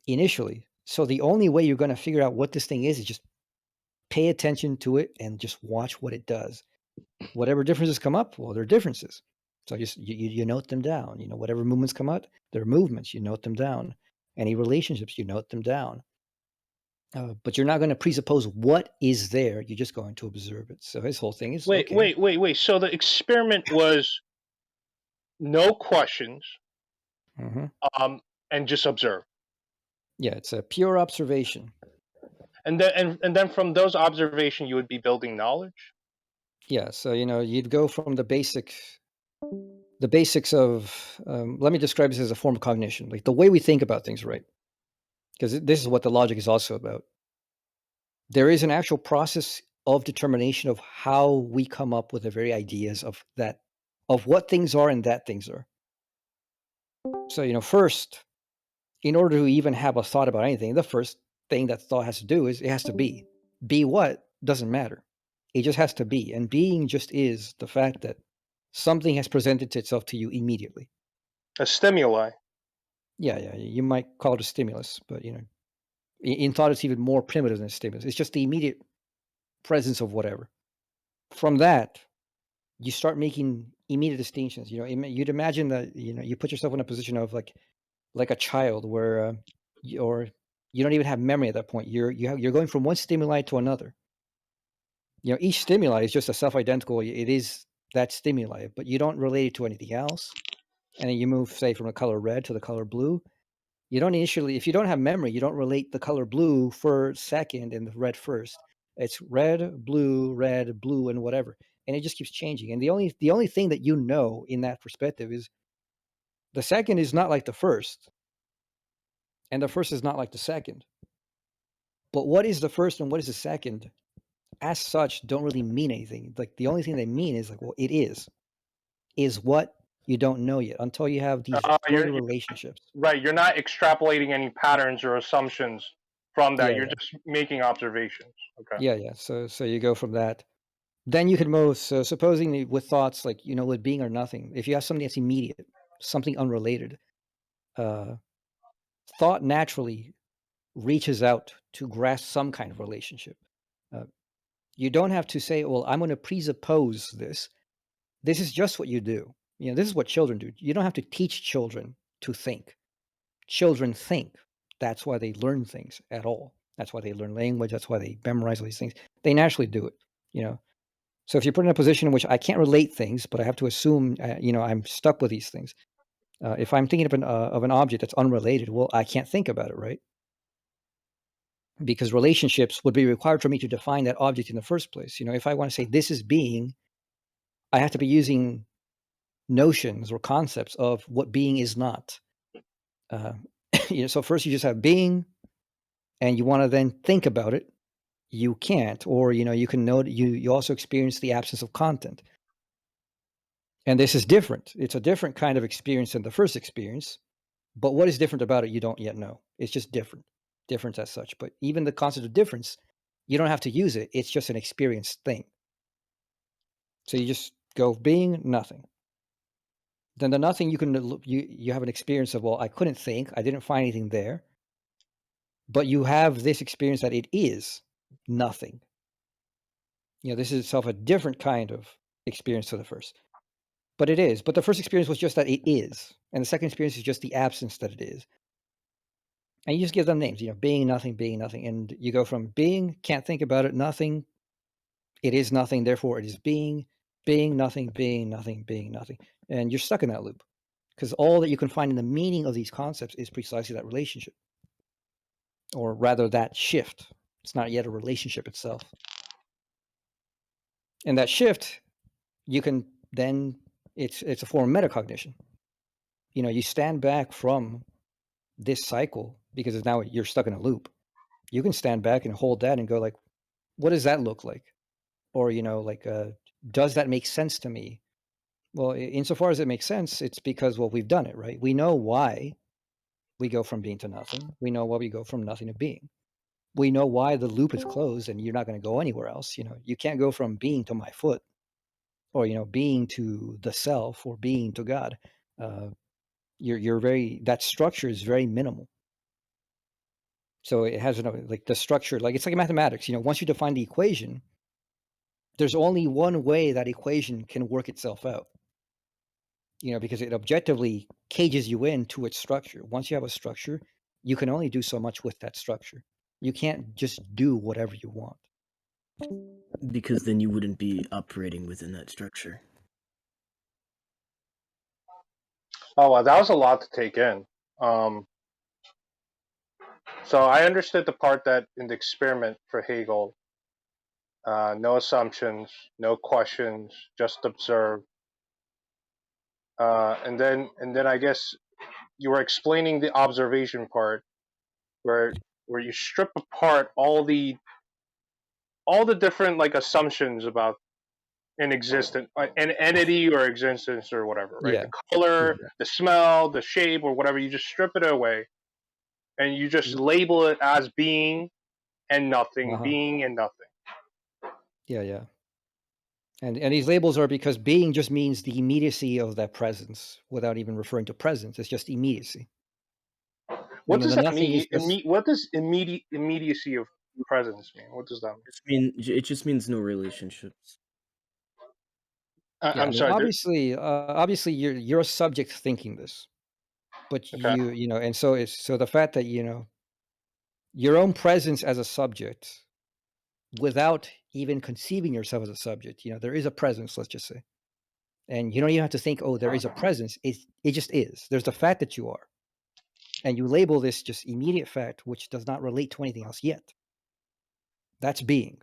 [SPEAKER 2] initially. So the only way you're going to figure out what this thing is just pay attention to it and just watch what it does. Whatever differences come up, well, they're differences. So just you note them down. Whatever movements come out, they're movements. You note them down. Any relationships, you note them down. But you're not going to presuppose what is there. You're just going to observe it. So his whole thing is,
[SPEAKER 7] wait. So the experiment was no questions, and just observe.
[SPEAKER 2] Yeah, it's a pure observation.
[SPEAKER 7] And then from those observations, you would be building knowledge.
[SPEAKER 2] Yeah, so you'd go from the basics of. Let me describe this as a form of cognition, like the way we think about things, right? Because this is what the logic is also about. There is an actual process of determination of how we come up with the very ideas of what things are and that things are. So, first, in order to even have a thought about anything, the first thing that thought has to do is it has to be. Be what? Doesn't matter. It just has to be. And being just is the fact that something has presented itself to you immediately.
[SPEAKER 7] A stimuli.
[SPEAKER 2] Yeah. You might call it a stimulus, but, in thought, it's even more primitive than a stimulus. It's just the immediate presence of whatever. From that, you start making immediate distinctions. You'd imagine that you put yourself in a position of like a child where you don't even have memory at that point. You're going from one stimuli to another. Each stimuli is just a self-identical. It is that stimuli, but you don't relate it to anything else. And then you move, say, from the color red to the color blue. You don't initially, if you don't have memory, you don't relate the color blue for second and the red first. It's red, blue, and whatever, and it just keeps changing. And the only thing that you know in that perspective is the second is not like the first, and the first is not like the second. But what is the first and what is the second, as such, don't really mean anything. Like the only thing they mean is like, well, it is what you don't know yet until you have these further relationships.
[SPEAKER 7] Right, you're not extrapolating any patterns or assumptions from that.
[SPEAKER 2] Yeah,
[SPEAKER 7] You're
[SPEAKER 2] yeah.
[SPEAKER 7] just making observations. Okay.
[SPEAKER 2] Yeah. So you go from that. Then you can move. So supposing with thoughts like, with being or nothing, if you have something that's immediate, something unrelated, thought naturally reaches out to grasp some kind of relationship. You don't have to say, well, I'm going to presuppose this. This is just what you do. This is what children do. You don't have to teach children to think. Children think. That's why they learn things at all. That's why they learn language. That's why they memorize all these things. They naturally do it. So if you're put in a position in which I can't relate things, but I have to assume, I'm stuck with these things. If I'm thinking of an object that's unrelated, well, I can't think about it, right? Because relationships would be required for me to define that object in the first place. If I want to say this is being, I have to be using notions or concepts of what being is not. So first you just have being, and you want to then think about it. You can't, or you can note you also experience the absence of content. And this is different. It's a different kind of experience than the first experience. But what is different about it, you don't yet know. It's just different. Different as such. But even the concept of difference, you don't have to use it. It's just an experienced thing. So you just go being, nothing. Then the nothing, you have an experience of, well, I couldn't think. I didn't find anything there. But you have this experience that it is nothing. This is itself a different kind of experience to the first. But it is. But the first experience was just that it is. And the second experience is just the absence that it is. And you just give them names, being, nothing, and you go from being, can't think about it, nothing, it is nothing, therefore it is being, nothing, nothing, nothing. And you're stuck in that loop because all that you can find in the meaning of these concepts is precisely that relationship, or rather that shift. It's not yet a relationship itself. And that shift, you can then, it's a form of metacognition. You stand back from this cycle because now you're stuck in a loop. You can stand back and hold that and go like, what does that look like? Or, does that make sense to me? Well, insofar as it makes sense, it's because, well, we've done it, right? We know why we go from being to nothing. We know why we go from nothing to being. We know why the loop is closed and you're not going to go anywhere else. You can't go from being to my foot, or, being to the self, or being to God. That structure is very minimal. So it has like the structure, like it's like mathematics. Once you define the equation, there's only one way that equation can work itself out. Because it objectively cages you into its structure. Once you have a structure, you can only do so much with that structure. You can't just do whatever you want.
[SPEAKER 3] Because then you wouldn't be operating within that structure.
[SPEAKER 7] Oh, wow, that was a lot to take in. So I understood the part that in the experiment for Hegel, no assumptions, no questions, just observe. And then I guess you were explaining the observation part, where you strip apart all the different like assumptions about an existent an entity or existence or whatever, right?
[SPEAKER 2] Yeah.
[SPEAKER 7] The color, the smell, the shape, or whatever. You just strip it away, and you just label it as being and nothing, being and nothing.
[SPEAKER 2] Yeah. And these labels are because being just means the immediacy of that presence, without even referring to presence. It's just immediacy.
[SPEAKER 7] What does that
[SPEAKER 2] nothing
[SPEAKER 7] mean?
[SPEAKER 2] is just,
[SPEAKER 7] What does immediacy of presence mean? What does that mean?
[SPEAKER 3] It just means no relationships.
[SPEAKER 7] I'm sorry.
[SPEAKER 2] obviously you're a subject thinking this, but
[SPEAKER 7] Okay.
[SPEAKER 2] and so the fact that your own presence as a subject, without even conceiving yourself as a subject, there is a presence, let's just say, and you don't even have to think, oh, there is a presence. It just is. There's the fact that you are, and you label this just immediate fact, which does not relate to anything else yet. That's being.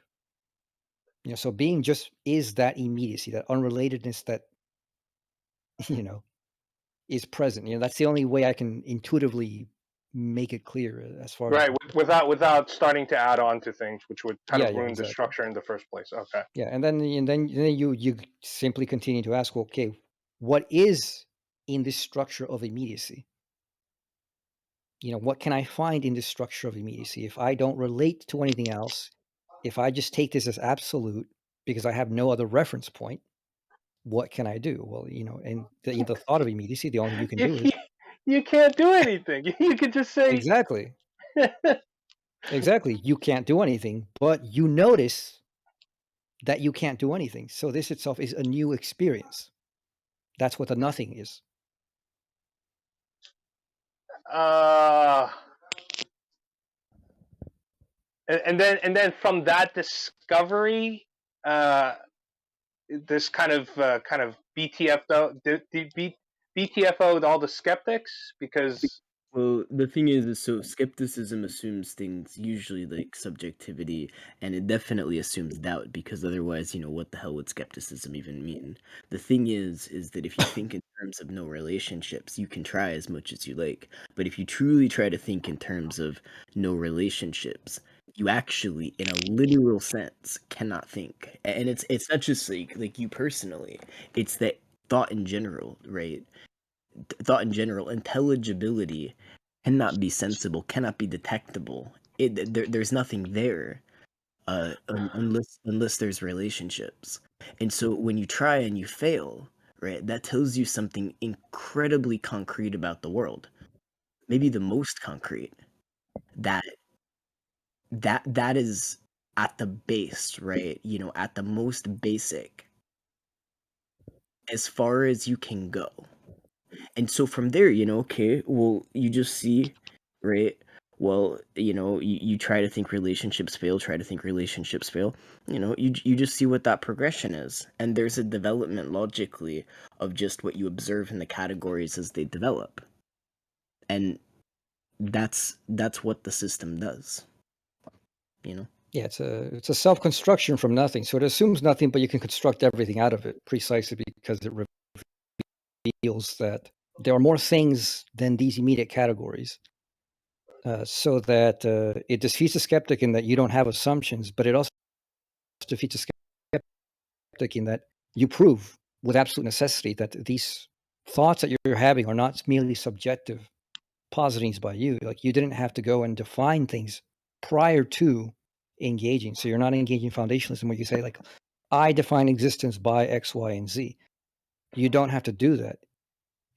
[SPEAKER 2] So being just is that immediacy, that unrelatedness that is present. That's the only way I can intuitively make it clear as far
[SPEAKER 7] Right,
[SPEAKER 2] as
[SPEAKER 7] without starting to add on to things, which would kind of ruin the
[SPEAKER 2] exactly.
[SPEAKER 7] structure in the first place. Okay.
[SPEAKER 2] Yeah, and then you simply continue to ask, okay, what is in this structure of immediacy? What can I find in this structure of immediacy if I don't relate to anything else? If I just take this as absolute because I have no other reference point, what can I do? Well, and the thought of immediacy, the only thing you can do is
[SPEAKER 7] You can't do anything. You could just say
[SPEAKER 2] exactly. Exactly. You can't do anything, but you notice that you can't do anything. So this itself is a new experience. That's what the nothing is.
[SPEAKER 7] And then from that discovery, this kind of BTFO'd all the skeptics because.
[SPEAKER 3] Well, the thing is so skepticism assumes things usually like subjectivity, and it definitely assumes doubt because otherwise, what the hell would skepticism even mean? The thing is that if you think in terms of no relationships, you can try as much as you like, but if you truly try to think in terms of no relationships, you actually, in a literal sense, cannot think. And it's not just like you personally, it's that thought in general, right? Thought in general, intelligibility cannot be sensible, cannot be detectable. There's nothing there unless there's relationships. And so when you try and you fail, right, that tells you something incredibly concrete about the world. Maybe the most concrete. That is at the base, right? At the most basic, as far as you can go. And so from there, okay, well, you just see, right? Well, you try to think relationships fail, you just see what that progression is. And there's a development logically of just what you observe in the categories as they develop. And that's what the system does.
[SPEAKER 2] Yeah, it's a self-construction from nothing. So it assumes nothing, but you can construct everything out of it precisely because it reveals that there are more things than these immediate categories. So that it defeats a skeptic in that you don't have assumptions, but it also defeats a skeptic in that you prove with absolute necessity that these thoughts that you're having are not merely subjective positings by you. Like you didn't have to go and define things prior to engaging. So you're not engaging foundationalism where you say like, I define existence by X, Y, and Z. You don't have to do that.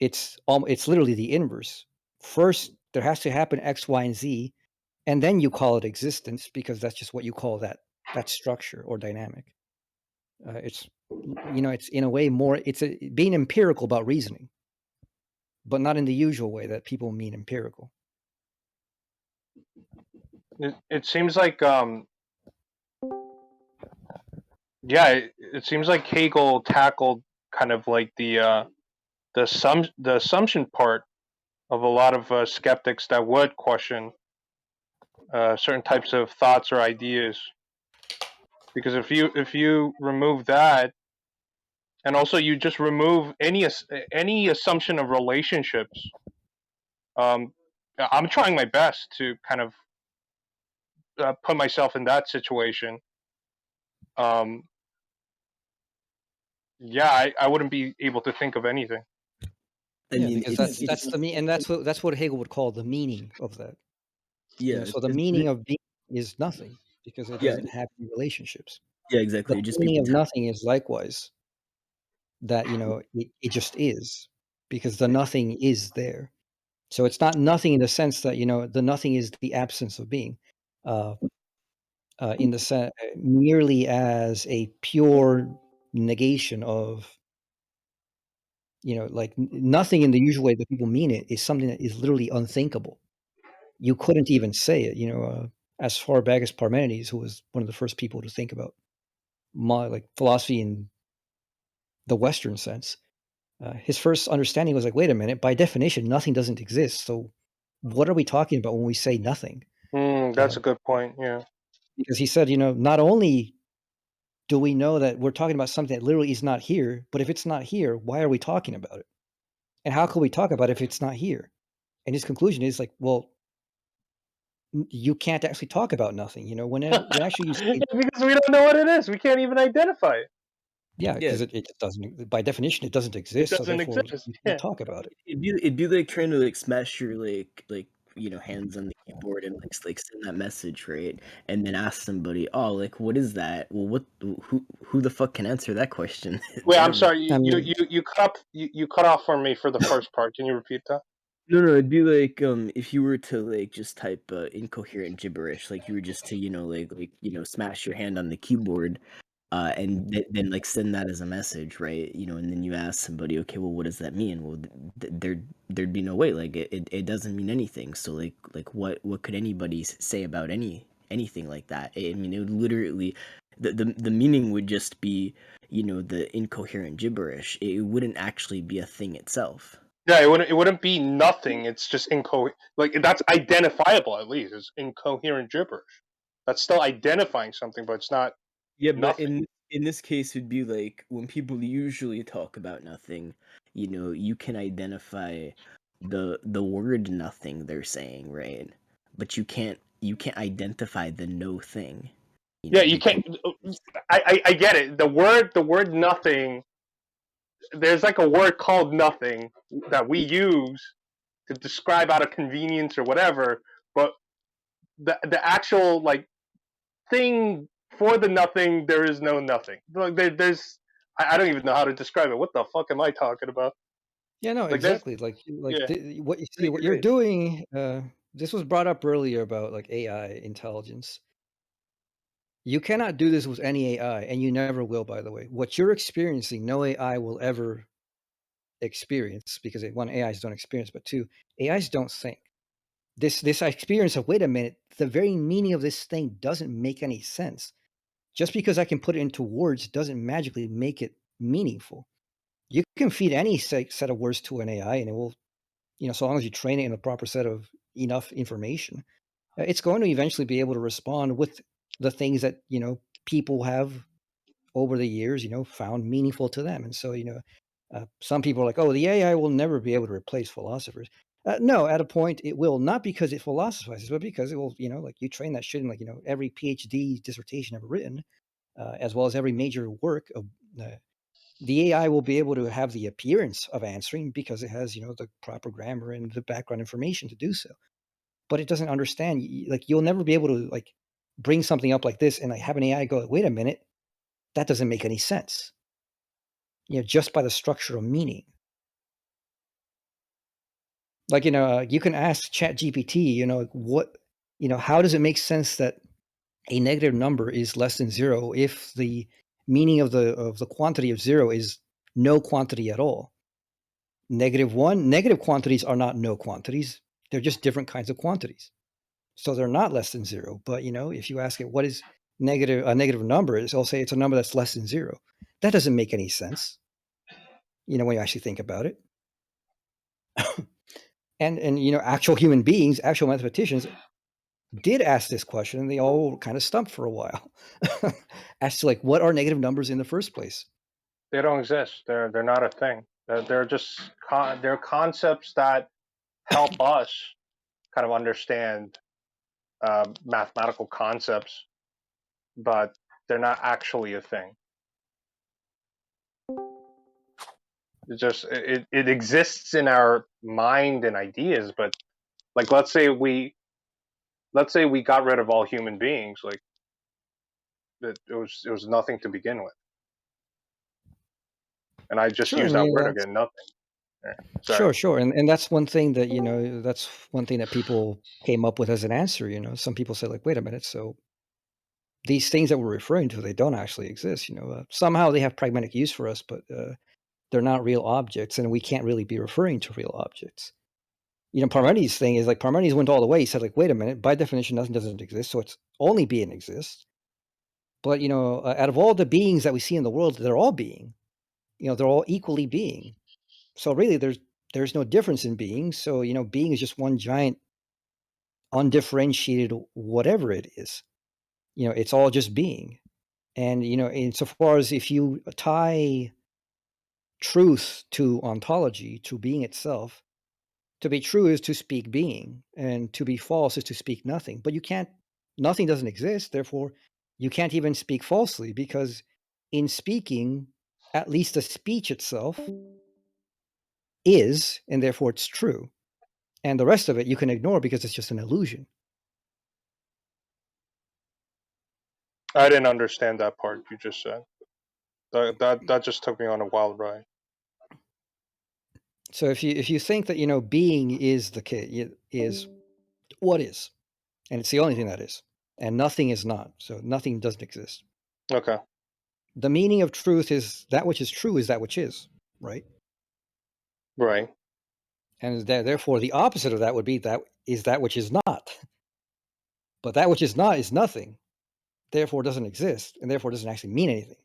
[SPEAKER 2] It's literally the inverse. First, there has to happen X, Y, and Z, and then you call it existence because that's just what you call that structure or dynamic. It's in a way more being empirical about reasoning, but not in the usual way that people mean empirical.
[SPEAKER 7] It seems like it seems like Hegel tackled kind of like the assumption part of a lot of skeptics that would question certain types of thoughts or ideas, because if you remove that, and also you just remove any assumption of relationships, I'm trying my best to kind of put myself in that situation. I wouldn't be able to think of anything.
[SPEAKER 2] Because that's the and that's what Hegel would call the meaning of that.
[SPEAKER 3] Yeah.
[SPEAKER 2] So the meaning of being is nothing because it doesn't have any relationships.
[SPEAKER 3] Yeah, exactly.
[SPEAKER 2] The meaning of nothing is likewise that it just is because the nothing is there. So it's not nothing in the sense that the nothing is the absence of being, in the sense merely as a pure negation of like nothing in the usual way that people mean it is something that is literally unthinkable. You couldn't even say it. As far back as Parmenides, who was one of the first people to think about like philosophy in the Western sense. His first understanding was like, wait a minute, by definition, nothing doesn't exist. So what are we talking about when we say nothing?
[SPEAKER 7] That's a good point. Yeah.
[SPEAKER 2] Because he said, not only do we know that we're talking about something that literally is not here, but if it's not here, why are we talking about it? And how can we talk about it if it's not here? And his conclusion is like, well, you can't actually talk about nothing. When actually you say,
[SPEAKER 7] Because we don't know what it is. We can't even identify it.
[SPEAKER 2] yeah,
[SPEAKER 3] Yeah,
[SPEAKER 2] because it just doesn't, by definition, it doesn't
[SPEAKER 7] It
[SPEAKER 2] exist. So
[SPEAKER 7] doesn't
[SPEAKER 2] therefore,
[SPEAKER 7] exist.
[SPEAKER 2] you
[SPEAKER 7] Yeah.
[SPEAKER 2] can't talk about it.
[SPEAKER 3] it'd be like trying to like smash your hands on the keyboard and like send that message, right? And then ask somebody, oh, like what is that? Well, who the fuck can answer that question?
[SPEAKER 7] Wait,
[SPEAKER 3] They
[SPEAKER 7] I'm
[SPEAKER 3] have no-
[SPEAKER 7] sorry.
[SPEAKER 2] I mean,
[SPEAKER 7] You cut off for me for the first part. Can you repeat that?
[SPEAKER 3] No, it'd be like if you were to like just type incoherent gibberish, like you were just to smash your hand on the keyboard, and then like send that as a message, right? And then you ask somebody, okay, well, what does that mean? Well, there'd be no way, like it doesn't mean anything. So like what could anybody say about anything like that? I mean, it would literally the meaning would just be the incoherent gibberish. It wouldn't actually be a thing itself.
[SPEAKER 7] Yeah, it wouldn't be nothing. It's just incoherent. Like that's identifiable at least. It's incoherent gibberish. That's still identifying something, but it's not
[SPEAKER 3] Yeah, but
[SPEAKER 7] nothing.
[SPEAKER 3] in this case, it'd be like when people usually talk about nothing, you can identify the word nothing they're saying, right? But you can't identify the no thing.
[SPEAKER 7] Yeah, you can't. I get it. The word nothing. There's like a word called nothing that we use to describe out of convenience or whatever, but the actual like thing for the nothing, there is no nothing. Like there's I don't even know how to describe it. What the fuck am I talking about?
[SPEAKER 2] yeah, no,
[SPEAKER 7] Like there's
[SPEAKER 2] exactly. Like
[SPEAKER 7] yeah.
[SPEAKER 2] what you see,
[SPEAKER 7] There
[SPEAKER 2] what you're
[SPEAKER 7] is.
[SPEAKER 2] doing. This was brought up earlier about like AI intelligence. You cannot do this with any AI, and you never will, by the way. What you're experiencing, no AI will ever experience because one, AIs don't experience, but two, AIs don't think. This experience of, wait a minute, the very meaning of this thing doesn't make any sense. Just because I can put it into words doesn't magically make it meaningful. You can feed any set of words to an AI, and it will, so long as you train it in a proper set of enough information, it's going to eventually be able to respond with the things that people have over the years found meaningful to them. And so some people are like, oh, the AI will never be able to replace philosophers. No, at a point it will, not because it philosophizes, but because it will, like you train that shit in like every PhD dissertation ever written, as well as every major work of the AI will be able to have the appearance of answering because it has the proper grammar and the background information to do so. But it doesn't understand. Like you'll never be able to like bring something up like this and like have an AI go, wait a minute, that doesn't make any sense. Just by the structure of meaning. Like you can ask ChatGPT, what, how does it make sense that a negative number is less than zero if the meaning of the quantity of zero is no quantity at all? Negative quantities are not no quantities. They're just different kinds of quantities. So they're not less than zero. But if you ask it what is a negative number, it'll say it's a number that's less than zero. That doesn't make any sense. When you actually think about it. and actual human beings, actual mathematicians did ask this question, and they all kind of stumped for a while as to like what are negative numbers in the first place.
[SPEAKER 7] They don't exist. They're not a thing. They're just they're concepts that help us kind of understand mathematical concepts, but they're not actually a thing. It exists in our mind and ideas, but like let's say we got rid of all human beings, like it was nothing to begin with. And I just
[SPEAKER 2] Sure, I
[SPEAKER 7] used that
[SPEAKER 2] mean,
[SPEAKER 7] word again, nothing. Yeah, sorry.
[SPEAKER 2] sure, and that's one thing that that's one thing that people came up with as an answer. Some people say like, wait a minute, so these things that we're referring to, they don't actually exist. Somehow they have pragmatic use for us, but they're not real objects, and we can't really be referring to real objects. Parmenides' thing is like Parmenides went all the way. He said like, wait a minute, by definition, nothing doesn't exist, so it's only being exists. But out of all the beings that we see in the world, they're all being. They're all equally being. So really, there's no difference in being. So being is just one giant undifferentiated whatever it is. It's all just being. And insofar as if you tie truth to ontology, to being itself, to be true is to speak being, and to be false is to speak nothing. But nothing doesn't exist, therefore you can't even speak falsely, because in speaking, at least the speech itself is, and therefore it's true. And the rest of it you can ignore because it's just an illusion.
[SPEAKER 7] I didn't understand that part you just said. That just took me on a wild ride.
[SPEAKER 2] So if you think that being is the case, is what is, and it's the only thing that is, and nothing is not, so nothing doesn't exist.
[SPEAKER 7] Okay.
[SPEAKER 2] The meaning of truth is that which is true is that which is, right?
[SPEAKER 7] Right.
[SPEAKER 2] And therefore the opposite of that would be that which is not. But that which is not is nothing, therefore doesn't exist, and therefore doesn't actually mean anything.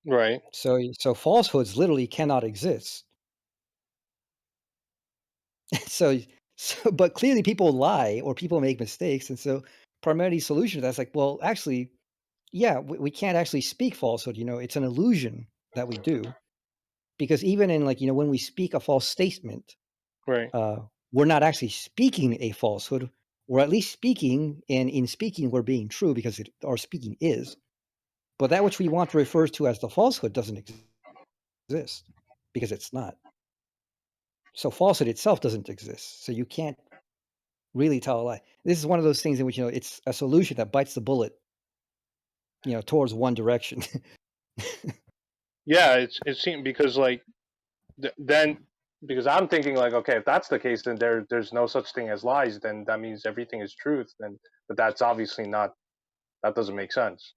[SPEAKER 7] Right.
[SPEAKER 2] So falsehoods literally cannot exist. so but clearly people lie or people make mistakes, and so Parmenides' solution to that's like, well, actually, yeah, we can't actually speak falsehood. It's an illusion that we do, because even in when we speak a false statement,
[SPEAKER 7] Right.
[SPEAKER 2] we're not actually speaking a falsehood. We're at least speaking, and in speaking, we're being true because our speaking is. But that which we want to refer to as the falsehood doesn't exist because it's not. So falsehood itself doesn't exist. So you can't really tell a lie. This is one of those things in which it's a solution that bites the bullet, towards one direction.
[SPEAKER 7] Yeah, it seemed because then because I'm thinking okay, if that's the case, then there's no such thing as lies. Then that means everything is truth. But that's obviously not. That doesn't make sense.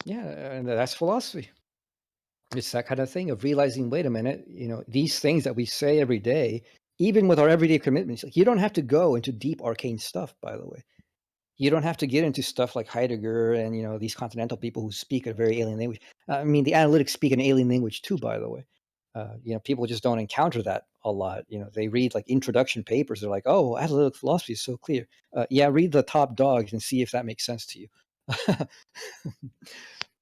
[SPEAKER 2] Yeah, and that's philosophy. It's that kind of thing of realizing, wait a minute, these things that we say every day, even with our everyday commitments, you don't have to go into deep arcane stuff, by the way. You don't have to get into stuff like Heidegger and these continental people who speak a very alien language. I mean, the analytics speak an alien language too, by the way. People just don't encounter that a lot. They read introduction papers. They're like, oh, analytic philosophy is so clear. Yeah, read the top dogs and see if that makes sense to you.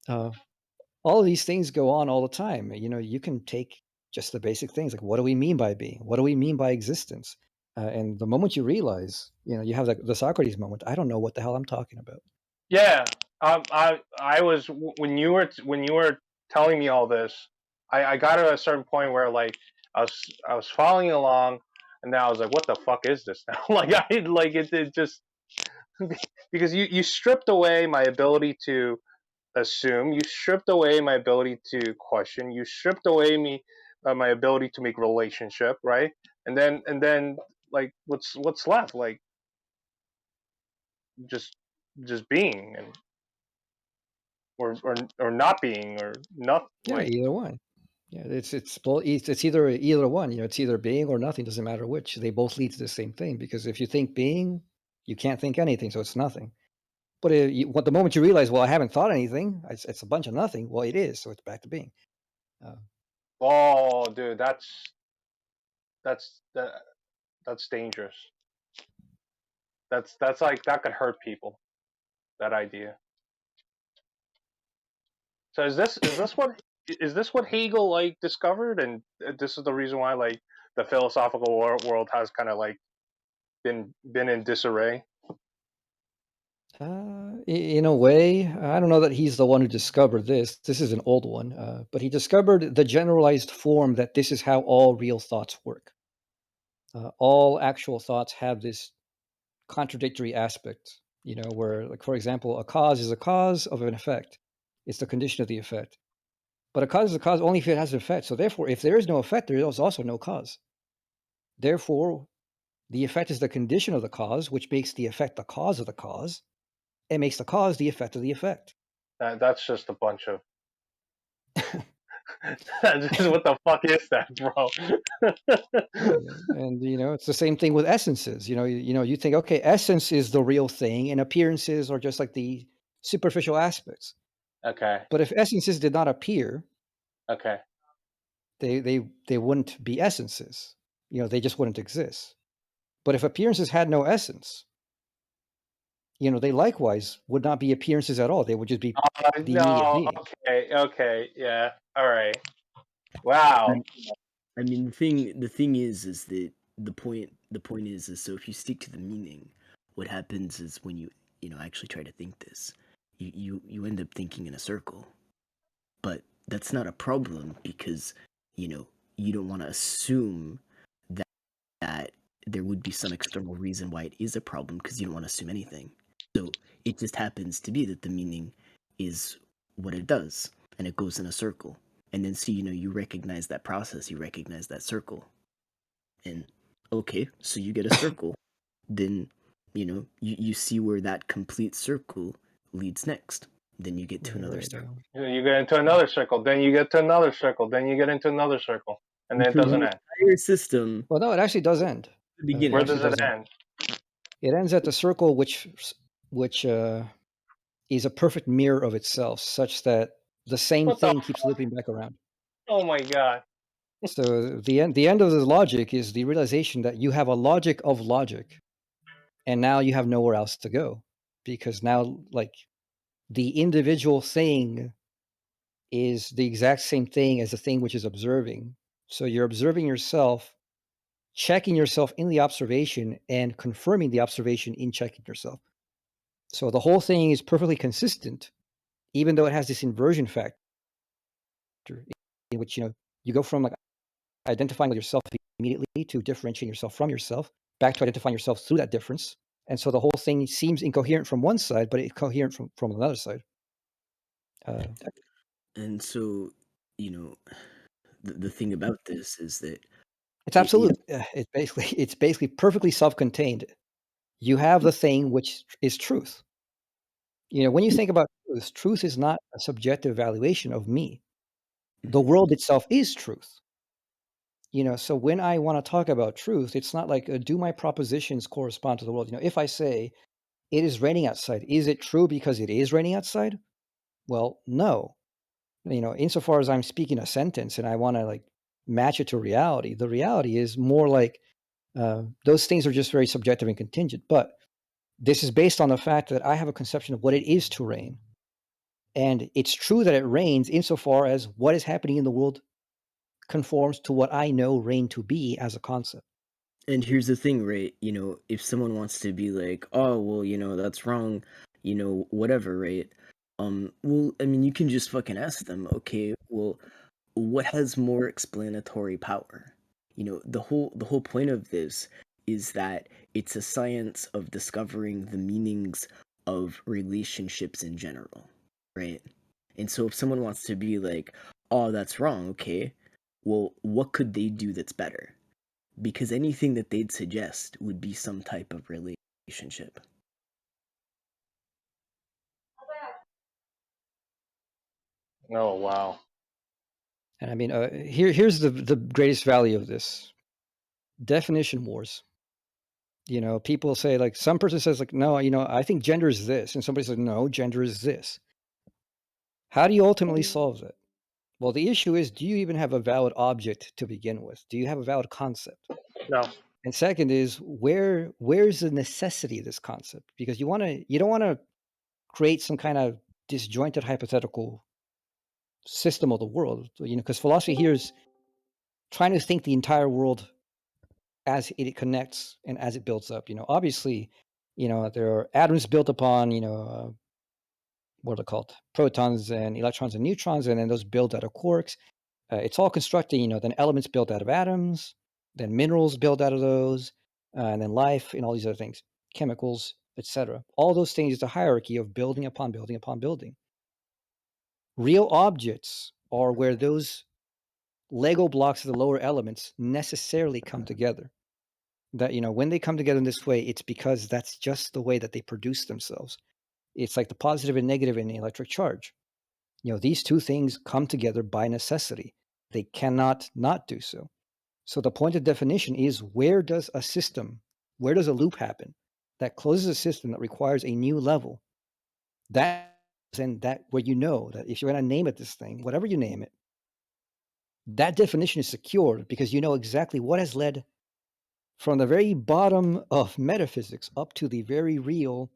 [SPEAKER 2] All of these things go on all the time. You can take just the basic things like, what do we mean by being? What do we mean by existence? And the moment you realize, you have the Socrates moment. I don't know what the hell I'm talking about.
[SPEAKER 7] Yeah. I was when you were telling me all this, I got to a certain point where I was following along, and now I was like, what the fuck is this now? It just because you stripped away my ability to assume, you stripped away my ability to question, you stripped away my ability to make relationship, right? And then what's left? Just being, and or not being, or not
[SPEAKER 2] Yeah, either one. Yeah, it's either one. It's either being or nothing. Doesn't matter which. They both lead to the same thing, because if you think being, you can't think anything, so it's nothing. But the moment you realize, well, I haven't thought anything, it's a bunch of nothing. Well, it is, so it's back to being.
[SPEAKER 7] Oh, dude, that's dangerous. That's like, that could hurt people, that idea. So is this what Hegel discovered, and this is the reason why the philosophical world has kind of been in disarray?
[SPEAKER 2] In a way, I don't know that he's the one who discovered this. This is an old one, but he discovered the generalized form that this is how all real thoughts work. All actual thoughts have this contradictory aspect, where, for example, a cause is a cause of an effect. It's the condition of the effect. But a cause is a cause only if it has an effect. So therefore, if there is no effect, there is also no cause. Therefore, the effect is the condition of the cause, which makes the effect the cause of the cause. It makes the cause the effect of the effect.
[SPEAKER 7] That's just a bunch of. What the fuck is that, bro?
[SPEAKER 2] And it's the same thing with essences. You think, okay, essence is the real thing, and appearances are just like the superficial aspects.
[SPEAKER 7] Okay.
[SPEAKER 2] But if essences did not appear,
[SPEAKER 7] Okay.
[SPEAKER 2] they wouldn't be essences. They just wouldn't exist. But if appearances had no essence, they likewise would not be appearances at all. They would just be the immediate
[SPEAKER 7] No,
[SPEAKER 2] being.
[SPEAKER 7] okay, yeah, all right. Wow.
[SPEAKER 3] I mean, the thing is that the point is so if you stick to the meaning, what happens is when you actually try to think this, you end up thinking in a circle. But that's not a problem because you don't want to assume that there would be some external reason why it is a problem because you don't want to assume anything. So it just happens to be that the meaning is what it does, and it goes in a circle. And then so you recognize that process, you recognize that circle, and okay, so you get a circle. Then you see where that complete circle leads next. Then you get to another circle.
[SPEAKER 7] You get into another circle, then you get to another circle, then you get into another circle, and then it
[SPEAKER 3] For the
[SPEAKER 7] doesn't end.
[SPEAKER 3] entire system,
[SPEAKER 2] Well, no, it actually does end.
[SPEAKER 3] the beginning.
[SPEAKER 7] Where
[SPEAKER 2] actually
[SPEAKER 7] does it
[SPEAKER 2] does
[SPEAKER 7] end?
[SPEAKER 2] It ends at the circle which is a perfect mirror of itself, such that the same
[SPEAKER 7] What the
[SPEAKER 2] thing keeps looping back around.
[SPEAKER 7] Oh my god.
[SPEAKER 2] So the end of the logic is the realization that you have a logic of logic, and now you have nowhere else to go, because now, like, the individual thing is the exact same thing as the thing which is observing. So you're observing yourself, checking yourself in the observation, and confirming the observation in checking yourself. So the whole thing is perfectly consistent, even though it has this inversion factor in which you go from, like, identifying with yourself immediately to differentiating yourself from yourself, back to identifying yourself through that difference. And so the whole thing seems incoherent from one side, but it's coherent from another side.
[SPEAKER 3] And so the thing about this is that
[SPEAKER 2] It's absolute. It's basically perfectly self-contained. You have the thing which is truth. When you think about truth is not a subjective evaluation of me. The world itself is truth. So when I want to talk about truth, it's not like, do my propositions correspond to the world? If I say it is raining outside, is it true because it is raining outside? Well, no. Insofar as I'm speaking a sentence and I want to, like, match it to reality, the reality is more like those things are just very subjective and contingent. But this is based on the fact that I have a conception of what it is to rain. And it's true that it rains insofar as what is happening in the world conforms to what I know rain to be as a concept.
[SPEAKER 3] And here's the thing, right? If someone wants to be like, oh, well, that's wrong, whatever, right? Well, I mean, you can just fucking ask them, okay, well, what has more explanatory power? The whole point of this is that it's a science of discovering the meanings of relationships in general, right? And so if someone wants to be like, oh, that's wrong, okay, well, what could they do that's better? Because anything that they'd suggest would be some type of relationship.
[SPEAKER 7] Oh wow.
[SPEAKER 2] And I mean, here's the greatest value of this: definition wars. People say, like, some person says, like, no, I think gender is this, and somebody says, no, gender is this. How do you ultimately solve that? Well, the issue is, do you even have a valid object to begin with? Do you have a valid concept?
[SPEAKER 7] No.
[SPEAKER 2] And second is, where's the necessity of this concept? Because you don't want to create some kind of disjointed hypothetical system of the world. Because philosophy here is trying to think the entire world as it connects and as it builds up. Obviously, there are atoms built upon, what are they called? Protons and electrons and neutrons, and then those build out of quarks. It's all constructed, then elements built out of atoms, then minerals built out of those, and then life and all these other things, chemicals, etc. All those things is the hierarchy of building upon building upon building. Real objects are where those Lego blocks of the lower elements necessarily come together. That, when they come together in this way, it's because that's just the way that they produce themselves. It's like the positive and negative in the electric charge. These two things come together by necessity. They cannot not do so. So the point of definition is, where does a loop happen that closes a system that requires a new level? That where that if you're going to name it this thing, whatever you name it, that definition is secured because you know exactly what has led from the very bottom of metaphysics up to the very real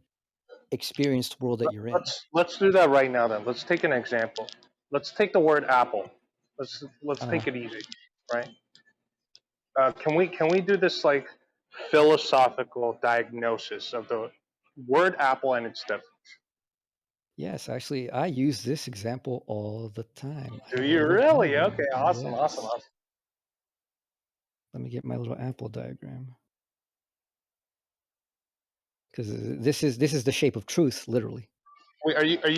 [SPEAKER 2] experienced world that you're in.
[SPEAKER 7] Let's do that right now. Then let's take an example. Let's take the word apple. Let's take it easy, right? Can we do this like philosophical diagnosis of the word apple and its definition?
[SPEAKER 2] Yes, actually, I use this example all the time. I
[SPEAKER 7] Do
[SPEAKER 2] have a
[SPEAKER 7] you
[SPEAKER 2] little
[SPEAKER 7] really?
[SPEAKER 2] diagram.
[SPEAKER 7] Okay, awesome.
[SPEAKER 2] Yes. Let me get my little apple diagram. Because this is the shape of truth, literally.
[SPEAKER 7] Wait, are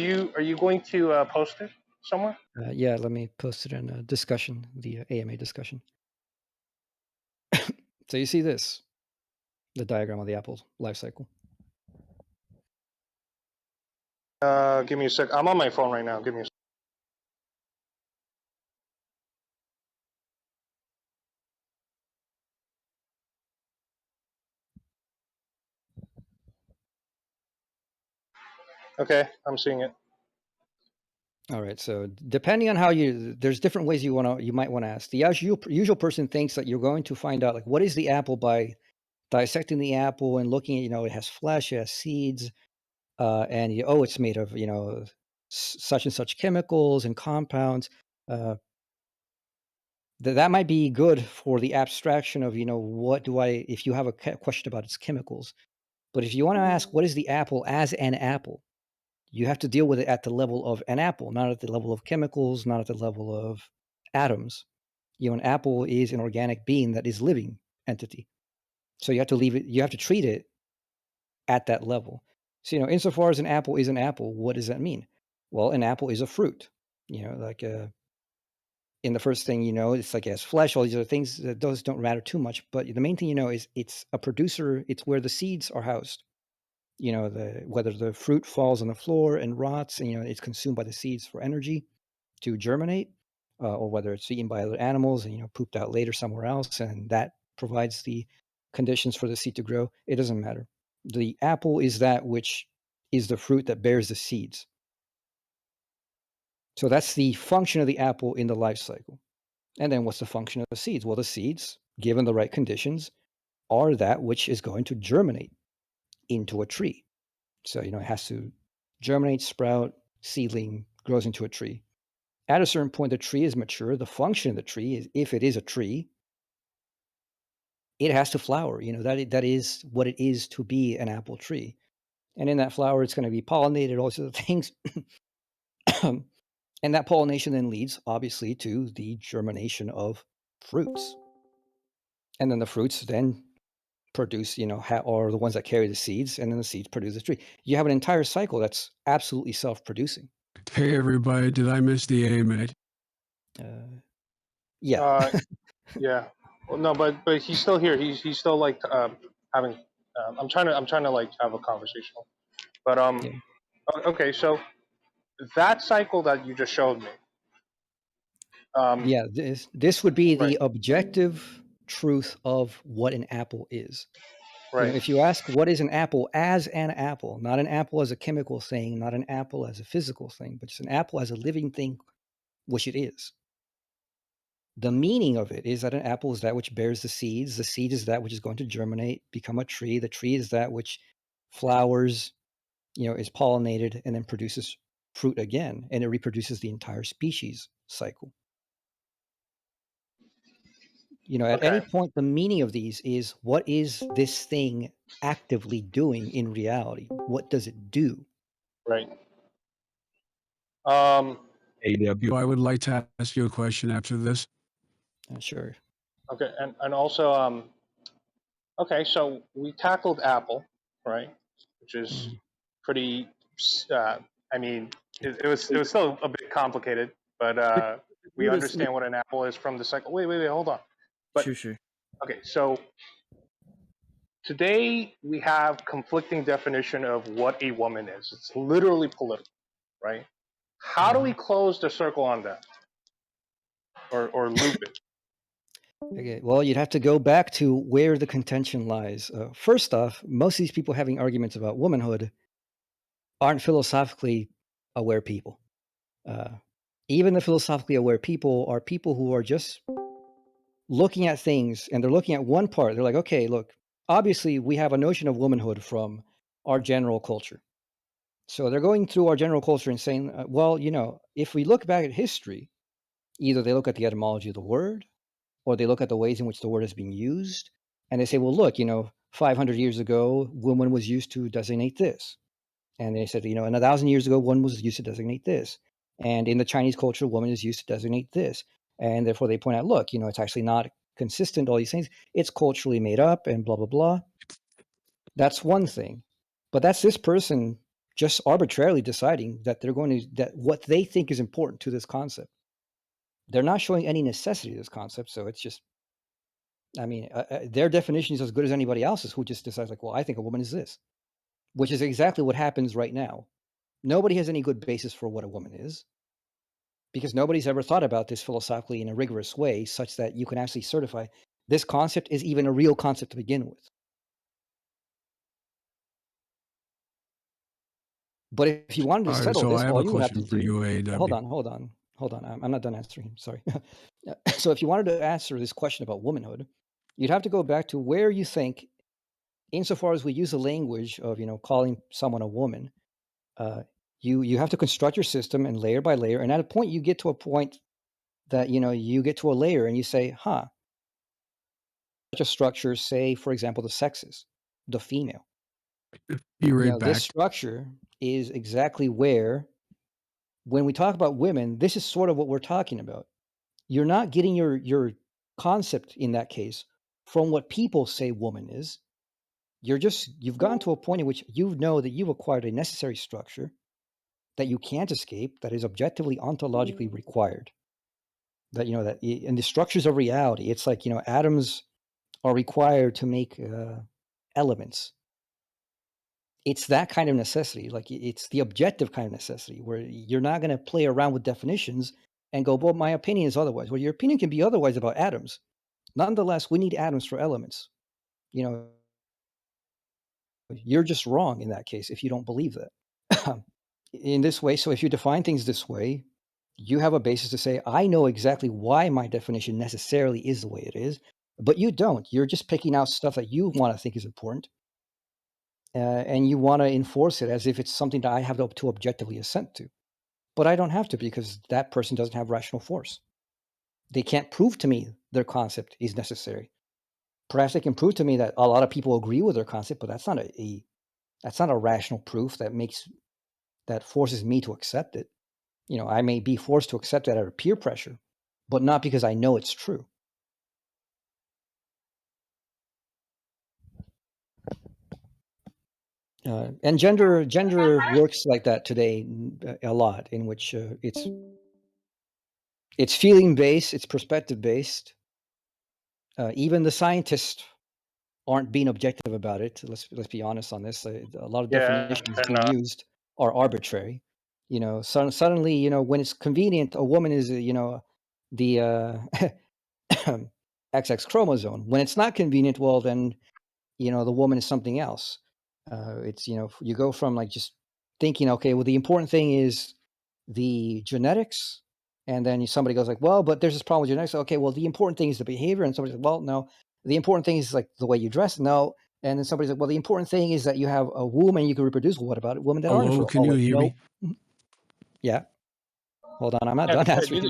[SPEAKER 7] you going to post it somewhere?
[SPEAKER 2] Yeah, let me post it in a discussion, the AMA discussion. So you see this, the diagram of the apple life cycle.
[SPEAKER 7] Give me a sec. I'm on my phone right now. Give me a sec. Okay, I'm seeing it.
[SPEAKER 2] All right. So depending on how there's different ways you might want to ask. The usual person thinks that you're going to find out like what is the apple by dissecting the apple and looking at it has flesh, it has seeds, and it's made of such and such chemicals and compounds. That might be good for the abstraction of what do I if you have a question about its chemicals. But if you want to ask what is the apple as an apple, you have to deal with it at the level of an apple, not at the level of chemicals, not at the level of atoms. An apple is an organic being that is living entity. So you have to you have to treat it at that level. So, insofar as an apple is an apple, what does that mean? Well, an apple is a fruit. Like in the first thing, it's like it has flesh, all these other things, those don't matter too much. But the main thing is it's a producer, it's where the seeds are housed. Whether the fruit falls on the floor and rots and it's consumed by the seeds for energy to germinate, or whether it's eaten by other animals and pooped out later somewhere else, and that provides the conditions for the seed to grow. It doesn't matter. The apple is that which is the fruit that bears the seeds. So that's the function of the apple in the life cycle. And then what's the function of the seeds? Well, the seeds, given the right conditions, are that which is going to germinate into a tree. So, it has to germinate, sprout, seedling, grows into a tree. At a certain point, the tree is mature. The function of the tree is, if it is a tree, it has to flower. That is what it is to be an apple tree. And in that flower, it's going to be pollinated, all sorts of things. And that pollination then leads, obviously, to the germination of fruits. And then the fruits then produce, are the ones that carry the seeds, and then the seeds produce the tree. You have an entire cycle that's absolutely self-producing.
[SPEAKER 8] Hey, everybody. Did I miss the AMA?
[SPEAKER 2] Yeah.
[SPEAKER 7] Yeah. Well, no, but he's still here. He's still like having. I'm trying to like have a conversation. But
[SPEAKER 2] Yeah.
[SPEAKER 7] Okay. So that cycle that you just showed me.
[SPEAKER 2] Yeah. This would be the
[SPEAKER 7] Right.
[SPEAKER 2] objective truth of what an apple is.
[SPEAKER 7] Right.
[SPEAKER 2] If you ask what is an apple as an apple, not an apple as a chemical thing, not an apple as a physical thing, but just an apple as a living thing, which it is. The meaning of it is that an apple is that which bears the seeds. The seed is that which is going to germinate, become a tree. The tree is that which flowers, is pollinated and then produces fruit again, and it reproduces the entire species cycle. At any point, the meaning of these is what is this thing actively doing in reality? What does it do?
[SPEAKER 7] Right.
[SPEAKER 8] AW, I would like to ask you a question after this.
[SPEAKER 2] Sure.
[SPEAKER 7] Okay, and also okay, so we tackled Apple, right? Which is pretty. I mean, it was still a bit complicated, but we understand what an apple is from the cycle. Wait, hold on. But,
[SPEAKER 3] Sure.
[SPEAKER 7] Okay, so today we have conflicting definition of what a woman is. It's literally political, right? How do we close the circle on that, or loop it?
[SPEAKER 2] Okay, well, you'd have to go back to where the contention lies. First off, most of these people having arguments about womanhood aren't philosophically aware people. even the philosophically aware people are people who are just looking at things, and they're looking at one part. They're like, okay, look, obviously we have a notion of womanhood from our general culture. So they're going through our general culture and saying, well, if we look back at history, either they look at the etymology of the word, or they look at the ways in which the word is being used, and they say, well, look, 500 years ago, woman was used to designate this. And they said, and 1,000 years ago, one was used to designate this. And in the Chinese culture, woman is used to designate this. And therefore they point out, look, it's actually not consistent, all these things. It's culturally made up and blah, blah, blah. That's one thing. But that's this person just arbitrarily deciding that that what they think is important to this concept. They're not showing any necessity to this concept. So it's just, their definition is as good as anybody else's, who just decides like, well, I think a woman is this, which is exactly what happens right now. Nobody has any good basis for what a woman is, because nobody's ever thought about this philosophically in a rigorous way such that you can actually certify this concept is even a real concept to begin with. But if you wanted to
[SPEAKER 8] All right,
[SPEAKER 2] settle
[SPEAKER 8] so
[SPEAKER 2] this,
[SPEAKER 8] I have
[SPEAKER 2] all
[SPEAKER 8] a
[SPEAKER 2] you would have to
[SPEAKER 8] question for
[SPEAKER 2] do...
[SPEAKER 8] you, AW.
[SPEAKER 2] Hold on. I'm not done answering. Sorry. So if you wanted to answer this question about womanhood, you'd have to go back to where you think, insofar as we use the language of, calling someone a woman, you have to construct your system and layer by layer. And at a point, you get to a point that, you get to a layer and you say, such a structure, say, for example, the sexes, the female.
[SPEAKER 8] Be right
[SPEAKER 2] This
[SPEAKER 8] back.
[SPEAKER 2] structure is exactly where, when we talk about women, this is sort of what we're talking about. You're not getting your concept in that case from what people say woman is. You've gotten to a point in which you know that you've acquired a necessary structure that you can't escape, that is objectively ontologically required. That, that in the structures of reality, it's like, atoms are required to make elements. It's that kind of necessity. Like, it's the objective kind of necessity where you're not going to play around with definitions and go, well, my opinion is otherwise. Well, your opinion can be otherwise about atoms. Nonetheless, we need atoms for elements. You're just wrong in that case if you don't believe that. In this way, so if you define things this way, you have a basis to say, I know exactly why my definition necessarily is the way it is, but you don't. You're just picking out stuff that you want to think is important, and you want to enforce it as if it's something that I have to objectively assent to. But I don't have to, because that person doesn't have rational force. They can't prove to me their concept is necessary. Perhaps they can prove to me that a lot of people agree with their concept, but that's not a rational proof that forces me to accept it. I may be forced to accept that out of peer pressure, but not because I know it's true. And gender works like that today a lot, in which it's feeling based, it's perspective based. Even the scientists aren't being objective about it. Let's be honest on this. A lot of definitions being used are arbitrary. Suddenly, when it's convenient, a woman is, the XX chromosome. When it's not convenient, well, then, the woman is something else. It's, you go from like just thinking, okay, well, the important thing is the genetics. And then somebody goes like, well, but there's this problem with genetics. Okay, well, the important thing is the behavior. And somebody says, well, no, the important thing is like the way you dress. No. And then somebody's like, well, the important thing is that you have a womb and you can reproduce. Well, what about it? Women that aren't?
[SPEAKER 8] Hello, can you hear me?
[SPEAKER 2] Yeah. Hold on, I'm not done answering.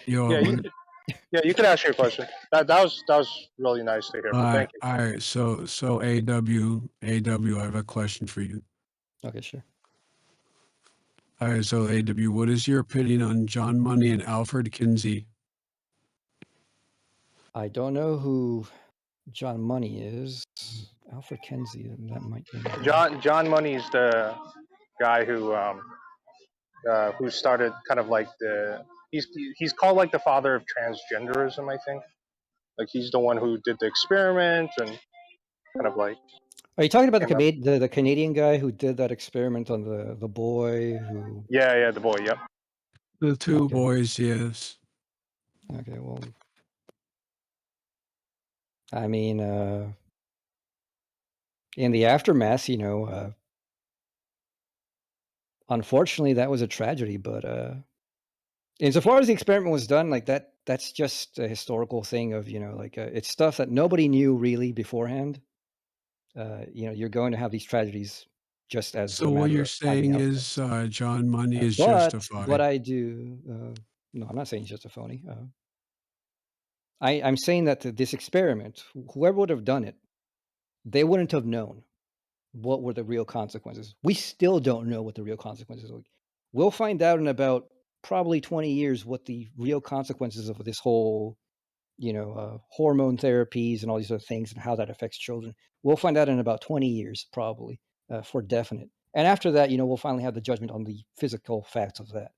[SPEAKER 7] You can ask your question. That was really nice to hear. Thank you.
[SPEAKER 8] All right, so AW, I have a question for you.
[SPEAKER 2] Okay, sure.
[SPEAKER 8] All right, so AW, what is your opinion on John Money and Alfred Kinsey?
[SPEAKER 2] I don't know who John Money is. Alfred Kinsey, that might ring a bell.
[SPEAKER 7] John Money's the guy who started kind of like he's called like the father of transgenderism, I think. Like, he's the one who did the experiment and kind of like.
[SPEAKER 2] Are you talking about the Canadian guy who did that experiment on the boy who?
[SPEAKER 7] Yeah, the boy. Yep.
[SPEAKER 8] The two boys, yes.
[SPEAKER 2] Okay, well, I mean, in the aftermath, unfortunately, that was a tragedy. But Insofar as the experiment was done, like that's just a historical thing of, like it's stuff that nobody knew really beforehand. You're going to have these tragedies just as
[SPEAKER 8] So
[SPEAKER 2] a
[SPEAKER 8] what
[SPEAKER 2] matter
[SPEAKER 8] you're
[SPEAKER 2] of finding
[SPEAKER 8] saying
[SPEAKER 2] out
[SPEAKER 8] is John Money is
[SPEAKER 2] but
[SPEAKER 8] just a phony.
[SPEAKER 2] what I do, no, I'm not saying he's just a phony. I'm saying that this experiment, whoever would have done it, they wouldn't have known what were the real consequences. We still don't know what the real consequences are. We'll find out in about probably 20 years what the real consequences of this whole, hormone therapies and all these other things and how that affects children. We'll find out in about 20 years, probably, for definite. And after that, we'll finally have the judgment on the physical facts of that.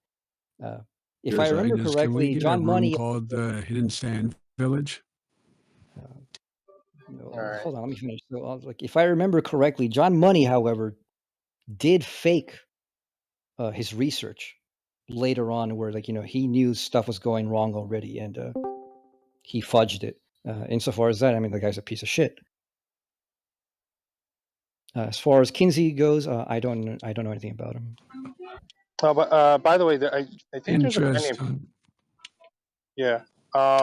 [SPEAKER 2] If I remember
[SPEAKER 8] Highness, can we
[SPEAKER 2] correctly,
[SPEAKER 8] get
[SPEAKER 2] John
[SPEAKER 8] a room
[SPEAKER 2] Money.
[SPEAKER 8] called the Hidden Sand Village?
[SPEAKER 4] right.
[SPEAKER 2] Hold on, let me finish. So, if I remember correctly, John Money, however, did fake his research later on, where he knew stuff was going wrong already, and he fudged it. Insofar as that, I mean, the guy's a piece of shit. As far as Kinsey goes, I don't know anything about him.
[SPEAKER 7] But by the way, I think there's a guy named
[SPEAKER 8] Interesting.
[SPEAKER 7] yeah.